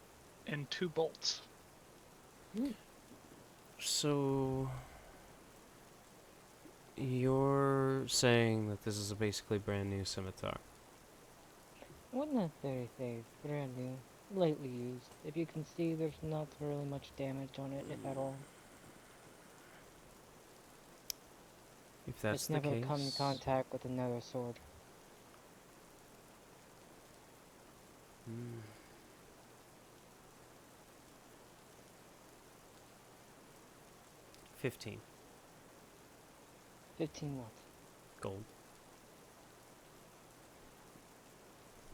S3: and 2 bolts.
S1: So. You're saying that this is a basically brand new scimitar.
S4: Wouldn't necessarily say it's brand new, lightly used. If you can see, there's not really much damage on it, if at all.
S1: If that's
S4: It's
S1: the
S4: never
S1: case.
S4: come in contact with another sword.
S1: 15
S4: 15 what?
S1: gold.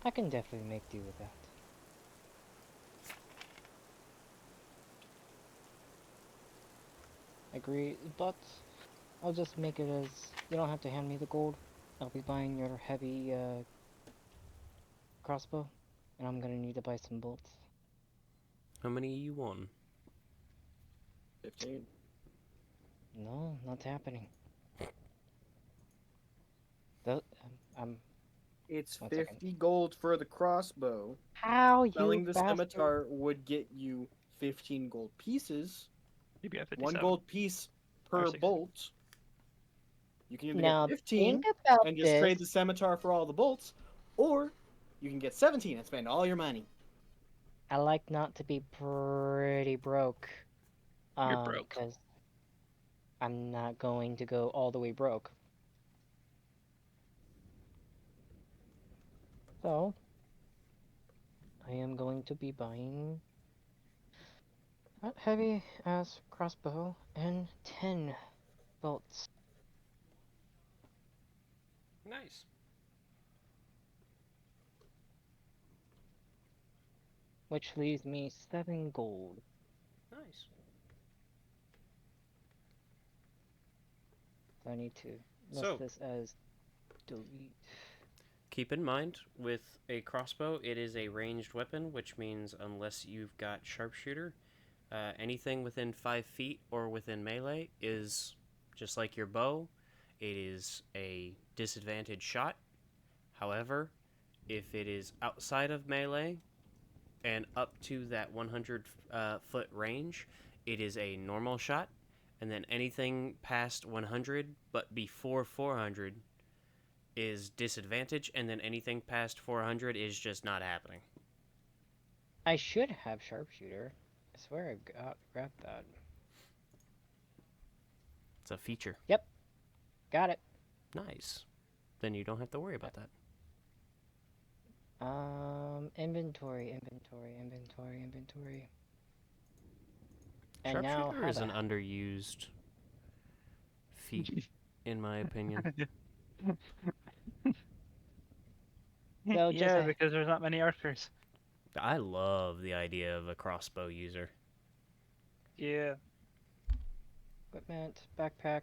S4: I can definitely make do with that. Agree, but I'll just make it as you don't have to hand me the gold. I'll be buying your heavy crossbow, and I'm gonna need to buy some bolts.
S1: How many you won?
S2: 15.
S4: No, not happening. The, I'm
S2: It's
S4: 1 second.
S2: 50 gold for the crossbow.
S4: How you
S2: Selling the
S4: bastard?
S2: scimitar would get you 15 gold pieces.
S3: He'd be at
S2: 1
S3: 57.
S2: gold piece per
S3: 60.
S2: bolt. You can either
S4: Now
S2: get 15
S4: think about
S2: and just
S4: this.
S2: trade the scimitar for all the bolts, or you can get 17 and spend all your money.
S4: I like not to be pretty broke.
S3: You're broke.
S4: Because I'm not going to go all the way broke. So, I am going to be buying that heavy ass crossbow and 10 bolts.
S1: Nice.
S4: Which leaves me 7 gold.
S1: Nice.
S4: So I need to list
S1: So-
S4: this as delete.
S1: Keep in mind, with a crossbow, it is a ranged weapon, which means unless you've got sharpshooter, anything within 5 feet or within melee is just like your bow. It is a disadvantaged shot. However, if it is outside of melee and up to that 100 foot range, it is a normal shot. And then anything past 100 but before 400 is disadvantage, and then anything past 400 is just not happening.
S4: I should have sharpshooter. I swear I grabbed that.
S1: It's a feature.
S4: Got it.
S1: Nice. Then you don't have to worry about that.
S4: Inventory. And now,
S1: Sharpshooter
S4: how
S1: is
S4: the
S1: an underused feat, in my opinion.
S4: So just
S3: Yeah,
S4: a-
S3: because there's not many archers.
S1: I love the idea of a crossbow user.
S3: Yeah.
S4: equipment, backpack.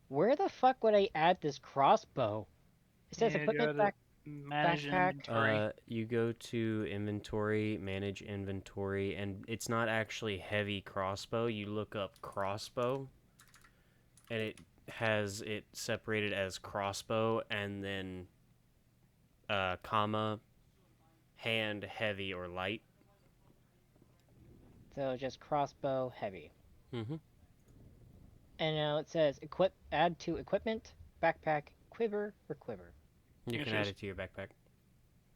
S4: Where the fuck would I add this crossbow? It says
S3: Yeah, you
S4: equipment
S3: gotta manage an
S4: backpack.
S3: inventory.
S1: You go to inventory, manage inventory, and it's not actually heavy crossbow. You look up crossbow, and it has it separated as crossbow, and then comma, hand, heavy, or light.
S4: So just crossbow heavy.
S1: Mm-hmm.
S4: And now it says add to equipment, backpack, quiver, or quiver.
S1: You
S3: You
S1: can
S3: can
S1: add
S3: choose.
S1: it to your backpack.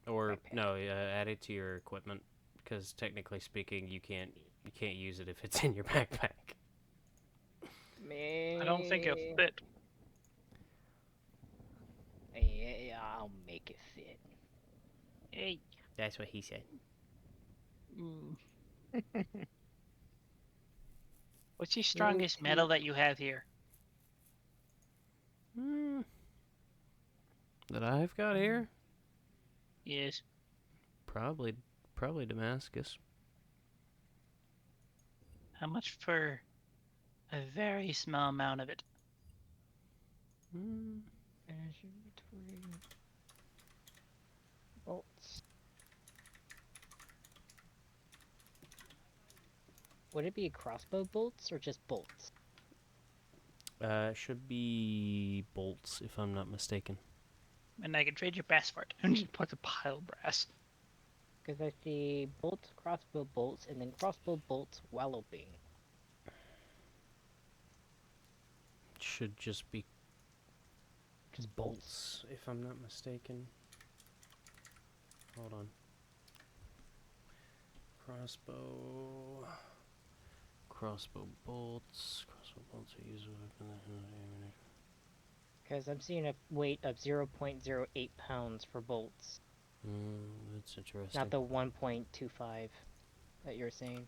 S1: Or
S4: Backpack.
S1: no, add it to your equipment, because technically speaking, you can't use it if it's in your backpack.
S3: I don't think it'll fit.
S4: Yeah, I'll make it fit.
S3: Hey.
S1: That's what he said.
S3: Mm. What's your strongest metal that you have here?
S1: That I've got here?
S3: Yes.
S1: Probably Damascus.
S3: How much for a very small amount of it?
S4: Inventory. Bolts. Would it be crossbow bolts or just bolts?
S1: Should be bolts, if I'm not mistaken.
S3: And I can trade your brass for it. And just put a pile of brass.
S4: Because I see bolts, crossbow bolts, and then crossbow bolts walloping.
S1: Should just be
S4: Just
S1: bolts, if I'm not mistaken. Hold on. Crossbow bolts. Crossbow bolts are used with ammunition.
S4: Because I'm seeing a weight of 0.08 pounds for bolts,
S1: That's interesting.
S4: not the 1.25 that you're saying.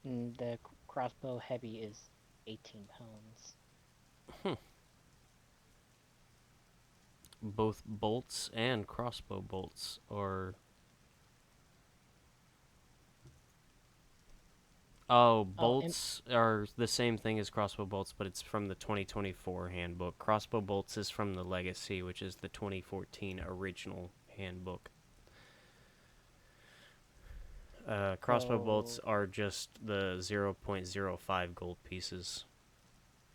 S4: And the crossbow heavy is 18 pounds.
S1: Both bolts and crossbow bolts are... Oh, bolts are the same thing as crossbow bolts, but it's from the 2024 handbook. Crossbow bolts is from the Legacy, which is the 2014 original handbook. Crossbow bolts are just the 0.05 gold pieces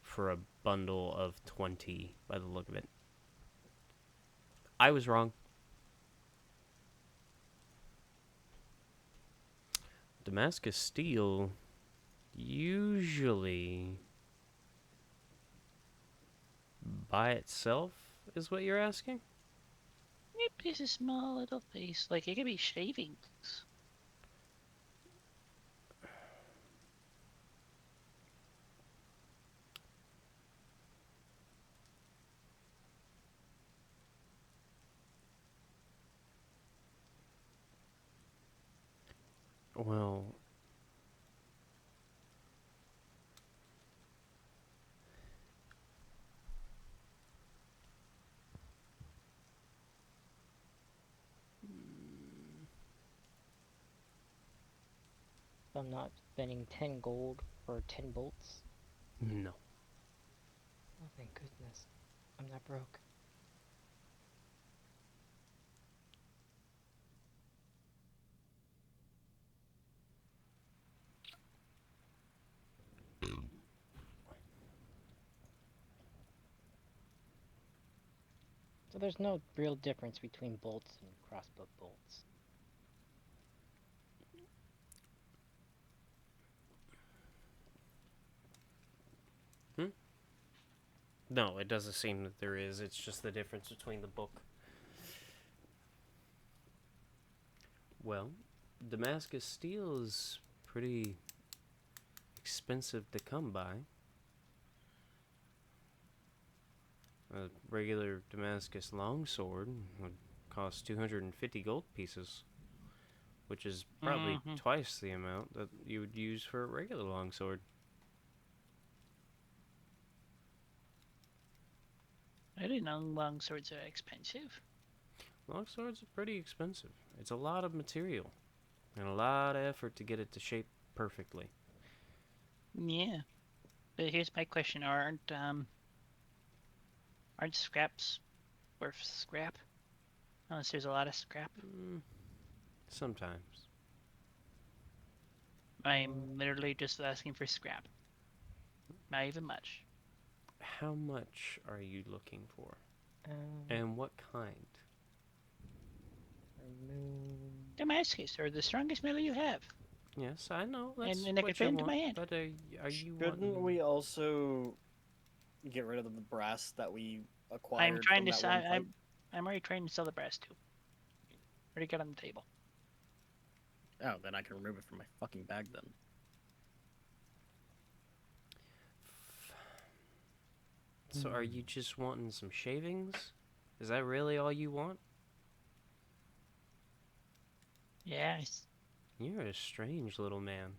S1: for a bundle of 20 by the look of it. I was wrong. Damascus steel usually by itself is what you're asking?
S3: Yep, it's a small little piece. Like, it could be shavings.
S1: Well,
S4: I'm not spending 10 gold for 10 bolts.
S1: no.
S4: Oh, thank goodness. I'm not broke. So there's no real difference between bolts and crossbow bolts.
S1: No, it doesn't seem that there is. It's just the difference between the book. Well, Damascus steel is pretty expensive to come by. A regular Damascus longsword would cost 250 gold pieces, which is probably twice the amount that you would use for a regular longsword.
S3: I didn't know long swords are expensive.
S1: Longswords are pretty expensive. It's a lot of material and a lot of effort to get it to shape perfectly.
S3: Yeah. But here's my question. Aren't scraps worth scrap? Unless there's a lot of scrap.
S1: Sometimes.
S3: I'm literally just asking for scrap. Not even much.
S1: How much are you looking for? And what kind?
S3: Damascus, or the strongest metal you have.
S1: Yes, I know. That's
S3: And I can
S1: what
S3: fit
S1: you
S3: into my
S1: want.
S3: hand.
S1: But are you
S2: Shouldn't
S1: wanting...
S2: we also get rid of the brass that we acquired
S3: I'm trying
S2: from
S3: to
S2: that
S3: sell.
S2: one fight?
S3: I'm already trying to sell the brass too. Already got on the table.
S2: Oh, then I can remove it from my fucking bag then.
S1: So are you just wanting some shavings? Is that really all you want?
S3: Yes.
S1: You're a strange little man.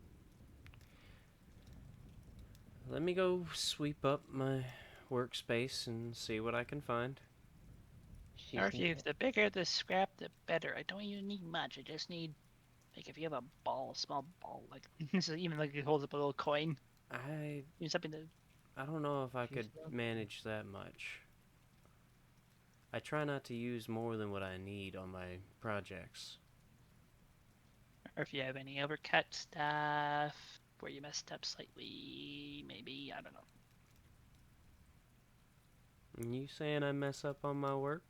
S1: Let me go sweep up my workspace and see what I can find.
S3: Or
S4: She's
S3: if you, the bigger the scrap, the better. I don't even need much. I just need, like, if you have a ball, a small ball, like, this is even like it holds up a little coin,
S1: I
S3: even something that.
S1: I don't know if I
S4: she's
S1: could
S4: not.
S1: manage that much. I try not to use more than what I need on my projects.
S3: Or if you have any overcut stuff where you messed up slightly, maybe, I don't know.
S1: You saying I mess up on my work?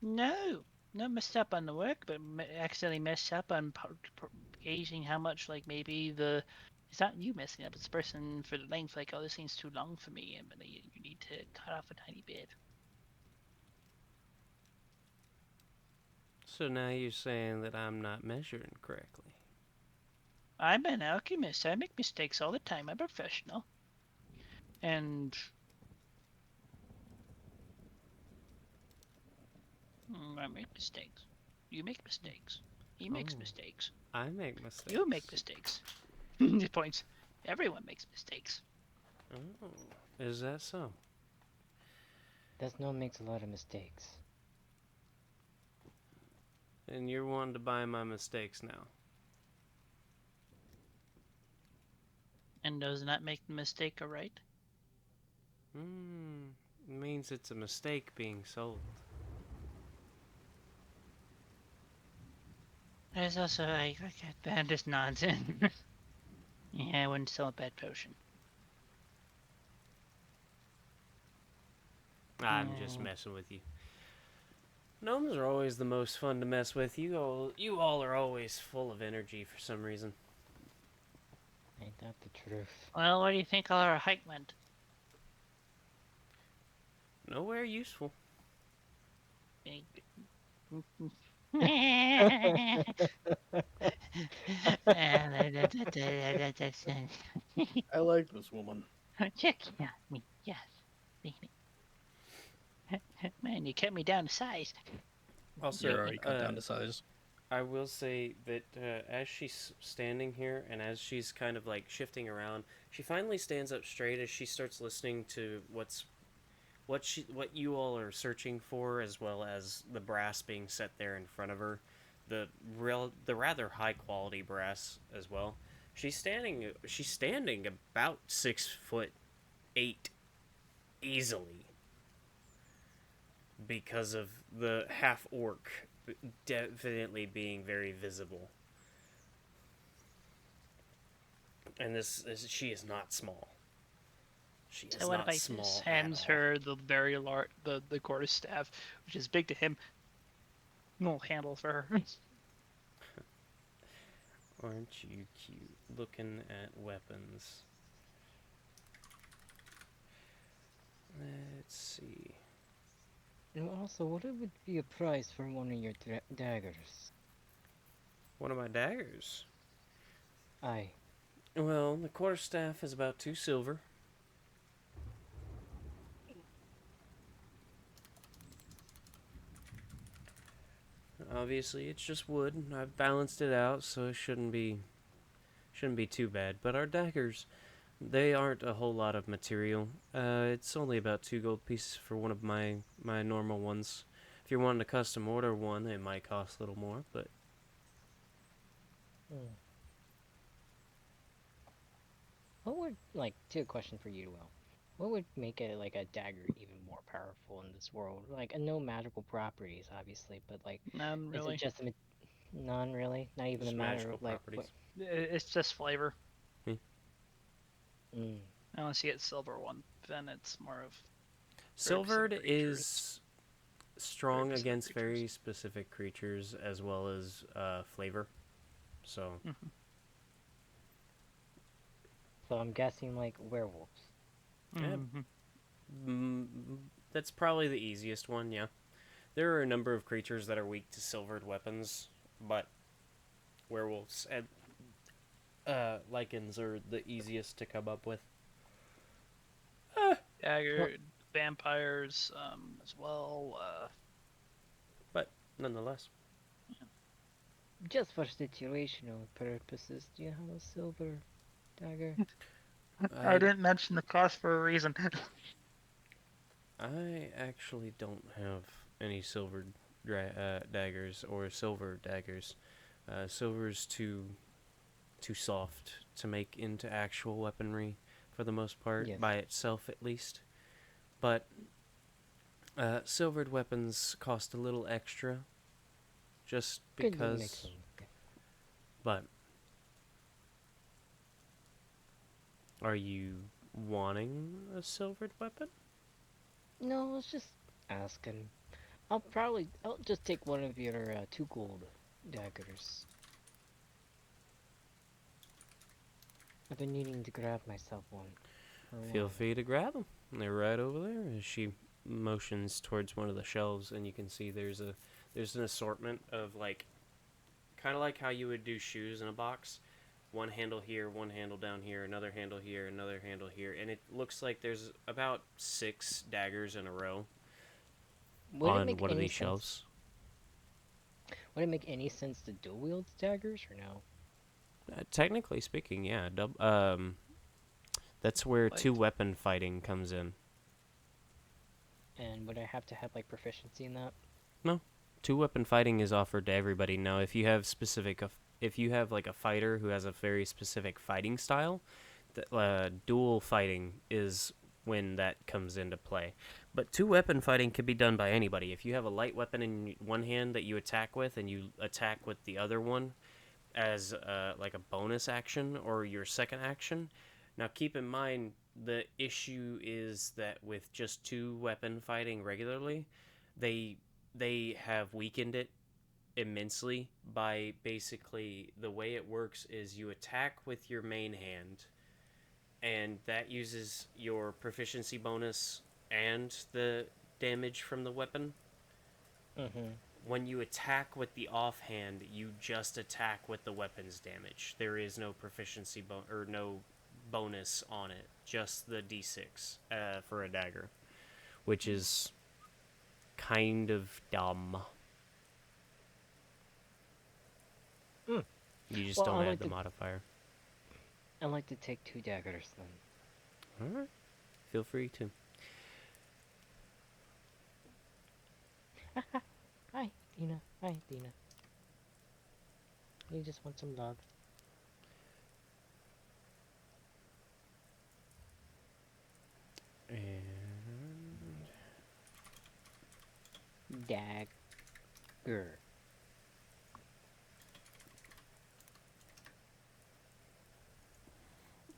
S3: No, not messed up on the work, but accidentally messed up on gauging how much, like, maybe the. It's not you messing up, it's the person for the length, like, oh, this seems too long for me, and you need to cut off a tiny bit.
S1: So now you're saying that I'm not measuring correctly.
S3: I'm an alchemist. I make mistakes all the time. I'm a professional. And I make mistakes. You make mistakes. He makes
S1: Oh,
S3: mistakes.
S1: I make mistakes.
S3: You make mistakes. He points. Everyone makes mistakes.
S1: Oh, is that so?
S4: Desno makes a lot of mistakes.
S1: And you're wanting to buy my mistakes now.
S3: And does not make the mistake a right?
S1: Means it's a mistake being sold.
S3: There's also like that is nonsense. Yeah, I wouldn't sell a bad potion.
S1: I'm just messing with you. Gnomes are always the most fun to mess with. You all are always full of energy for some reason.
S4: Ain't that the truth?
S3: Well, where do you think all our height went?
S1: Nowhere useful.
S2: I like this woman.
S3: Check out me, yes, baby. Man, you kept me down to size.
S1: Also,
S2: You're already cut down to size.
S1: I will say that as she's standing here and as she's kind of like shifting around, she finally stands up straight as she starts listening to what you all are searching for, as well as the brass being set there in front of her, the rather high quality brass as well. She's standing about 6'8" easily because of the half orc definitely being very visible. And she is not small. She is
S3: So what
S1: not
S3: about
S1: small
S3: this?
S1: at
S3: Hands
S1: all.
S3: her the very large, the quarterstaff, which is big to him. No handle for her.
S1: Aren't you cute? Looking at weapons. Let's see.
S4: And also, what would be a price for one of your daggers?
S1: One of my daggers.
S4: Aye.
S1: Well, the quarterstaff is about 2 silver. Obviously, it's just wood. I've balanced it out, so it shouldn't be too bad. But our daggers, they aren't a whole lot of material. It's only about 2 gold pieces for one of my normal ones. If you're wanting to custom order one, it might cost a little more, but
S4: Hmm. What would, like, two question for you, Will. What would make it like a dagger even more powerful in this world? Like, no magical properties, obviously, but like,
S3: None
S4: is it
S3: really.
S4: just none really? Not even a
S1: just
S4: matter
S1: magical
S4: of like
S1: properties.
S3: It's just flavor.
S4: Mm.
S3: Unless you get silver one, then it's more of very
S1: Silvered
S3: specific creatures.
S1: is strong
S3: Very specific
S1: against very
S3: creatures.
S1: specific creatures as well as flavor. So
S3: Mm-hmm.
S4: So I'm guessing like werewolves.
S1: yeah,
S3: Mm-hmm.
S1: mm, that's probably the easiest one. Yeah, there are a number of creatures that are weak to silvered weapons, but werewolves and lichens are the easiest to come up with.
S3: Dagger, vampires, as well.
S1: But nonetheless,
S4: Just for situational purposes, do you have a silver dagger?
S3: I
S1: I
S3: didn't mention the cost for a reason.
S1: I actually don't have any silver daggers or silver daggers. Silver's too soft to make into actual weaponry for the most part,
S4: Yes.
S1: by itself at least. But silvered weapons cost a little extra, just
S4: Could be
S1: because.
S4: mixing.
S1: But are you wanting a silvered weapon?
S4: No, I was just asking. I'll just take one of your 2 gold daggers. I've been needing to grab myself one for a
S1: Feel
S4: while.
S1: free to grab them. They're right over there. As she motions towards one of the shelves, and you can see there's an assortment of like, kind of like how you would do shoes in a box. One handle here, one handle down here, another handle here, another handle here, and it looks like there's about 6 daggers in a row
S4: Would it
S1: on
S4: make
S1: one of
S4: any
S1: these
S4: sense?
S1: shelves.
S4: Would it make any sense to dual wield daggers or no?
S1: Technically speaking, yeah. That's where
S3: Like,
S1: 2 weapon fighting comes in.
S4: And would I have to have like proficiency in that?
S1: No, 2 weapon fighting is offered to everybody. Now, if you have if you have like a fighter who has a very specific fighting style, dual fighting is when that comes into play. But 2 weapon fighting can be done by anybody. If you have a light weapon in one hand that you attack with, and you attack with the other one as like a bonus action or your second action. Now, keep in mind the issue is that with just 2 weapon fighting regularly, they they have weakened it immensely by basically the way it works is you attack with your main hand, and that uses your proficiency bonus and the damage from the weapon.
S4: Mm-hmm.
S1: When you attack with the offhand, you just attack with the weapon's damage. There is no proficiency or no bonus on it, just the d6 for a dagger, which is kind of dumb.
S4: Mm.
S1: You just
S4: Well,
S1: don't add the modifier.
S4: I like to take 2 daggers then.
S1: All right, feel free to.
S4: Hi, Dina. Hi, Dina. You just want some love.
S1: And
S4: Dagger.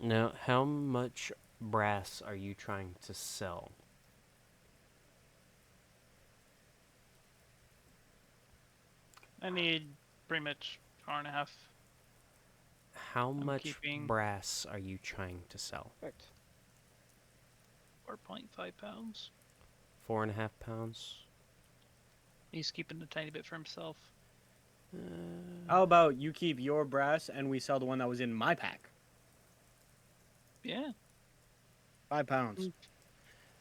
S1: now, how much brass are you trying to sell?
S3: I need pretty much 4.5.
S1: How
S3: I'm
S1: much
S3: keeping-
S1: brass are you trying to sell?
S4: Perfect.
S3: 4.5 pounds.
S1: 4.5 pounds.
S3: He's keeping a tiny bit for himself.
S2: How about you keep your brass and we sell the one that was in my pack?
S3: Yeah.
S2: 5 pounds.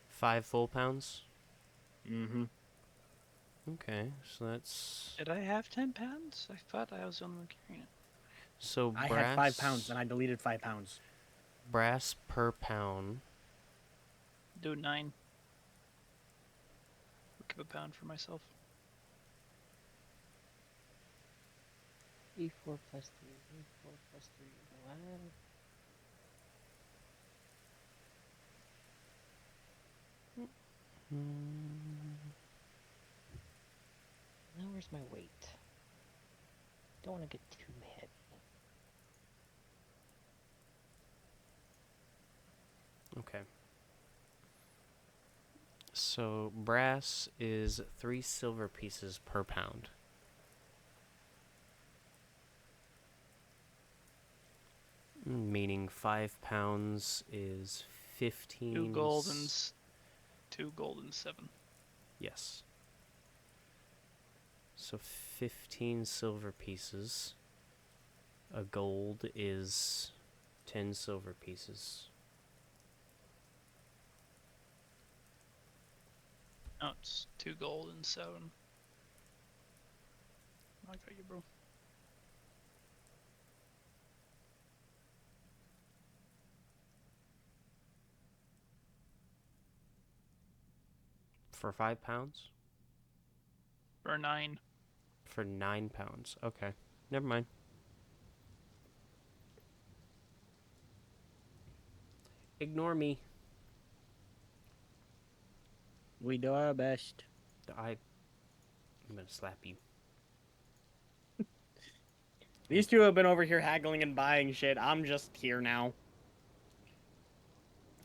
S1: 5 full pounds.
S2: Mm-hmm.
S1: Okay, so that's
S3: Did I have 10 pounds? I thought I was the only one carrying it.
S1: so
S2: I
S1: brass.
S2: had 5 pounds and I deleted 5 pounds.
S1: Brass per pound.
S3: Do 9. I'll keep a pound for myself.
S4: E4 plus 3. E4 plus 3. What? Now where's my weight? Don't want to get too heavy.
S1: Okay. So brass is 3 silver pieces per pound. Meaning 5 pounds is 15.
S3: 2 gold and 2 gold and 7.
S1: Yes. So 15 silver pieces. A gold is 10 silver pieces.
S3: No, it's 2 gold and 7. I got you, bro.
S1: For 5 pounds?
S3: For 9.
S1: For 9 pounds. Okay. Never mind. Ignore me.
S2: We do our best.
S1: I'm gonna slap you.
S2: These two have been over here haggling and buying shit. I'm just here now.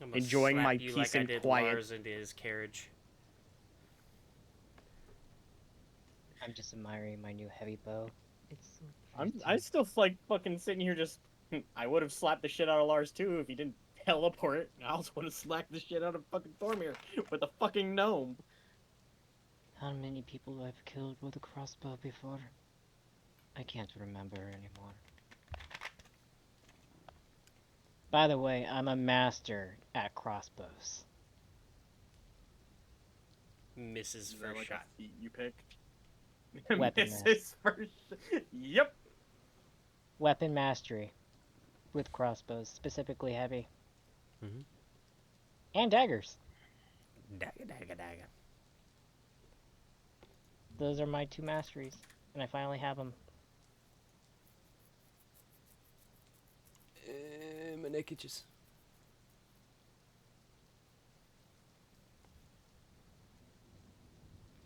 S1: I'm gonna
S2: Enjoying
S1: slap
S2: my
S1: you
S2: peace
S1: like I
S2: and
S1: did
S2: quiet.
S1: Lars into his carriage.
S4: I'm just admiring my new heavy bow. It's so
S2: I'm
S4: pretty.
S2: still like fucking sitting here just. I would have slapped the shit out of Lars too if he didn't teleport. I also would have slapped the shit out of fucking Thormir with a fucking gnome.
S4: How many people I've killed with a crossbow before? I can't remember anymore. By the way, I'm a master at crossbows.
S1: Misses
S2: Is
S1: first
S2: that like
S1: shot.
S2: a feat you pick?
S4: Weapon
S2: Misses first. Yep.
S4: Weapon mastery. With crossbows, specifically heavy.
S1: Mm-hmm.
S4: And daggers.
S1: Dagger, dagger, dagger.
S4: Those are my 2 masteries. And I finally have them.
S1: My neck itches.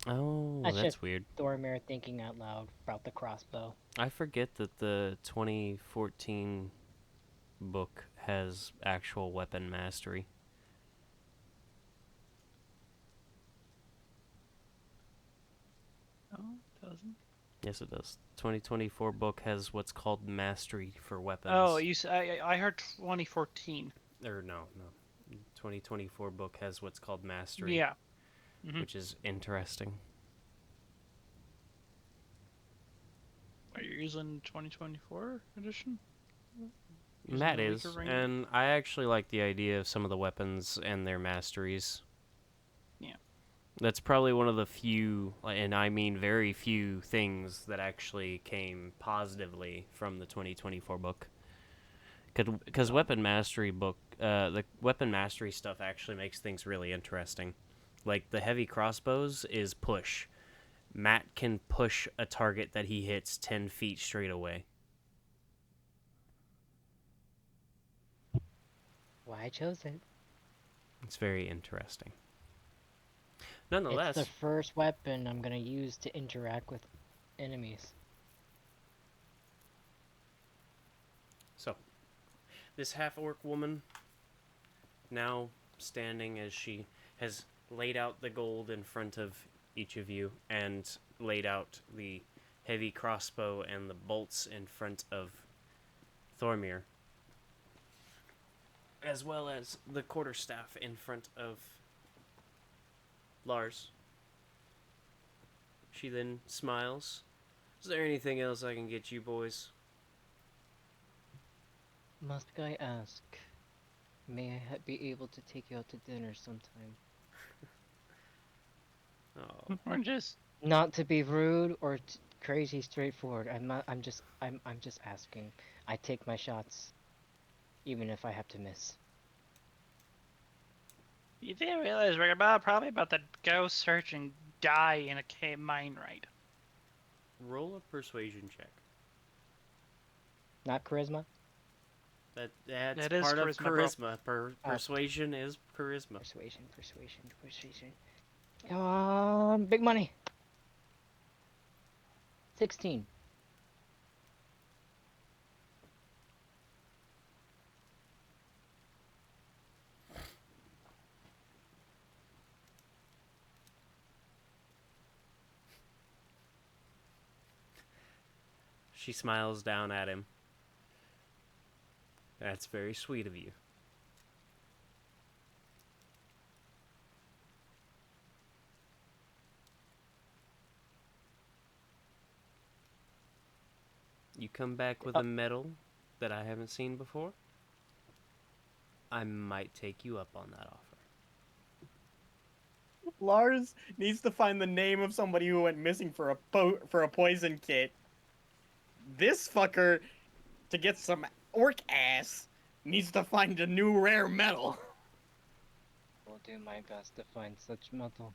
S1: Oh,
S4: That's
S1: that's
S4: just
S1: weird.
S4: Thormir thinking out loud about the crossbow.
S1: I forget that the 2014 book has actual weapon mastery.
S3: Oh, it doesn't.
S1: Yes, it does. 2024 book has what's called mastery for weapons.
S3: Oh, I heard 2014.
S1: Or no. 2024 book has what's called mastery,
S3: Yeah. Mm-hmm.
S1: which is interesting.
S3: Are you using 2024 edition? Using
S1: Matt
S3: the
S1: is,
S3: weaker ring?
S1: and I actually like the idea of some of the weapons and their masteries.
S3: Yeah.
S1: That's probably one of the few, and I mean very few, things that actually came positively from the 2024 book. Because weapon mastery book, the weapon mastery stuff actually makes things really interesting. Like the heavy crossbows is push. Matt can push a target that he hits 10 feet straight away.
S4: Why I chose it.
S1: It's very interesting.
S4: It's
S1: Nonetheless,
S4: the first weapon I'm gonna use to interact with enemies.
S1: so this half-orc woman, now standing as she has laid out the gold in front of each of you and laid out the heavy crossbow and the bolts in front of Thormir, as well as the quarterstaff in front of Lars. She then smiles. Is there anything else I can get you boys?
S4: Must I ask, may I be able to take you out to dinner sometime?
S1: Oh,
S3: Or just
S4: Not to be rude or crazy straightforward. I'm just asking. I take my shots, even if I have to miss.
S3: you didn't realize we're probably about to go search and die in a cave mine right.
S1: roll a persuasion check.
S4: Not charisma?
S1: That's
S3: That is
S1: part of
S3: charisma, bro.
S1: charisma. Persuasion is charisma.
S4: Persuasion. Come on, big money. 16.
S1: She smiles down at him. That's very sweet of you. You come back with a medal that I haven't seen before, I might take you up on that offer.
S2: Lars needs to find the name of somebody who went missing for a poison kit. This fucker, to get some orc ass, needs to find a new rare metal.
S4: Will do my best to find such metal.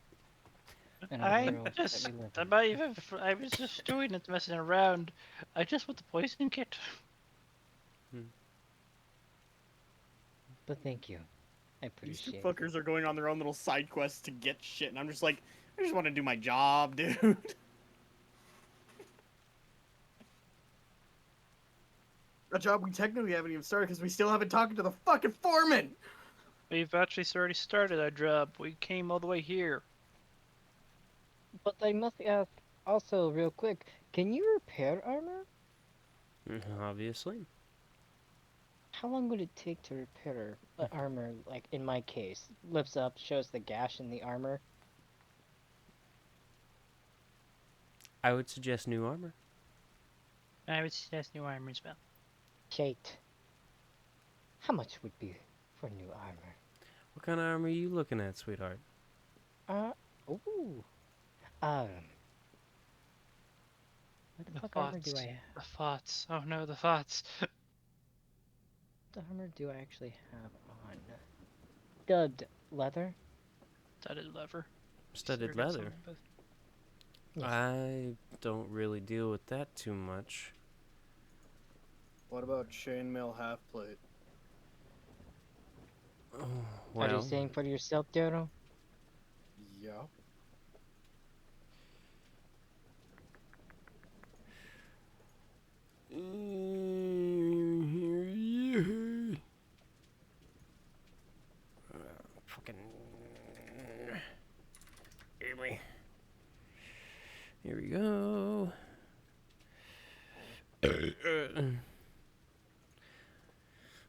S4: Another
S3: I
S4: world that
S3: just,
S4: we live
S3: I
S4: in.
S3: might even, I was just doing it, messing around. I just want the poison kit.
S4: But thank you. I
S2: These two
S4: appreciate it.
S2: fuckers are going on their own little side quests to get shit, and I'm just like, I just want to do my job, dude. A job we technically haven't even started because we still haven't talked to the fucking foreman.
S3: We've actually already started our job. We came all the way here.
S4: But I must ask also real quick, can you repair armor?
S1: Obviously.
S4: How long would it take to repair armor, like in my case? Lifts up, shows the gash in the armor.
S1: I would suggest new armor.
S3: I would suggest new armor as well.
S4: Shite. How much would be for new armor?
S1: What kind of armor are you looking at, sweetheart?
S4: Uh, ooh. Um. What the fuck armor do I have?
S3: The thoughts. Oh no, the thoughts.
S4: What armor do I actually have on? Dubbed leather?
S3: Studded leather.
S1: Studded
S3: Sure got
S1: leather.
S3: something, but-
S4: Yes.
S1: I don't really deal with that too much.
S2: What about chainmail half plate?
S1: Oh,
S4: Are you
S1: well,
S4: saying for yourself, Daryl?
S2: Yeah.
S1: fucking. Here we go.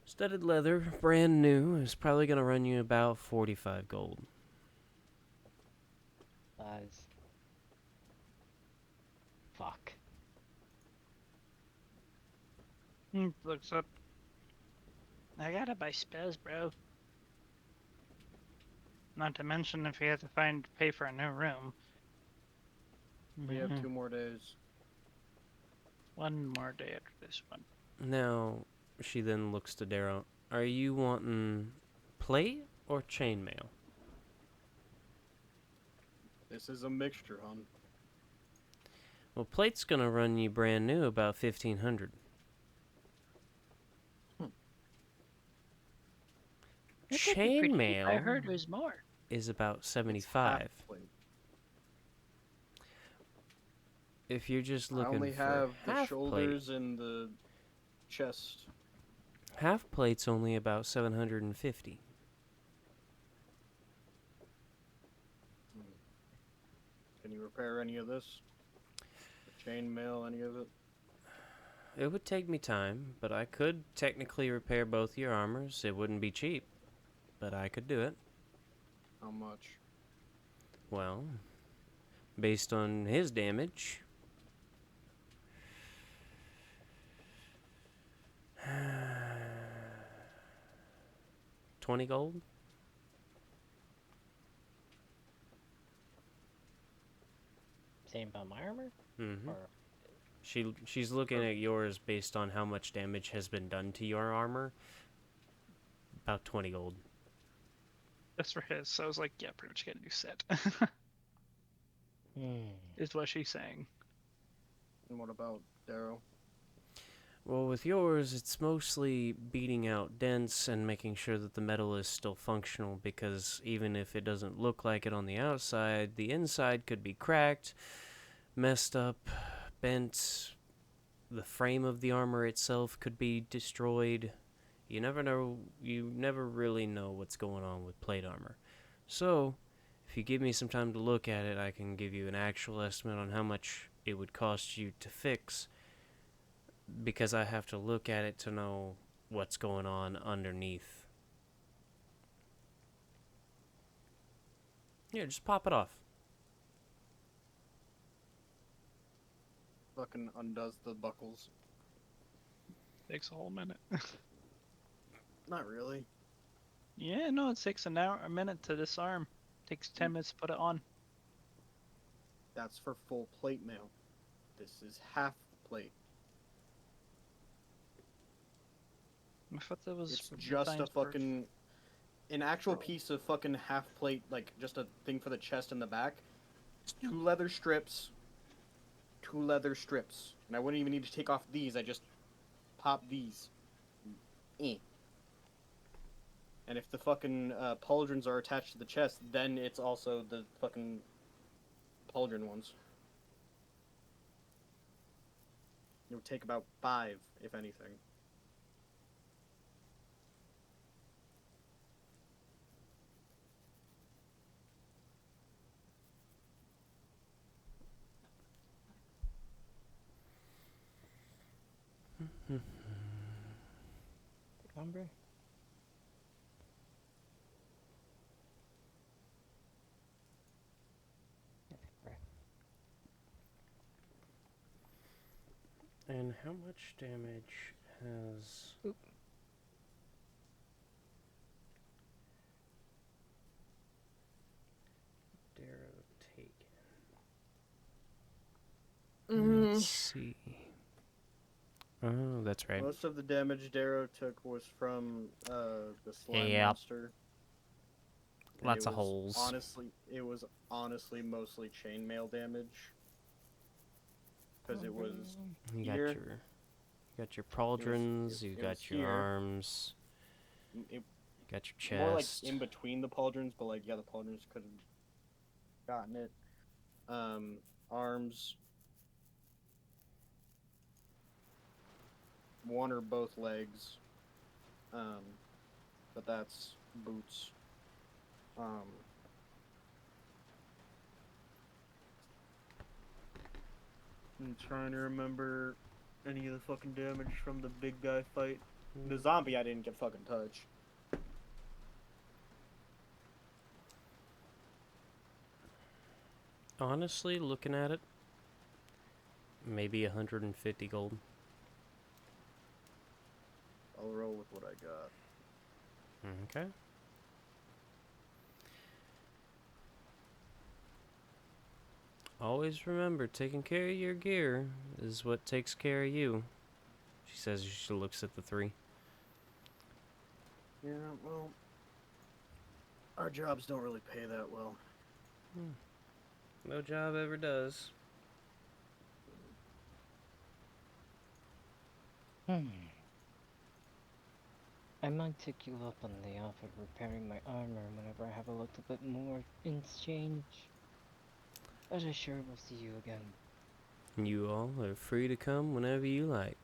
S1: Studded leather, brand new, is probably gonna run you about 45 gold.
S4: Buzz. Fuck.
S3: Looks up. I gotta buy spells, bro. Not to mention if you have to pay for a new room.
S2: We have
S3: Mhm.
S2: 2 more days.
S3: One more day after this one.
S1: Now, she then looks to Darrow. Are you wanting plate or chainmail?
S2: This is a mixture, hon.
S1: Well, plate's gonna run you brand new about 1,500.
S3: It would be pretty cheap. I
S1: Chainmail
S3: heard it was more.
S1: is about
S2: It's
S1: 75.
S2: half plate.
S1: If you're just
S2: I
S1: looking
S2: only
S1: for
S2: have the
S1: half
S2: shoulders and the chest.
S1: plate, half plate's only about 750.
S2: Can you repair any of this? The chainmail, any of it?
S1: It would take me time, but I could technically repair both your armors. It wouldn't be cheap, but I could do it.
S2: How much?
S1: Well, based on his damage. $20 gold?
S4: Same about my armor?
S1: Mm-hmm.
S4: Or
S1: She's looking at yours based on how much damage has been done to your armor. About 20 gold.
S3: That's for his. So I was like, yeah, pretty much get a new set.
S4: hmm.
S3: Is what she's saying.
S2: And what about Darrow?
S1: Well, with yours, it's mostly beating out dents and making sure that the metal is still functional, because even if it doesn't look like it on the outside, the inside could be cracked, messed up, bent. The frame of the armor itself could be destroyed. You never know. You never really know what's going on with plate armor. So, if you give me some time to look at it, I can give you an actual estimate on how much it would cost you to fix, because I have to look at it to know what's going on underneath. Yeah, just pop it off.
S2: Fucking undoes the buckles.
S3: Takes a whole minute.
S2: Not really.
S3: Yeah, no, it takes a minute to disarm. Takes 10 minutes to put it on.
S2: That's for full plate mail. This is half plate.
S3: I thought that was
S2: It's just a
S3: designed for-
S2: fucking... An actual piece of fucking half plate, like just a thing for the chest and the back, It's 2 leather strips. 2 leather strips. And I wouldn't even need to take off these. I just pop these. Eh. And if the fucking pauldrons are attached to the chest, then it's also the fucking pauldron ones. It would take about 5, if anything.
S4: Number?
S1: And how much damage has...
S4: Oop.
S1: Darrow taken?
S2: Mm.
S1: Let's see. Oh, that's right.
S2: Most of the damage Darrow took was from the slime
S1: Yep.
S2: monster. And
S1: Lots
S2: it
S1: of
S2: was
S1: holes.
S2: It was honestly mostly chainmail damage. Because it was
S1: You
S2: here.
S1: got your pauldrons, you
S2: it was
S1: got your
S2: here.
S1: arms,
S2: It,
S1: you got your chest.
S2: more like in between the pauldrons, but like, yeah, the pauldrons could have gotten it. Arms. One or both legs. But that's boots. I'm trying to remember any of the fucking damage from the big guy fight. The zombie I didn't get fucking touch.
S1: Honestly, looking at it, maybe 150 gold.
S2: I'll roll with what I got.
S1: Okay. Always remember, taking care of your gear is what takes care of you. She says she looks at the 3.
S2: Yeah, well, our jobs don't really pay that well.
S1: No job ever does.
S4: I might take you up on the offer of repairing my armor whenever I have a little bit more in exchange. But I sure will see you again.
S1: You all are free to come whenever you like.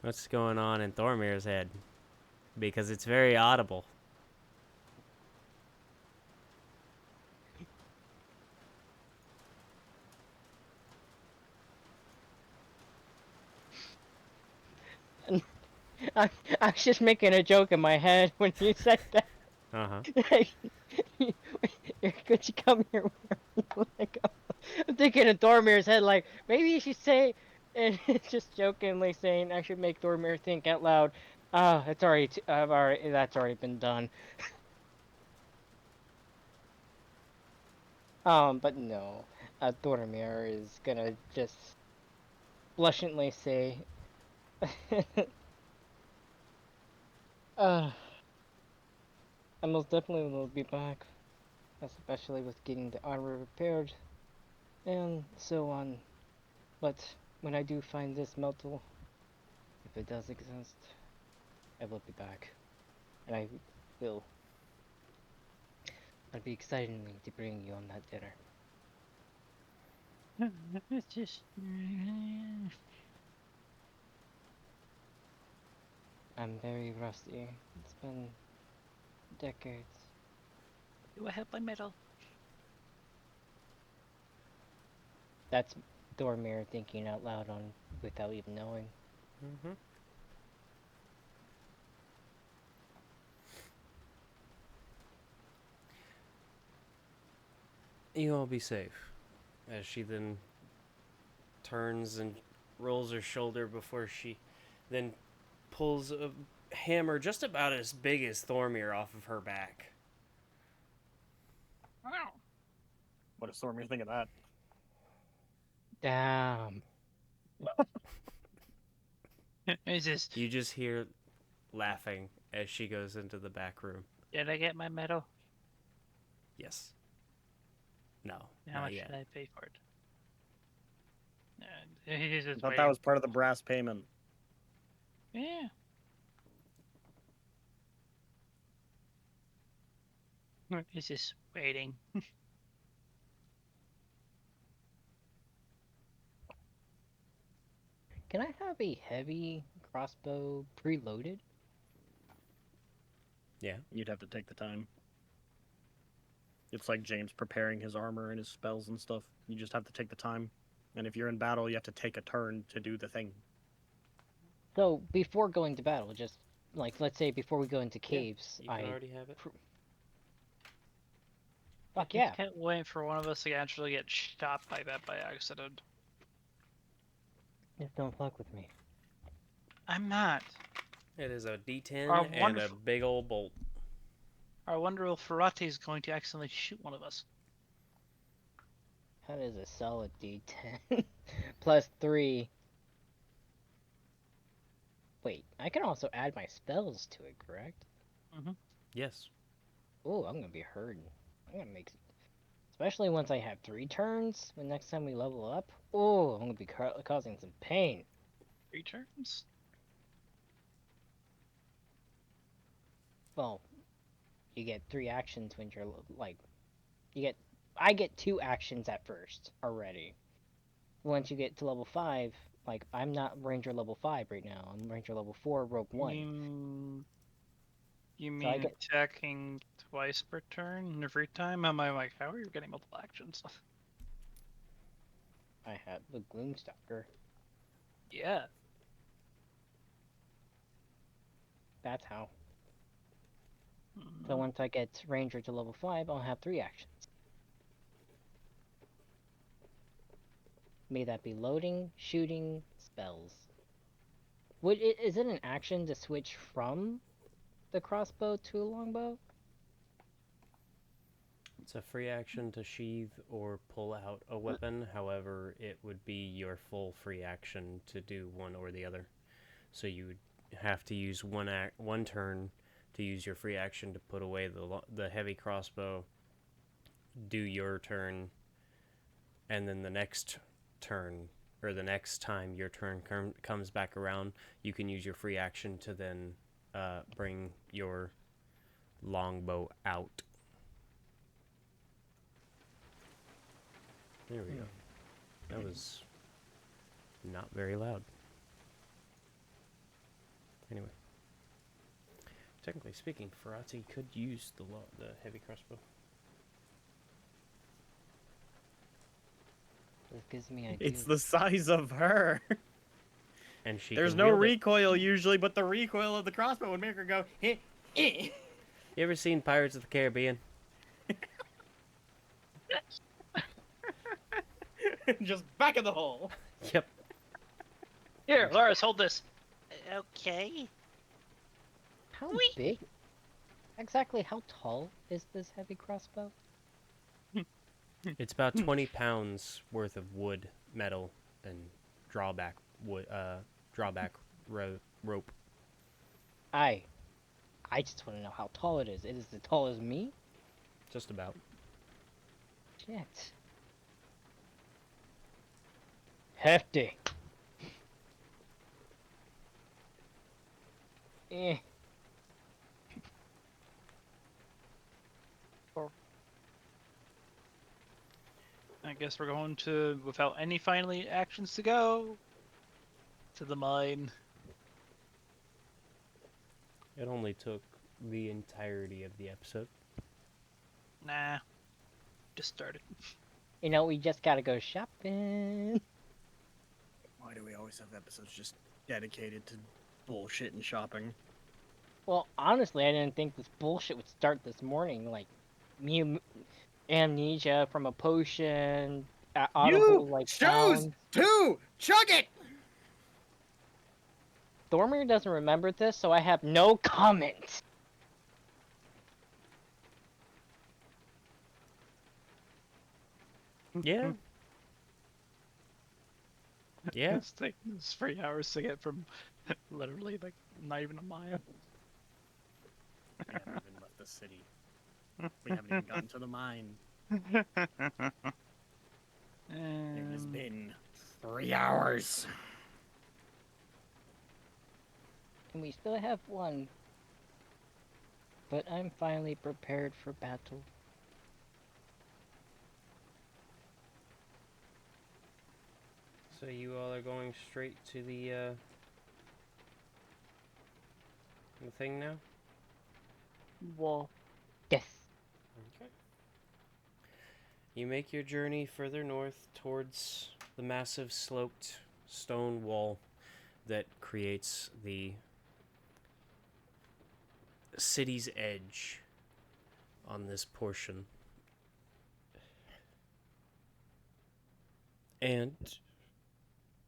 S1: What's going on in Thormir's head? Because it's very audible.
S4: I was just making a joke in my head when you said that.
S1: Uh-huh.
S4: Could you come here? Like, I'm thinking of Thormir's head, like, maybe you should say, and just jokingly saying, I should make Thormir think out loud. Ah, it's already, that's already been done. But no, Thormir is gonna just blushantly say, I most definitely will be back, especially with getting the armor repaired, and so on. But when I do find this metal, if it does exist, I will be back. And I will. I'd be excited to bring you on that dinner.
S3: It's just.
S4: I'm very rusty. It's been decades.
S3: Do I have my medal?
S4: That's Dormir thinking out loud on without even knowing.
S1: Mm-hmm. You all be safe. As she then turns and rolls her shoulder before she then pulls a hammer just about as big as Thormir off of her back.
S3: Wow.
S2: What does Stormy think of that?
S4: Damn.
S3: Is this?
S1: You just hear laughing as she goes into the back room.
S3: Did I get my medal?
S1: Yes. No,
S3: How
S1: not
S3: much
S1: yet.
S3: should I pay for it? He's
S2: I
S3: just
S2: thought
S3: waiting.
S2: that was part of the brass payment.
S3: Yeah. He's just waiting.
S4: Can I have a heavy crossbow preloaded?
S1: Yeah.
S2: You'd have to take the time. It's like James preparing his armor and his spells and stuff. You just have to take the time. And if you're in battle, you have to take a turn to do the thing.
S4: So before going to battle, just like let's say before we go into caves,
S1: You can already have it.
S4: Fuck
S3: I
S4: yeah.
S3: can't wait for one of us to actually get shot by that by accident.
S4: Just don't fuck with me.
S3: I'm not.
S1: It is a D10
S3: Our
S1: and a
S3: wonderful,
S1: big old bolt.
S3: our wonderful Ferrati is going to accidentally shoot one of us.
S4: That is a solid D10. Plus 3. Wait, I can also add my spells to it, correct?
S1: Yes.
S4: Oh, I'm gonna be hurting. I'm gonna make, especially once I have 3 turns. When next time we level up, oh, I'm gonna be causing some pain.
S3: 3 turns?
S4: Well, you get 3 actions when you're like, I get 2 actions at first already. Once you get to level 5, like I'm not Ranger level 5 right now. I'm Ranger level 4, Rogue 1.
S3: You
S4: So I
S3: mean
S4: get
S3: attacking twice per turn every time? Am I like, how are you getting multiple actions?
S4: I have the Gloomstalker.
S3: Yeah.
S4: That's how.
S3: Mm-hmm.
S4: So once I get Ranger to level 5, I'll have 3 actions. May that be loading, shooting, spells. Is it an action to switch from the crossbow to a longbow?
S1: It's a free action to sheath or pull out a weapon. However, it would be your full free action to do one or the other. So you would have to use one turn to use your free action to put away the heavy crossbow. Do your turn, and then the next turn or the next time your turn comes back around, you can use your free action to then bring your longbow out. There we go. That was not very loud. Anyway. Technically speaking, Ferrati could use the heavy crossbow.
S4: This gives me ideas.
S2: It's the size of her.
S1: And she
S2: There's
S1: can
S2: no
S1: wield it.
S2: recoil usually, but the recoil of the crossbow would make her go, eh, eh.
S1: You ever seen Pirates of the Caribbean?
S2: Just back of the hole.
S1: Yep.
S3: Here, Lars, hold this. Okay.
S4: How big? Exactly how tall is this heavy crossbow?
S1: It's about 20 pounds worth of wood, metal, and drawback rope.
S4: I just want to know how tall it is. It is as tall as me?
S1: Just about.
S4: Shit. Hefty. Eh.
S3: I guess we're going to, without any final actions to go, to the mine.
S1: It only took the entirety of the episode.
S3: Nah. Just started.
S4: You know, we just gotta go shopping.
S2: Why do we always have episodes just dedicated to bullshit and shopping?
S4: Well, honestly, I didn't think this bullshit would start this morning. Like, amnesia from a potion, audible, like, sounds.
S2: to chug it!
S4: Thormir doesn't remember this, so I have no comment.
S1: Yeah. Yeah.
S3: It's taking us 3 hours to get from literally like not even a mile.
S2: We haven't even left the city. We haven't even gotten to the mine. It has been 3 hours.
S4: And we still have one. But I'm finally prepared for battle.
S1: So you all are going straight to the thing now?
S3: Wall.
S4: Yes.
S1: Okay. You make your journey further north towards the massive sloped stone wall that creates the city's edge on this portion. And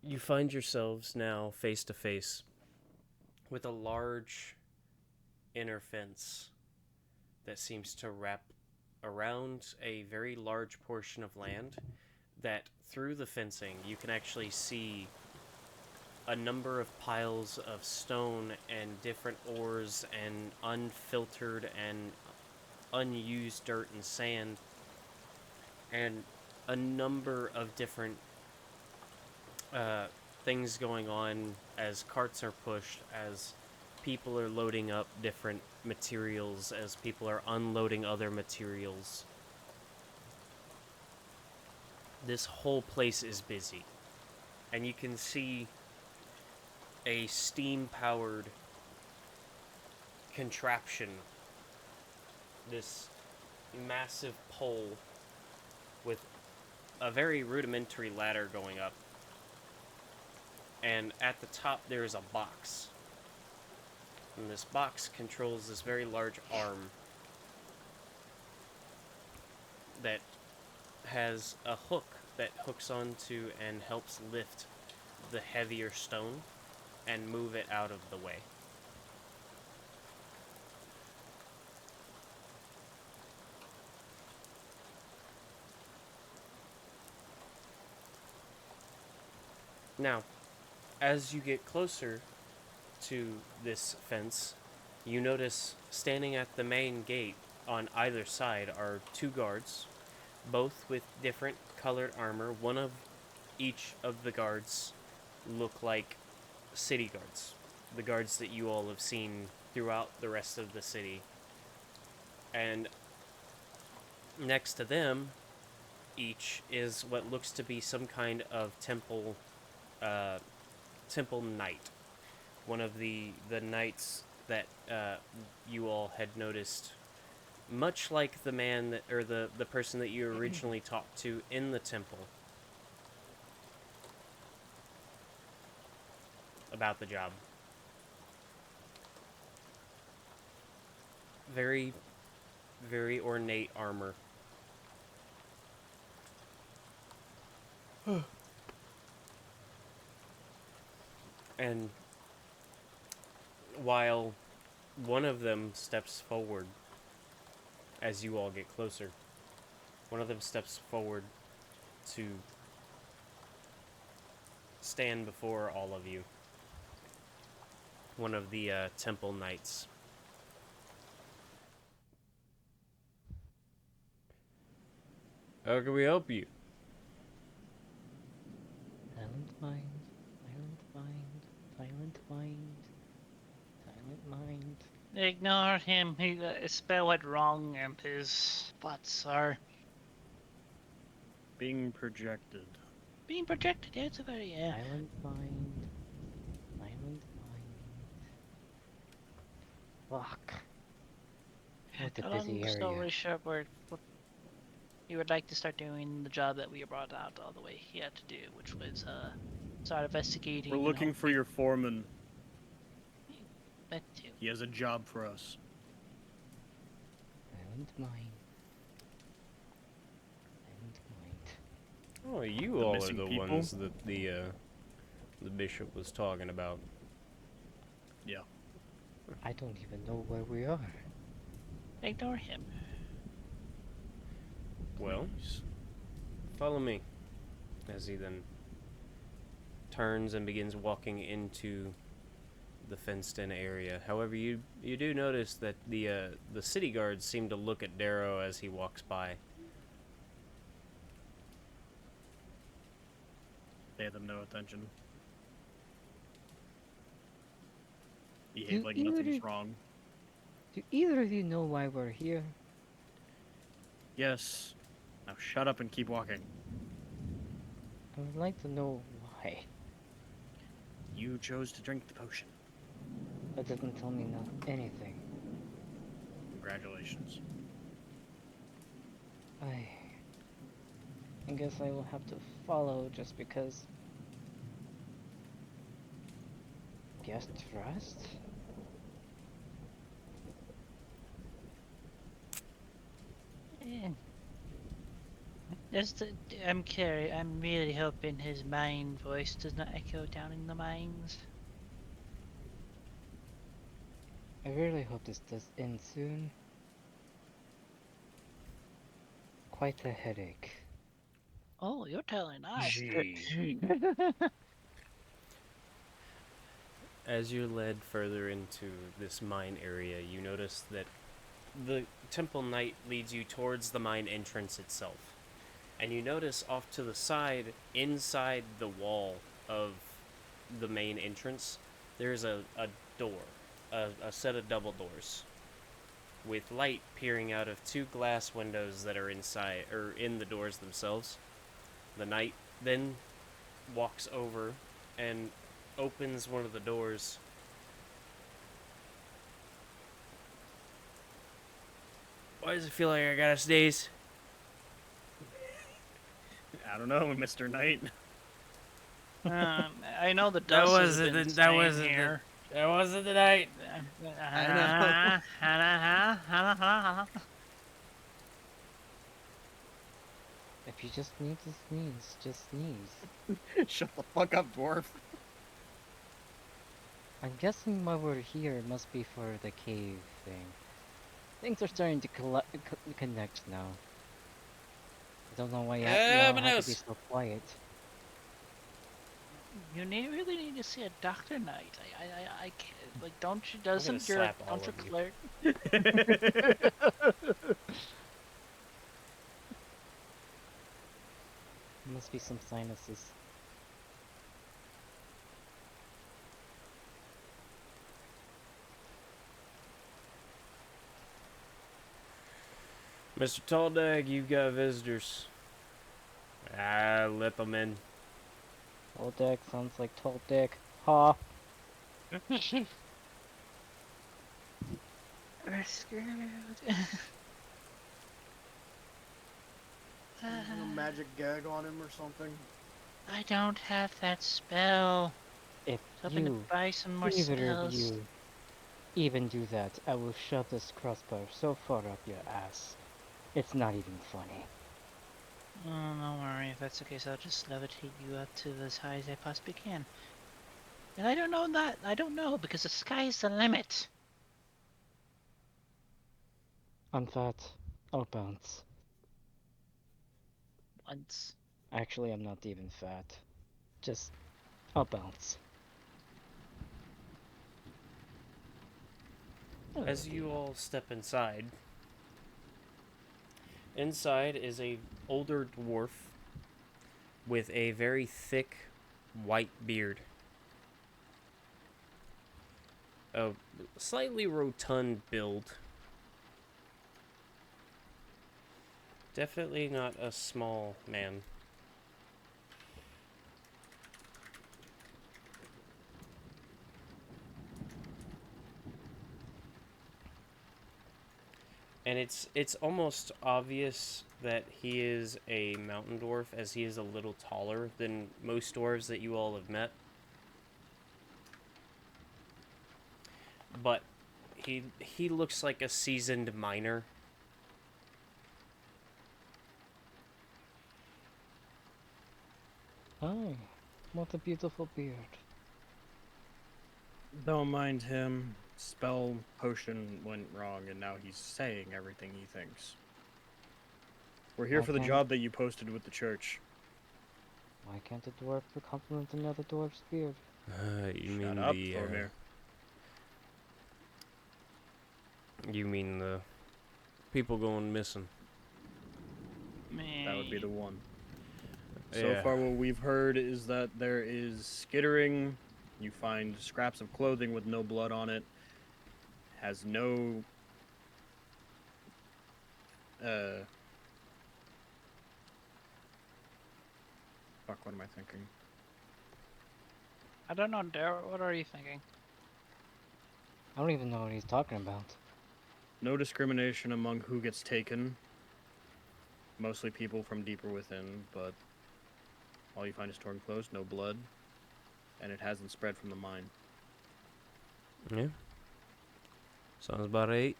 S1: you find yourselves now face to face with a large inner fence that seems to wrap around a very large portion of land that through the fencing you can actually see a number of piles of stone and different ores and unfiltered and unused dirt and sand and a number of different things going on as carts are pushed, as people are loading up different materials, as people are unloading other materials. This whole place is busy, and you can see a steam-powered contraption, this massive pole with a very rudimentary ladder going up. And at the top there is a box. And this box controls this very large arm that has a hook that hooks onto and helps lift the heavier stone and move it out of the way. Now, as you get closer to this fence, you notice standing at the main gate on either side are two guards, both with different colored armor. One of each of the guards look like city guards, the guards that you all have seen throughout the rest of the city. And next to them, each is what looks to be some kind of temple knight. One of the knights that you all had noticed, much like the man that, or the person that you originally talked to in the temple about the job. Very, very ornate armor. And while one of them steps forward, as you all get closer, one of them steps forward to stand before all of you. One of the temple knights. How can we help you?
S4: Silent mind, silent mind, silent mind, silent mind.
S3: Ignore him. He spell it wrong, and his thoughts are
S2: Being projected.
S3: being projected. Yeah, it's a very
S4: Silent mind, silent mind. Fuck. What a busy
S3: Long
S4: area.
S3: story short, you would like to start doing the job that we were brought out all the way here to do, which was start investigating.
S2: We're looking for your foreman.
S3: That too.
S2: He has a job for us.
S4: Silent mind. Silent mind.
S1: Oh, you
S2: The
S1: all are
S2: missing
S1: the
S2: people?
S1: ones that the bishop was talking about.
S2: Yeah.
S4: I don't even know where we are.
S3: Ignore him.
S1: Well,
S2: Please.
S1: follow me. As he then turns and begins walking into the fenced-in area. However, you do notice that the city guards seem to look at Darrow as he walks by.
S2: Pay them no attention.
S4: Do
S2: Behave like
S4: either-
S2: nothing's wrong.
S4: Do either of you know why we're here?
S2: Yes. Now shut up and keep walking.
S4: I would like to know why.
S2: You chose to drink the potion.
S4: That doesn't tell me anything.
S2: Congratulations.
S4: I guess I will have to follow just because. Guest trust?
S3: Eh. I'm really hoping his mind voice does not echo down in the mines.
S4: I really hope this does end soon. Quite a headache.
S3: Oh, you're telling us.
S2: Gee.
S1: As you're led further into this mine area, you notice that the Temple Knight leads you towards the mine entrance itself. And you notice off to the side, inside the wall of the main entrance, there's a door, a set of double doors, with light peering out of two glass windows that are inside, or in the doors themselves. The knight then walks over and opens one of the doors. Why does it feel like I gotta sneeze?
S2: I don't know, Mr. Knight.
S3: I know the dust has been
S1: that
S3: staying
S1: wasn't
S3: here.
S1: That wasn't the night.
S4: If you just need to sneeze, just sneeze.
S2: Shut the fuck up, dwarf.
S4: I'm guessing why we're here must be for the cave thing. Things are starting to connect now. I don't know why you all have to be
S1: nose.
S4: so quiet.
S3: You really need to see a doctor, Knight. I can't. Like, don't you?
S1: gonna
S3: Doesn't your
S1: slap all
S3: don't your
S1: of you.
S3: cleric?
S4: Must be some sinuses.
S1: Mr. Talldag, you've got visitors. Let them in.
S4: Tall deck sounds like tall dick. Ha!
S3: We're screwed.
S2: A magic gag on him or something.
S3: I don't have that spell.
S4: If
S3: Hoping to
S4: you,
S3: buy some more
S4: either of
S3: spells.
S4: you, even do that, I will shove this crossbar so far up your ass. It's not even funny.
S3: Oh, don't worry. If that's the case, I'll just levitate you up to as high as I possibly can. And I don't know that. I don't know because the sky's the limit.
S4: I'm fat. I'll bounce.
S3: Once.
S4: Actually, I'm not even fat. Just, I'll bounce.
S1: As you all step inside, inside is a older dwarf with a very thick white beard. A slightly rotund build. Definitely not a small man. And it's almost obvious that he is a mountain dwarf, as he is a little taller than most dwarves that you all have met. But he looks like a seasoned miner.
S4: Oh, what a beautiful beard.
S2: Don't mind him. Spell potion went wrong, and now he's saying everything he thinks. We're here for the
S4: Okay.
S2: job that you posted with the church.
S4: Why can't a dwarf compliment another dwarf's beard?
S1: You
S2: Shut
S1: mean
S2: up,
S1: the
S2: Thormir.
S1: you mean the people going missing?
S2: That would be the one. So
S1: Yeah.
S2: far, what we've heard is that there is skittering. You find scraps of clothing with no blood on it. Has no. Fuck, what am I thinking?
S3: I don't know, Daryl. What are you thinking?
S4: I don't even know what he's talking about.
S2: No discrimination among who gets taken. Mostly people from deeper within, but all you find is torn clothes, no blood, and it hasn't spread from the mine.
S1: Yeah. Sounds about right.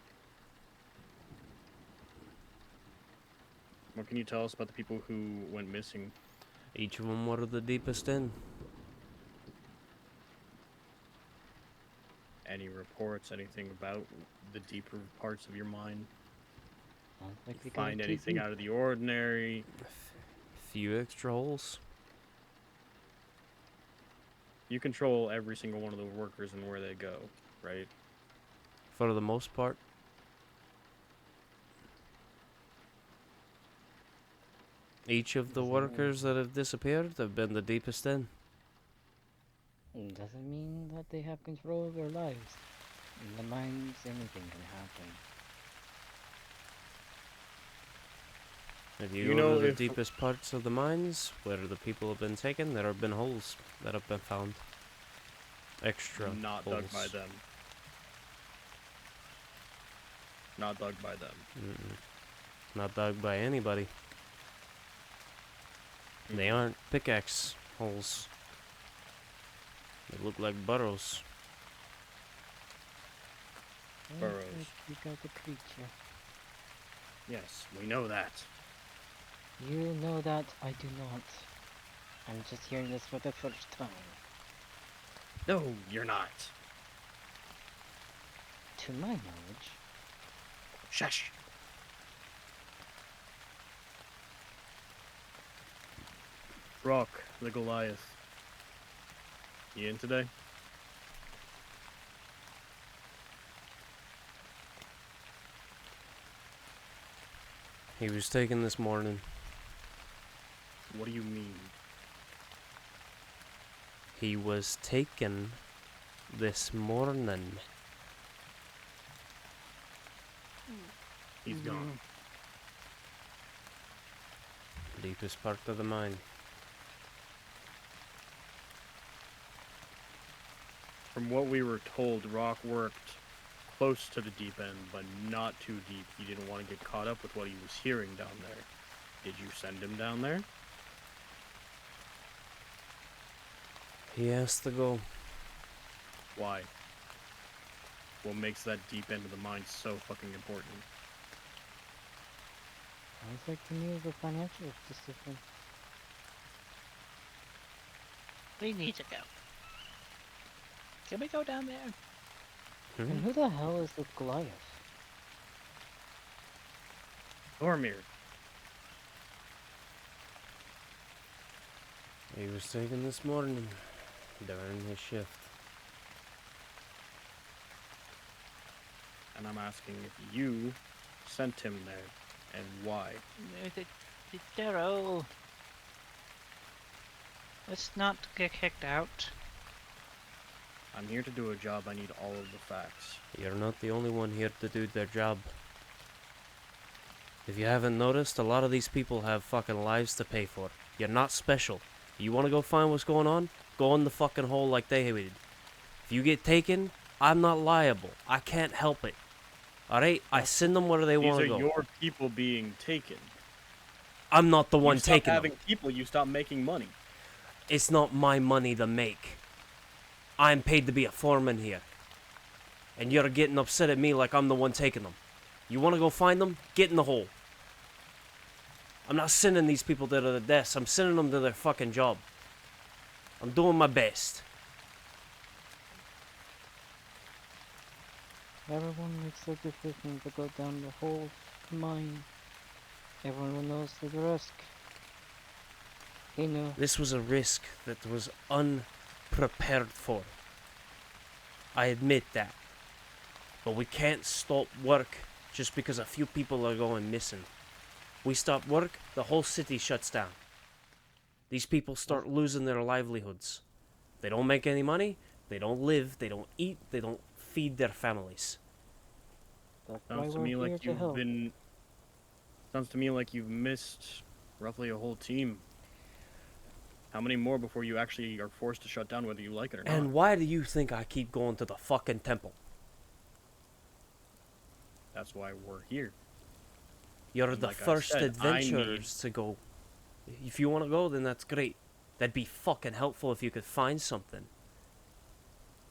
S2: What can you tell us about the people who went missing?
S1: Each of them were the deepest in.
S2: Any reports, anything about the deeper parts of your mind?
S4: Sounds like we
S2: Find
S4: got
S2: anything out of the ordinary?
S1: Few extra holes.
S2: You control every single one of the workers and where they go, right?
S1: For the most part. Each of the
S4: Doesn't
S1: workers that have disappeared have been the deepest in.
S4: Doesn't mean that they have control of their lives. In the mines, anything can happen.
S1: If you
S2: You
S1: go
S2: know,
S1: to the
S2: if-
S1: deepest parts of the mines, where the people have been taken, there have been holes that have been found. Extra
S2: Not
S1: holes.
S2: dug by them. Not dug by them.
S1: Not dug by anybody. They aren't pickaxe holes. They look like burrows.
S2: Burrows.
S4: We got the creature.
S2: Yes, we know that.
S4: You know that, I do not. I'm just hearing this for the first time.
S2: No, you're not.
S4: To my knowledge,
S2: Shush. Rock, the Goliath. You in today?
S1: He was taken this morning.
S2: What do you mean?
S1: He was taken this morning.
S2: He's gone.
S1: Deepest part of the mine.
S2: From what we were told, Rock worked close to the deep end, but not too deep. He didn't want to get caught up with what he was hearing down there. Did you send him down there?
S1: He has to go.
S2: Why? What makes that deep end of the mine so fucking important?
S4: sounds like to me it was a financial decision.
S3: We need to go. Can we go down there?
S4: And who the hell is the Goliath?
S2: Thormir.
S1: He was taken this morning during his shift.
S2: And I'm asking if you sent him there, and why.
S3: Daryl. Let's not get kicked out.
S2: I'm here to do a job. I need all of the facts.
S1: You're not the only one here to do their job. If you haven't noticed, a lot of these people have fucking lives to pay for. You're not special. You want to go find what's going on? Go in the fucking hole like they did. If you get taken, I'm not liable. I can't help it. Alright? I send them where they
S2: These
S1: want
S2: are
S1: to go.
S2: your people being taken.
S1: I'm not the one
S2: you stop
S1: taking
S2: having
S1: them.
S2: people, you stop making money.
S1: It's not my money to make. I'm paid to be a foreman here. And you're getting upset at me like I'm the one taking them. You want to go find them? Get in the hole. I'm not sending these people to their deaths. I'm sending them to their fucking job. I'm doing my best.
S4: Everyone makes a decision to go down the whole mine. Everyone knows the risk. You know,
S1: This was a risk that was unprepared for. I admit that. But we can't stop work just because a few people are going missing. We stop work, the whole city shuts down. These people start losing their livelihoods. They don't make any money, they don't live, they don't eat, they don't feed their families.
S4: that's why
S2: Sounds to
S4: we're
S2: me
S4: here
S2: like
S4: to
S2: you've
S4: help.
S2: been. Sounds to me like you've missed roughly a whole team. How many more before you actually are forced to shut down, whether you like it or not?
S1: And why do you think I keep going to the fucking temple?
S2: That's why we're here.
S1: You're
S2: And
S1: the
S2: like I
S1: first
S2: said, I
S1: adventurers to go. If you want to go, then that's great. That'd be fucking helpful if you could find something.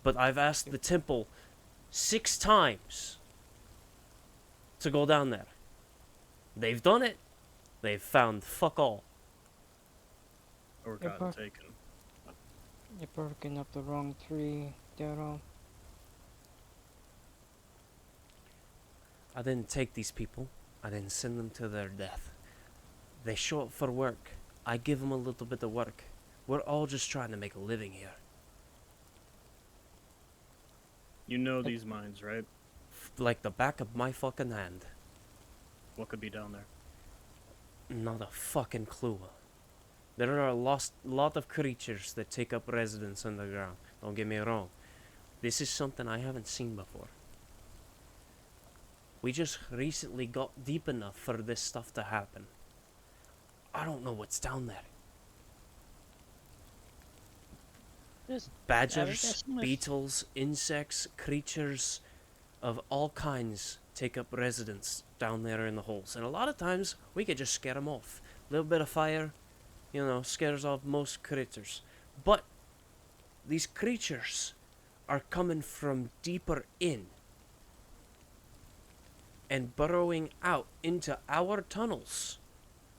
S1: But I've asked the temple 6 times to go down there. They've done it. They've found fuck all.
S2: Or
S4: You're
S2: gotten
S4: bar-
S2: taken.
S4: You're barking up the wrong tree, Daryl.
S1: I didn't take these people. I didn't send them to their death. They show up for work. I give them a little bit of work. We're all just trying to make a living here.
S2: You know these mines, right?
S1: Like the back of my fucking hand.
S2: What could be down there?
S1: Not a fucking clue. There are a lot of creatures that take up residence underground. Don't get me wrong. This is something I haven't seen before. We just recently got deep enough for this stuff to happen. I don't know what's down there.
S3: Just
S1: Badgers,
S3: guessing with-
S1: beetles, insects, creatures of all kinds take up residence down there in the holes. And a lot of times, we could just scare them off. A little bit of fire, scares off most critters. But these creatures are coming from deeper in and burrowing out into our tunnels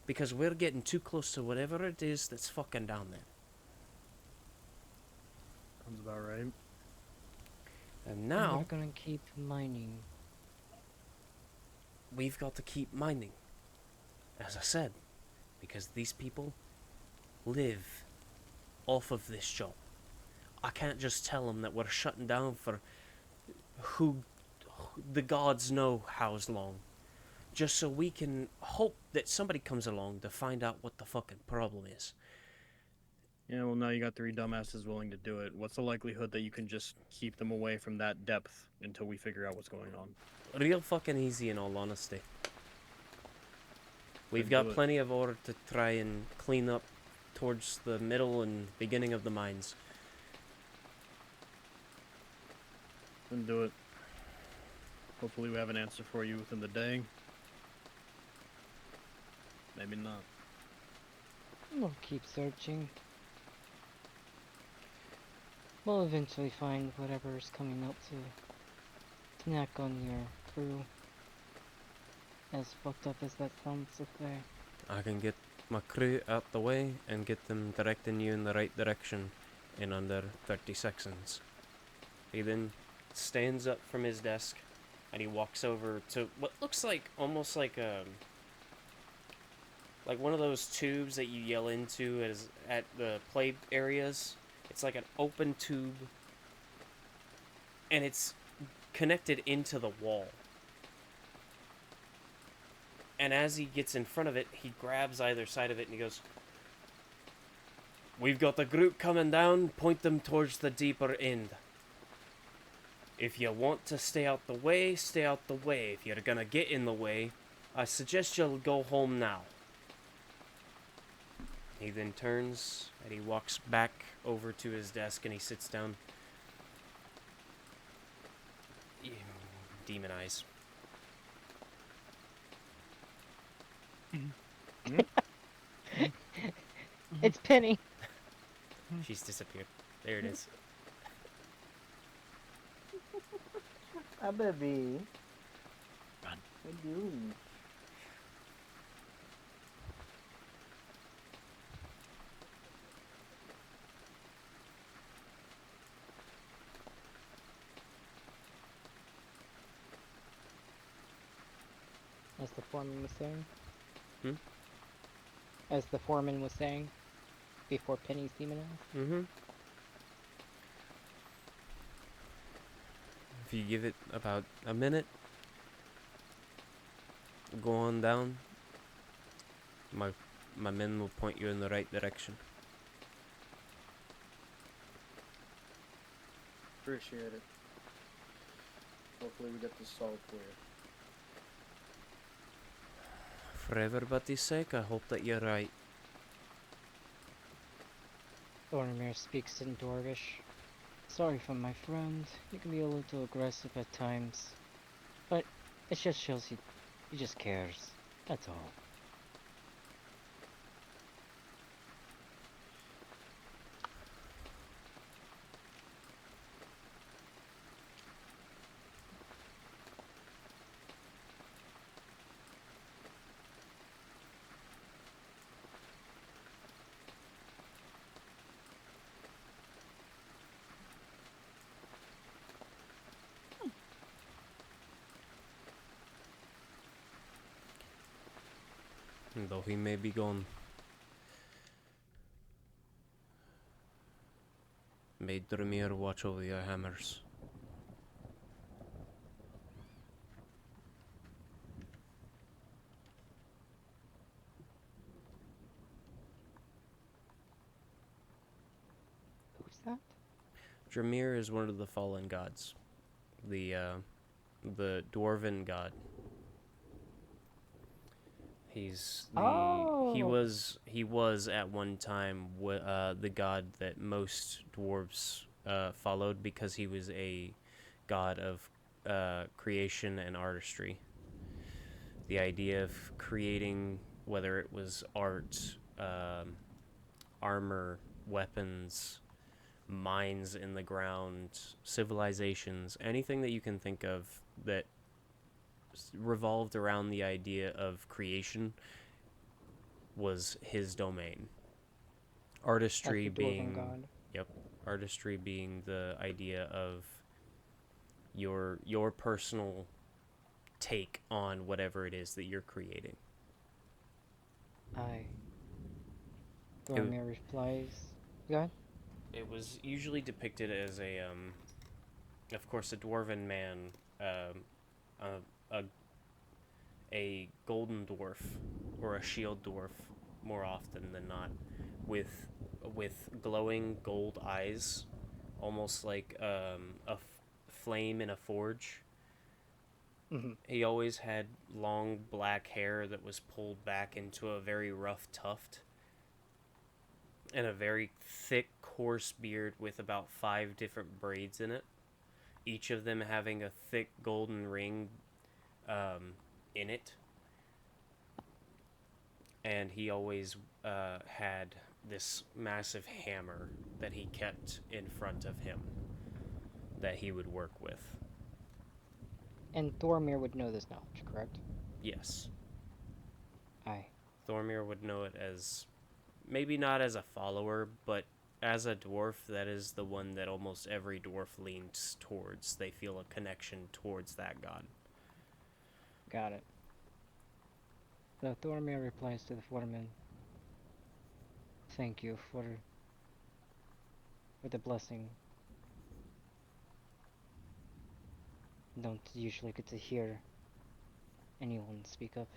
S1: because we're getting too close to whatever it is that's fucking down there.
S2: Sounds about right.
S1: And
S4: We're
S1: now
S4: gonna keep mining.
S1: we've got to keep mining, as I said, because these people live off of this job. I can't just tell them that we're shutting down for who the gods know how's long, just so we can hope that somebody comes along to find out what the fucking problem is.
S2: Yeah, well, now you got 3 dumbasses willing to do it. What's the likelihood that you can just keep them away from that depth until we figure out what's going on?
S1: Real fucking easy, in all honesty. We've
S2: Then
S1: got
S2: do it.
S1: plenty of ore to try and clean up towards the middle and beginning of the mines.
S2: Then do it. Hopefully we have an answer for you within the day. Maybe not.
S4: We'll keep searching. We'll eventually find whatever's coming out to snack on your crew. As fucked up as that sounds to say.
S1: I can get my crew out the way and get them directing you in the right direction in under 30 seconds. He then stands up from his desk and he walks over to what looks like almost like one of those tubes that you yell into at the play areas. It's like an open tube and it's connected into the wall. And as he gets in front of it, he grabs either side of it and he goes, "We've got the group coming down, point them towards the deeper end. If you want to stay out the way, stay out the way. If you're gonna get in the way, I suggest you'll go home now." He then turns and he walks back over to his desk and he sits down. Demon eyes.
S4: It's Penny!
S1: She's disappeared. There it is.
S4: Hi, baby.
S3: Run.
S4: What are you doing? As the foreman was saying?
S1: Hmm?
S4: As the foreman was saying? before Penny's demonized.
S1: Mm-hmm. If you give it about a minute, go on down. My men will point you in the right direction.
S2: Appreciate it. Hopefully we get this solved for you.
S1: For everybody's sake, I hope that you're right.
S4: Thornmere speaks in Dwarvish. Sorry for my friend. He can be a little aggressive at times. But it just shows he just cares. That's all.
S1: And though he may be gone, may Dremir watch over your hammers.
S4: Who's that?
S1: Dremir is one of the fallen gods. The dwarven god. He's the he was at one time the god that most dwarves followed because he was a god of creation and artistry. The idea of creating, whether it was art, armor, weapons, mines in the ground, civilizations, anything that you can think of that revolved around the idea of creation was his domain. Artistry
S4: That's the Dwarven
S1: being
S4: god.
S1: artistry being the idea of your personal take on whatever it is that you're creating.
S4: Aye.
S1: It-
S4: Thornmere replies. Go ahead.
S1: It was usually depicted as of course, a dwarven man, a golden dwarf or a shield dwarf, more often than not, with glowing gold eyes, almost like flame in a forge.
S4: Mm-hmm.
S1: He always had long black hair that was pulled back into a very rough tuft, and a very thick, coarse beard with about 5 different braids in it, each of them having a thick golden ring in it. And he always had this massive hammer that he kept in front of him that he would work with.
S4: And Thormir would know this knowledge, correct?
S1: Yes.
S4: Aye.
S1: Thormir would know it as, maybe not as a follower, but as a dwarf, that is the one that almost every dwarf leans towards. They feel a connection towards that god.
S4: Got it. So Thormir replies to the foreman. Thank you for the blessing. Don't usually get to hear anyone speak up.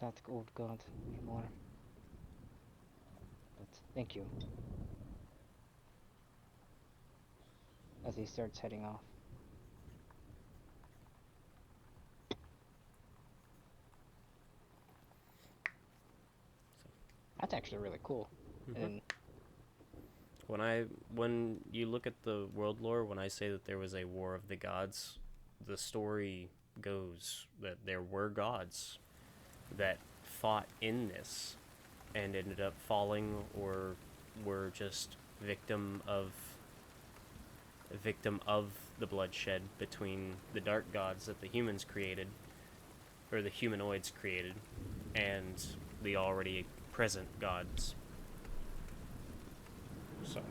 S4: That old god anymore. But thank you. As he starts heading off. That's actually really cool.
S1: Mhm.
S4: And
S1: When you look at the world lore, when I say that there was a war of the gods, the story goes that there were gods that fought in this and ended up falling or were just victim of the bloodshed between the dark gods that the humans created, or the humanoids created, and the already present gods. So.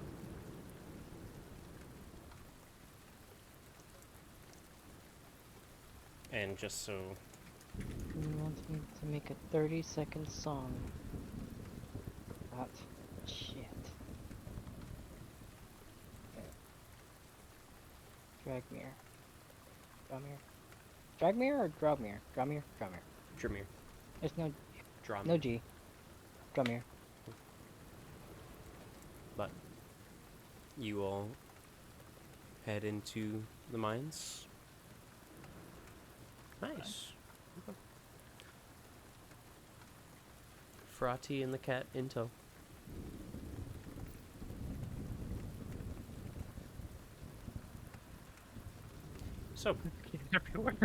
S1: And just so
S4: You want me to make a 30-second song about shit. Dragmere. Dragmere. Dragmere or Drogmere? Dromere? Dromere.
S1: Drumir.
S4: There's no
S1: Drum.
S4: G. Dromere.
S1: But you all head into the mines. Nice. Okay. Frati and the cat in tow. So,
S3: Everywhere.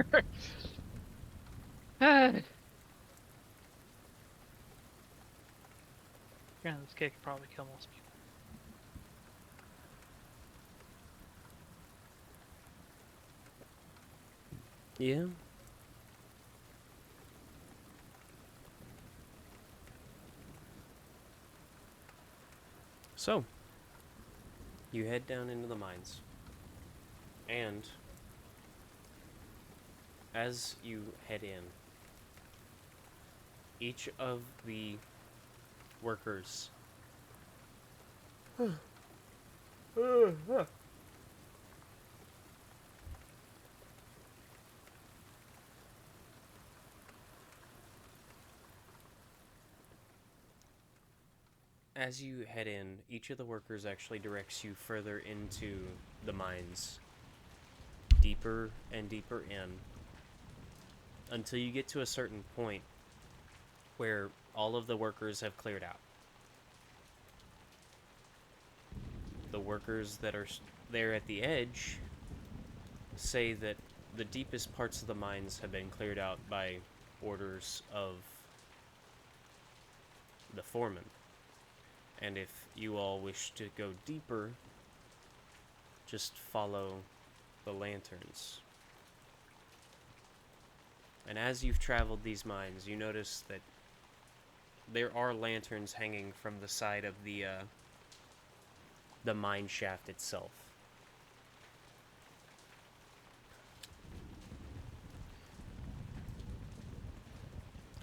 S3: Ah. Yeah, this kid could probably kill most people.
S1: yeah. So, you head down into the mines. And as you head in, each of the workers as you head in, each of the workers actually directs you further into the mines, deeper and deeper in, until you get to a certain point where all of the workers have cleared out. The workers that are there at the edge say that the deepest parts of the mines have been cleared out by orders of the foreman. And if you all wish to go deeper, just follow the lanterns. And as you've traveled these mines, you notice that there are lanterns hanging from the side of the mine shaft itself.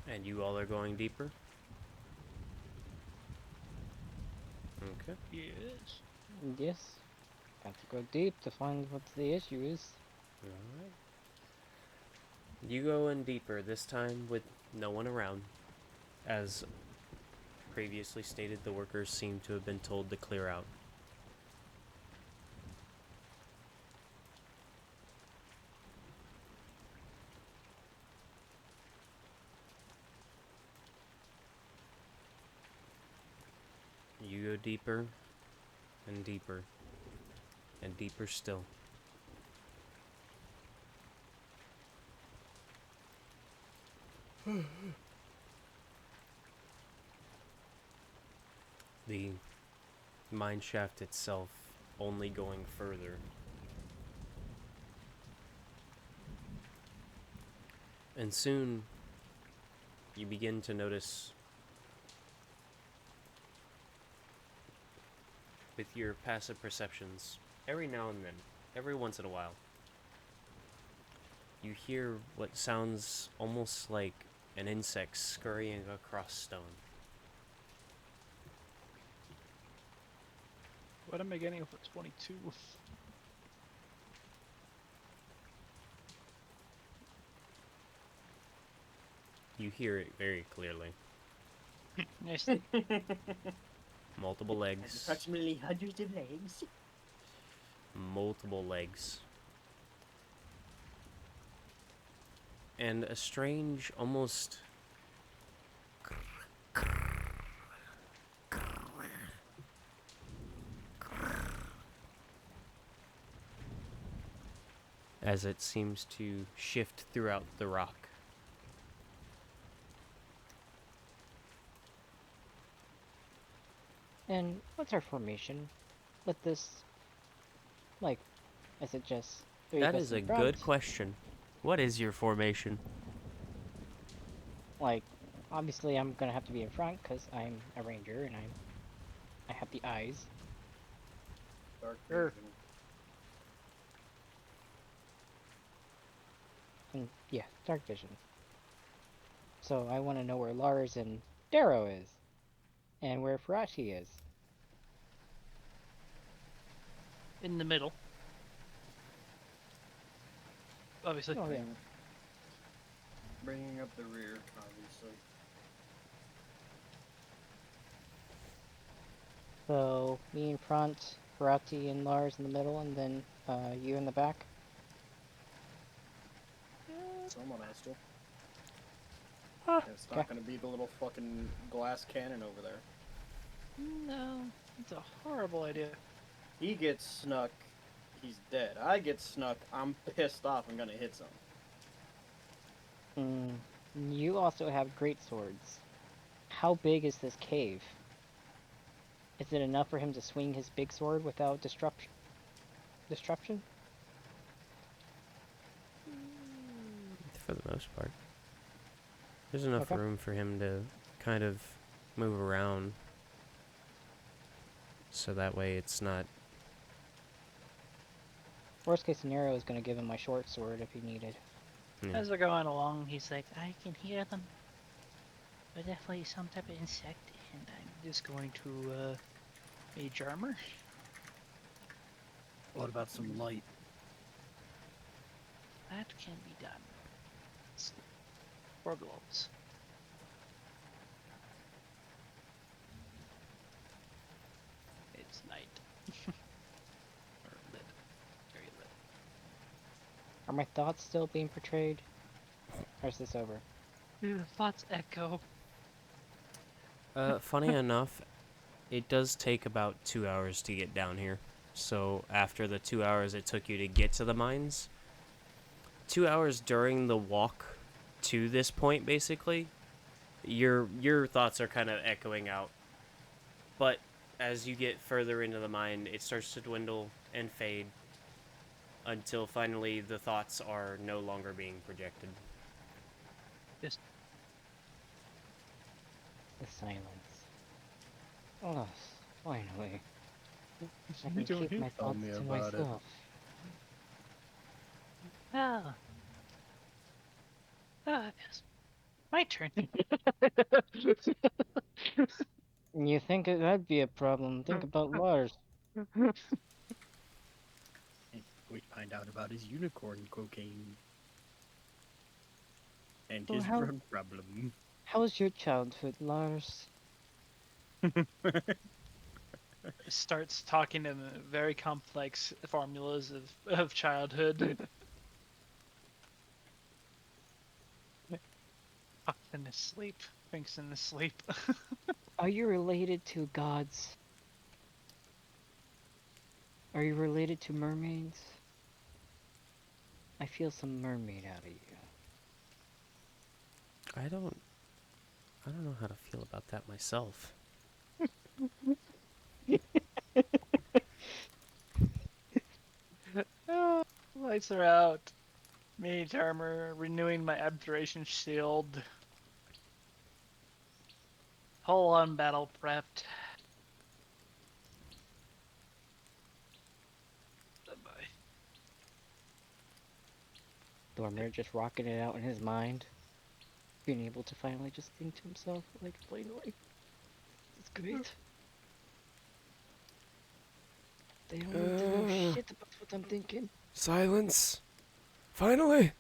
S1: And you all are going deeper? Okay.
S3: Yes.
S4: Yes. Got to go deep to find what the issue is.
S1: Alright. You go in deeper, this time with no one around. As previously stated, the workers seem to have been told to clear out. You go deeper and deeper and deeper still. The mine shaft itself only going further. And soon you begin to notice with your passive perceptions, every now and then, every once in a while, you hear what sounds almost like an insect scurrying across stone.
S3: What am I getting for 22?
S1: You hear it very clearly.
S3: Nice.
S1: Multiple legs.
S5: Approximately hundreds of legs.
S1: Multiple legs. And a strange, almost as it seems to shift throughout the rock.
S4: And what's our formation with this? Like, is it just three
S1: That
S4: of us
S1: is
S4: in
S1: a
S4: front?
S1: good question. What is your formation?
S4: Like, obviously I'm gonna have to be in front because I'm a ranger and I have the eyes.
S5: Dark
S4: Sure.
S5: vision.
S4: And yeah, dark vision. So I want to know where Lars and Darrow is, and where Farachi is.
S3: In the middle. Obviously.
S4: Oh yeah.
S2: Bringing up the rear, obviously.
S4: So me in front, Farachi and Lars in the middle, and then you in the back.
S2: Someone has to.
S4: Ah,
S2: It's
S4: okay.
S2: not gonna be the little fucking glass cannon over there.
S3: No, it's a horrible idea.
S2: He gets snuck, he's dead. I get snuck, I'm pissed off, I'm gonna hit some.
S4: You also have great swords. How big is this cave? Is it enough for him to swing his big sword without disruption?
S1: For the most part. There's enough
S4: Okay.
S1: room for him to kind of move around. So that way it's not...
S4: Worst case scenario is going to give him my short sword if he needed.
S1: Yeah.
S3: As we're going along, he's like, I can hear them. They're definitely some type of insect, and I'm just going to, mage armor.
S2: What about some light?
S3: That can be done. Or gloves. It's night. Or lit. Very lit.
S4: Are my thoughts still being portrayed? Or is this over?
S3: Thoughts echo.
S1: Funny enough, it does take about 2 hours to get down here. So after the 2 hours it took you to get to the mines, 2 hours during the walk to this point, basically, your thoughts are kind of echoing out. But as you get further into the mine, it starts to dwindle and fade until finally the thoughts are no longer being projected.
S3: Just
S4: The silence. Oh, finally. I
S2: You
S4: can
S2: don't
S4: keep my
S2: tell
S4: thoughts
S2: me
S4: to
S2: about it.
S4: myself.
S3: ah. Yes. My turn.
S4: You think that'd be a problem? Think about Lars.
S2: We find out about his unicorn cocaine. And
S4: Well,
S2: his drug problem.
S4: how was your childhood, Lars?
S3: Starts talking in very complex formulas of childhood. Talks in his sleep. Thinks in his sleep.
S4: Are you related to gods? Are you related to mermaids? I feel some mermaid out of you.
S1: I don't know how to feel about that myself.
S3: Oh, lights are out. Mage armor, renewing my abjuration shield. Whole on battle prepped. Bye.
S4: Dormer just rocking it out in his mind. Being able to finally just think to himself, like, finally. It's great. They don't need to know shit about what I'm thinking.
S1: Silence. Finally.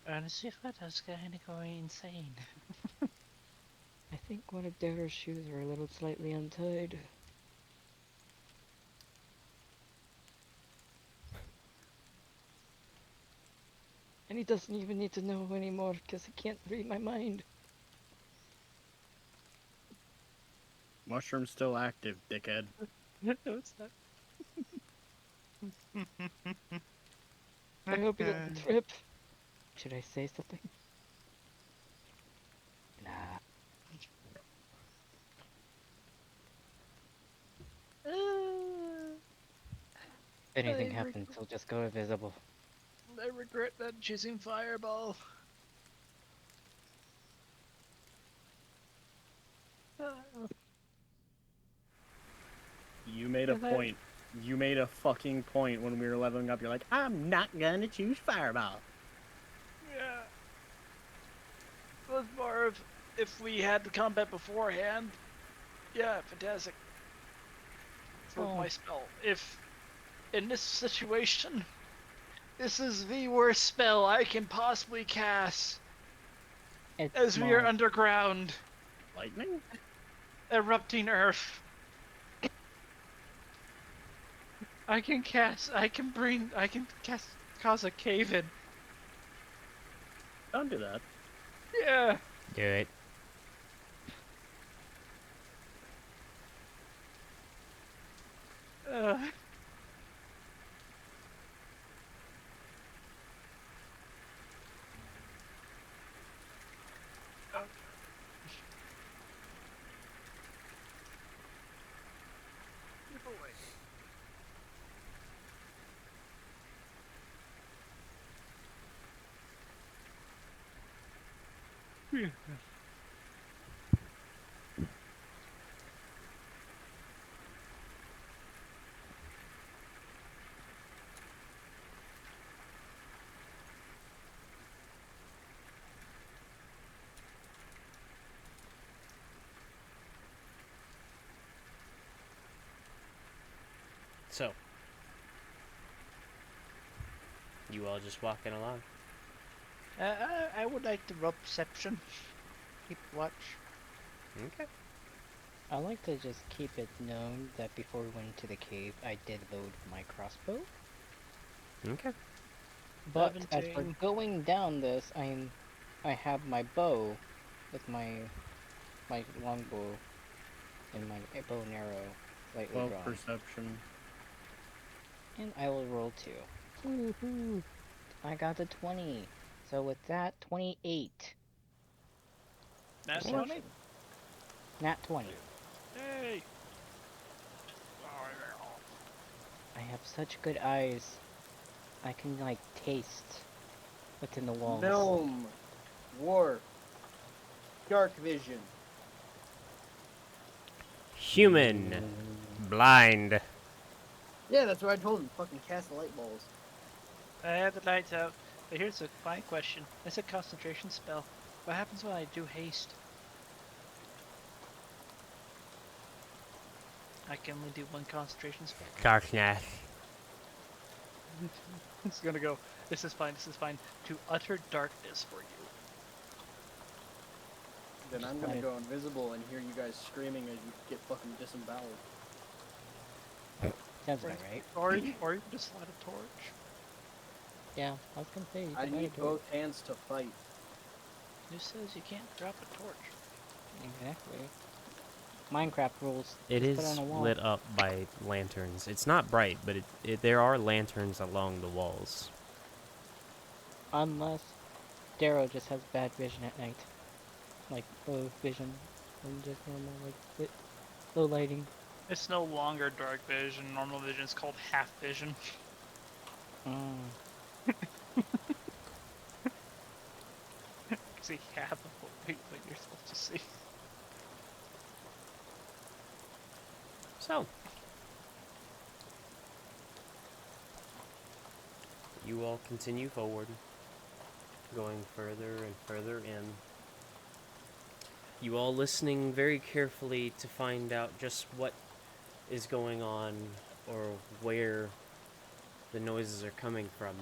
S3: Honestly, I was kind of going insane.
S4: I think one of Darrow's shoes are a little slightly untied. And he doesn't even need to know anymore because he can't read my mind.
S2: Mushroom's still active, dickhead.
S3: No, it's not.
S4: I hope he doesn't trip. Should I say something? Nah. If anything happens, he'll just go invisible.
S3: I regret not choosing Fireball.
S2: You made a
S3: Okay.
S2: point You made a fucking point when we were leveling up. You're like, I'm not gonna choose Fireball.
S3: Yeah. It was more of if we had the combat beforehand. Yeah, fantastic. For
S4: Oh.
S3: my spell. If in this situation, this is the worst spell I can possibly cast.
S4: It's
S3: As we are
S4: smart.
S3: underground,
S2: Lightning?
S3: erupting earth. I can cast. I can cast. Cause a cave in.
S2: Don't do that.
S3: Yeah.
S1: Do it.
S3: Uh,
S1: So, you all just walking along?
S3: I would like to roll perception. Keep watch.
S1: Okay.
S4: I like to just keep it known that before we went into the cave, I did load my crossbow.
S1: Okay.
S4: But as we're
S3: 17.
S4: going down this, I have my bow with my longbow and my bow and arrow slightly
S2: 12
S4: drawn.
S2: perception.
S4: And I will roll 2. Woohoo! I got a 20. So with that, 28.
S3: That's
S4: Perception.
S3: funny.
S4: Nat 20.
S3: Hey.
S4: I have such good eyes. I can like taste what's in the walls.
S5: Gnome. Dwarf. Dark vision.
S1: Human. Blind.
S5: Yeah, that's what I told him. Fucking cast the light balls.
S3: I have the lights out. But here's a fine question. It's a concentration spell. What happens when I do haste? I can only do one concentration spell.
S1: Darkness.
S3: It's gonna go. This is fine. This is fine. To utter darkness for you.
S5: Then I'm gonna go invisible and hear you guys screaming as you get fucking disemboweled.
S4: Sounds about right.
S3: Or you can just light a torch.
S4: Yeah, I was gonna say. You
S5: I
S4: can light
S5: need
S4: a torch.
S5: both hands to fight.
S3: Who says you can't drop a torch?
S4: Exactly. Minecraft rules.
S1: It
S4: Just put it
S1: is
S4: on a wall.
S1: lit up by lanterns. It's not bright, but there are lanterns along the walls.
S4: Unless Darrow just has bad vision at night. Like low vision and just normal like low lighting.
S3: It's no longer dark vision. Normal vision is called half vision. See half of what you're supposed to see.
S1: So, you all continue forward, going further and further in. You all listening very carefully to find out just what is going on or where the noises are coming from.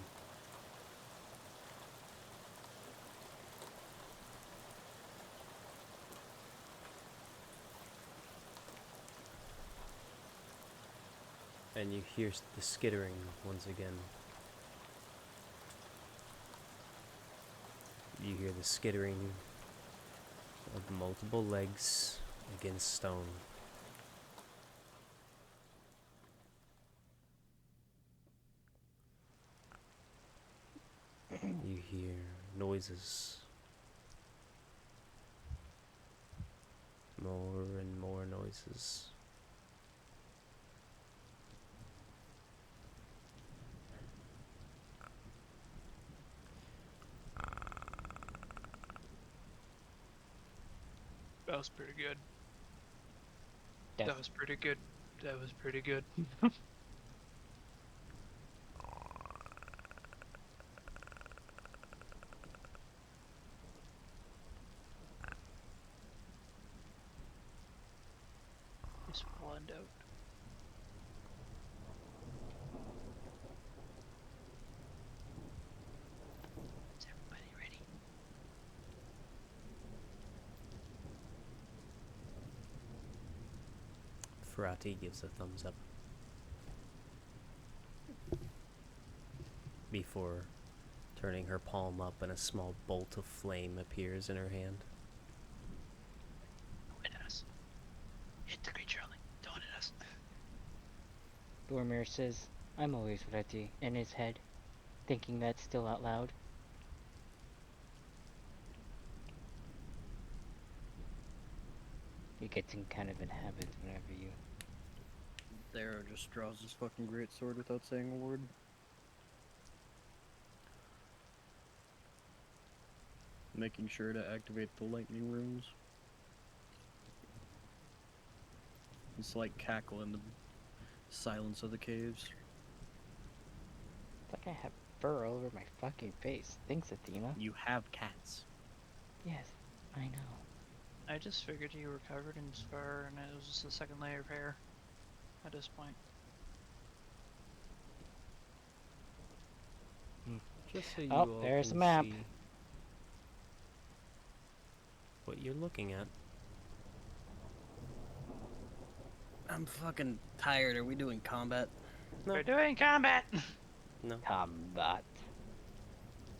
S1: And you hear the skittering once again. You hear the skittering of multiple legs against stone. You hear noises. More and more noises.
S3: That was pretty good.
S4: Death.
S3: That was pretty good. That was pretty good. blend out. Is everybody ready?
S1: Ferrati gives a thumbs up before turning her palm up and a small bolt of flame appears in her hand.
S3: Don't hit us. Hit the creature only. Don't hit us.
S4: Boromir says, I'm always ready, in his head, thinking that still out loud. He gets in kind of a habit whenever you...
S2: There just draws his fucking great sword without saying a word. Making sure to activate the lightning runes. It's like cackle in the silence of the caves.
S4: It's like I have fur all over my fucking face. Thanks, Athena.
S2: You have cats.
S4: Yes, I know.
S3: I just figured you were covered in fur and it was just a second layer of hair at this point.
S1: Just so you
S4: Oh,
S1: all
S4: there's
S1: can
S4: a map.
S1: see what you're looking at.
S2: I'm fucking tired. Are we doing combat?
S1: No.
S3: We're doing combat!
S1: No,
S4: Combat.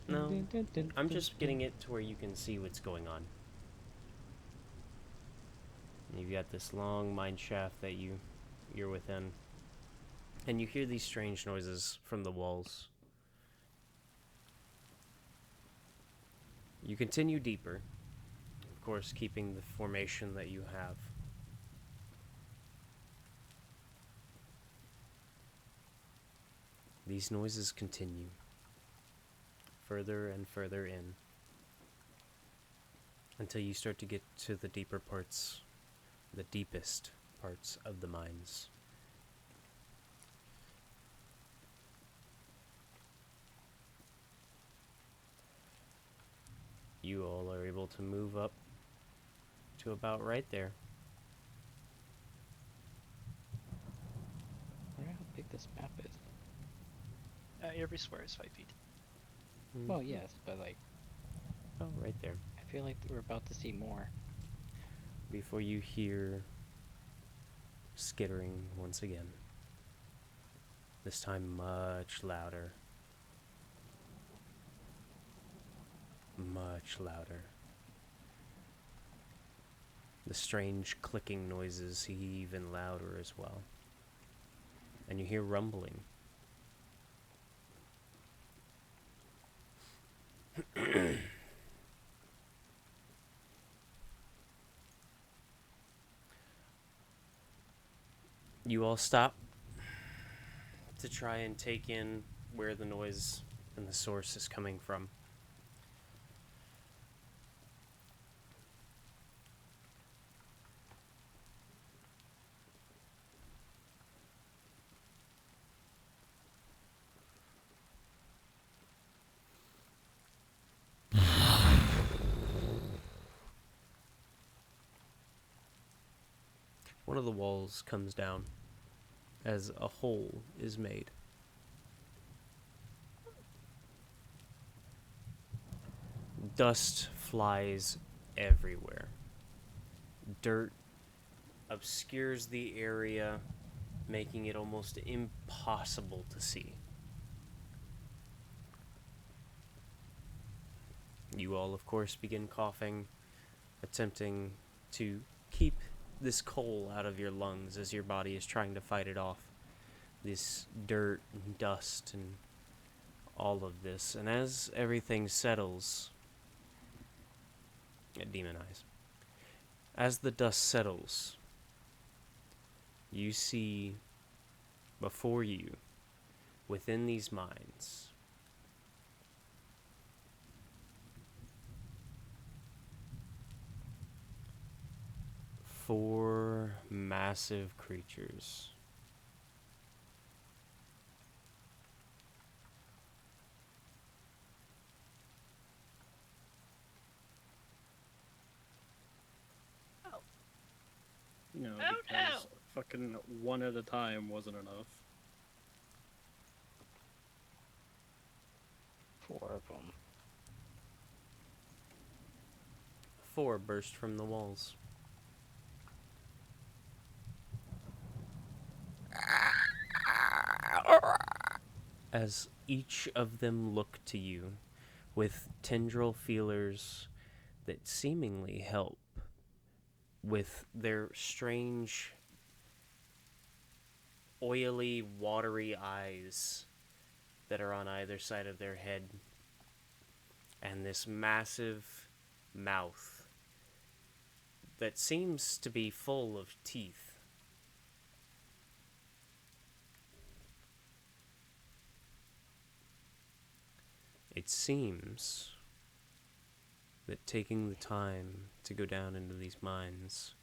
S1: no. I'm just getting it to where you can see what's going on. You've got this long mine shaft that you're within, and you hear these strange noises from the walls. You continue deeper, of course, keeping the formation that you have. These noises continue further and further in until you start to get to the deeper parts, the deepest parts of the mines. You all are able to move up to about right there.
S4: I wonder how big this map is.
S3: Every square is 5 feet.
S4: Well, yes, but like,
S1: Oh, right there.
S4: I feel like we're about to see more.
S1: Before you hear skittering once again. This time much louder. Much louder. The strange clicking noises even louder as well. And you hear rumbling. You all stop to try and take in where the noise and the source is coming from. One of the walls comes down as a hole is made. Dust flies everywhere. Dirt obscures the area, making it almost impossible to see. You all, of course, begin coughing, attempting to keep this coal out of your lungs as your body is trying to fight it off. This dirt and dust and all of this. And as everything settles, Demon Eyes, as the dust settles, you see before you, within these mines, four massive creatures.
S2: You know,
S3: Oh,
S2: because Fucking one at a time wasn't enough.
S4: 4 of them.
S1: 4 burst from the walls. As each of them look to you with tendril feelers that seemingly help with their strange, oily, watery eyes that are on either side of their head, and this massive mouth that seems to be full of teeth. It seems that taking the time to go down into these mines,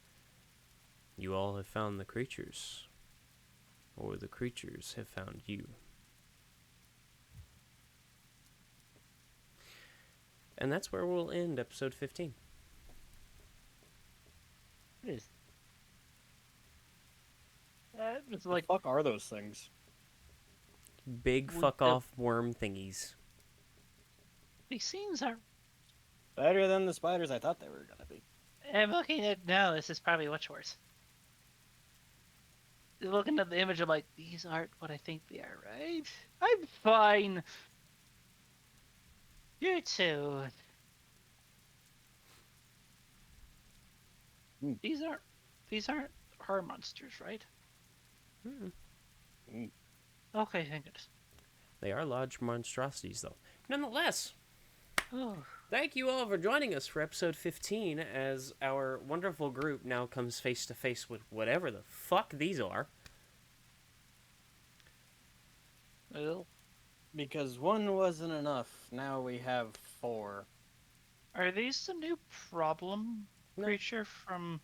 S1: you all have found the creatures, or the creatures have found you. And that's where we'll end episode 15.
S4: What is
S3: It's
S2: Like,
S3: like
S2: fuck are those things?
S1: Big
S3: With
S1: fuck
S3: the-
S1: off worm thingies.
S3: these scenes are.
S2: Better than the spiders I thought they were gonna be.
S3: I'm looking at no. This is probably much worse. Looking at the image, I'm like, these aren't what I think they are, right? I'm fine. You too.
S2: Hmm.
S3: These aren't horror monsters, right?
S1: Mm.
S3: Okay, thank goodness.
S1: They are large monstrosities, though. Nonetheless,
S3: Oh,
S1: thank you all for joining us for episode 15 as our wonderful group now comes face to face with whatever the fuck these are.
S3: well,
S2: Because one wasn't enough. Now we have 4.
S3: are these the new problem
S1: No.
S3: creature from?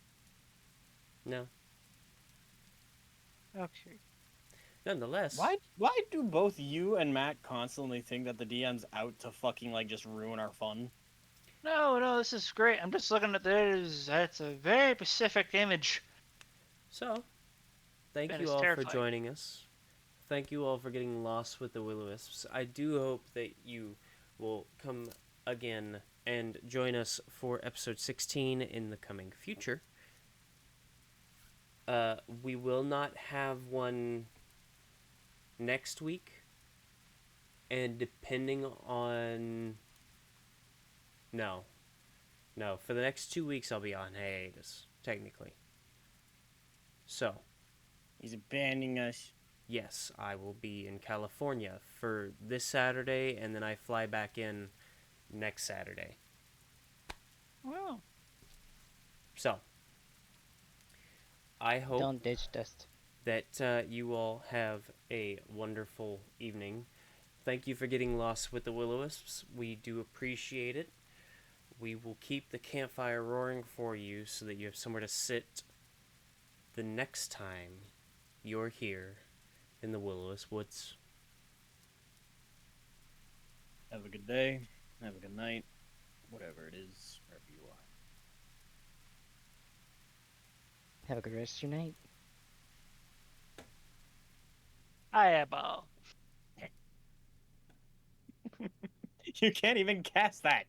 S1: No.
S3: Okay.
S1: Nonetheless,
S2: Why do both you and Matt constantly think that the DM's out to fucking like just ruin our fun?
S3: No, this is great. I'm just looking at this. That's a very specific image.
S1: so, thank
S3: That
S1: you
S3: is
S1: all for
S3: terrifying.
S1: joining us. Thank you all for getting lost with the Will-O-Wisps. I do hope that you will come again and join us for episode 16 in the coming future. We will not have one next week, and depending on... No, for the next 2 weeks I'll be on hiatus, technically. So,
S2: He's abandoning us.
S1: yes, I will be in California for this Saturday, and then I fly back in next Saturday.
S3: Well,
S1: So, I hope
S4: Don't ditch dust.
S1: that you all have a wonderful evening. Thank you for getting lost with the Will-O-Wisps. We do appreciate it. We will keep the campfire roaring for you so that you have somewhere to sit the next time you're here in the Will-O-Wisp Woods.
S2: Have a good day. Have a good night. Whatever it is, wherever you are.
S4: Have a good rest of your night.
S3: eyeball.
S2: You can't even cast that.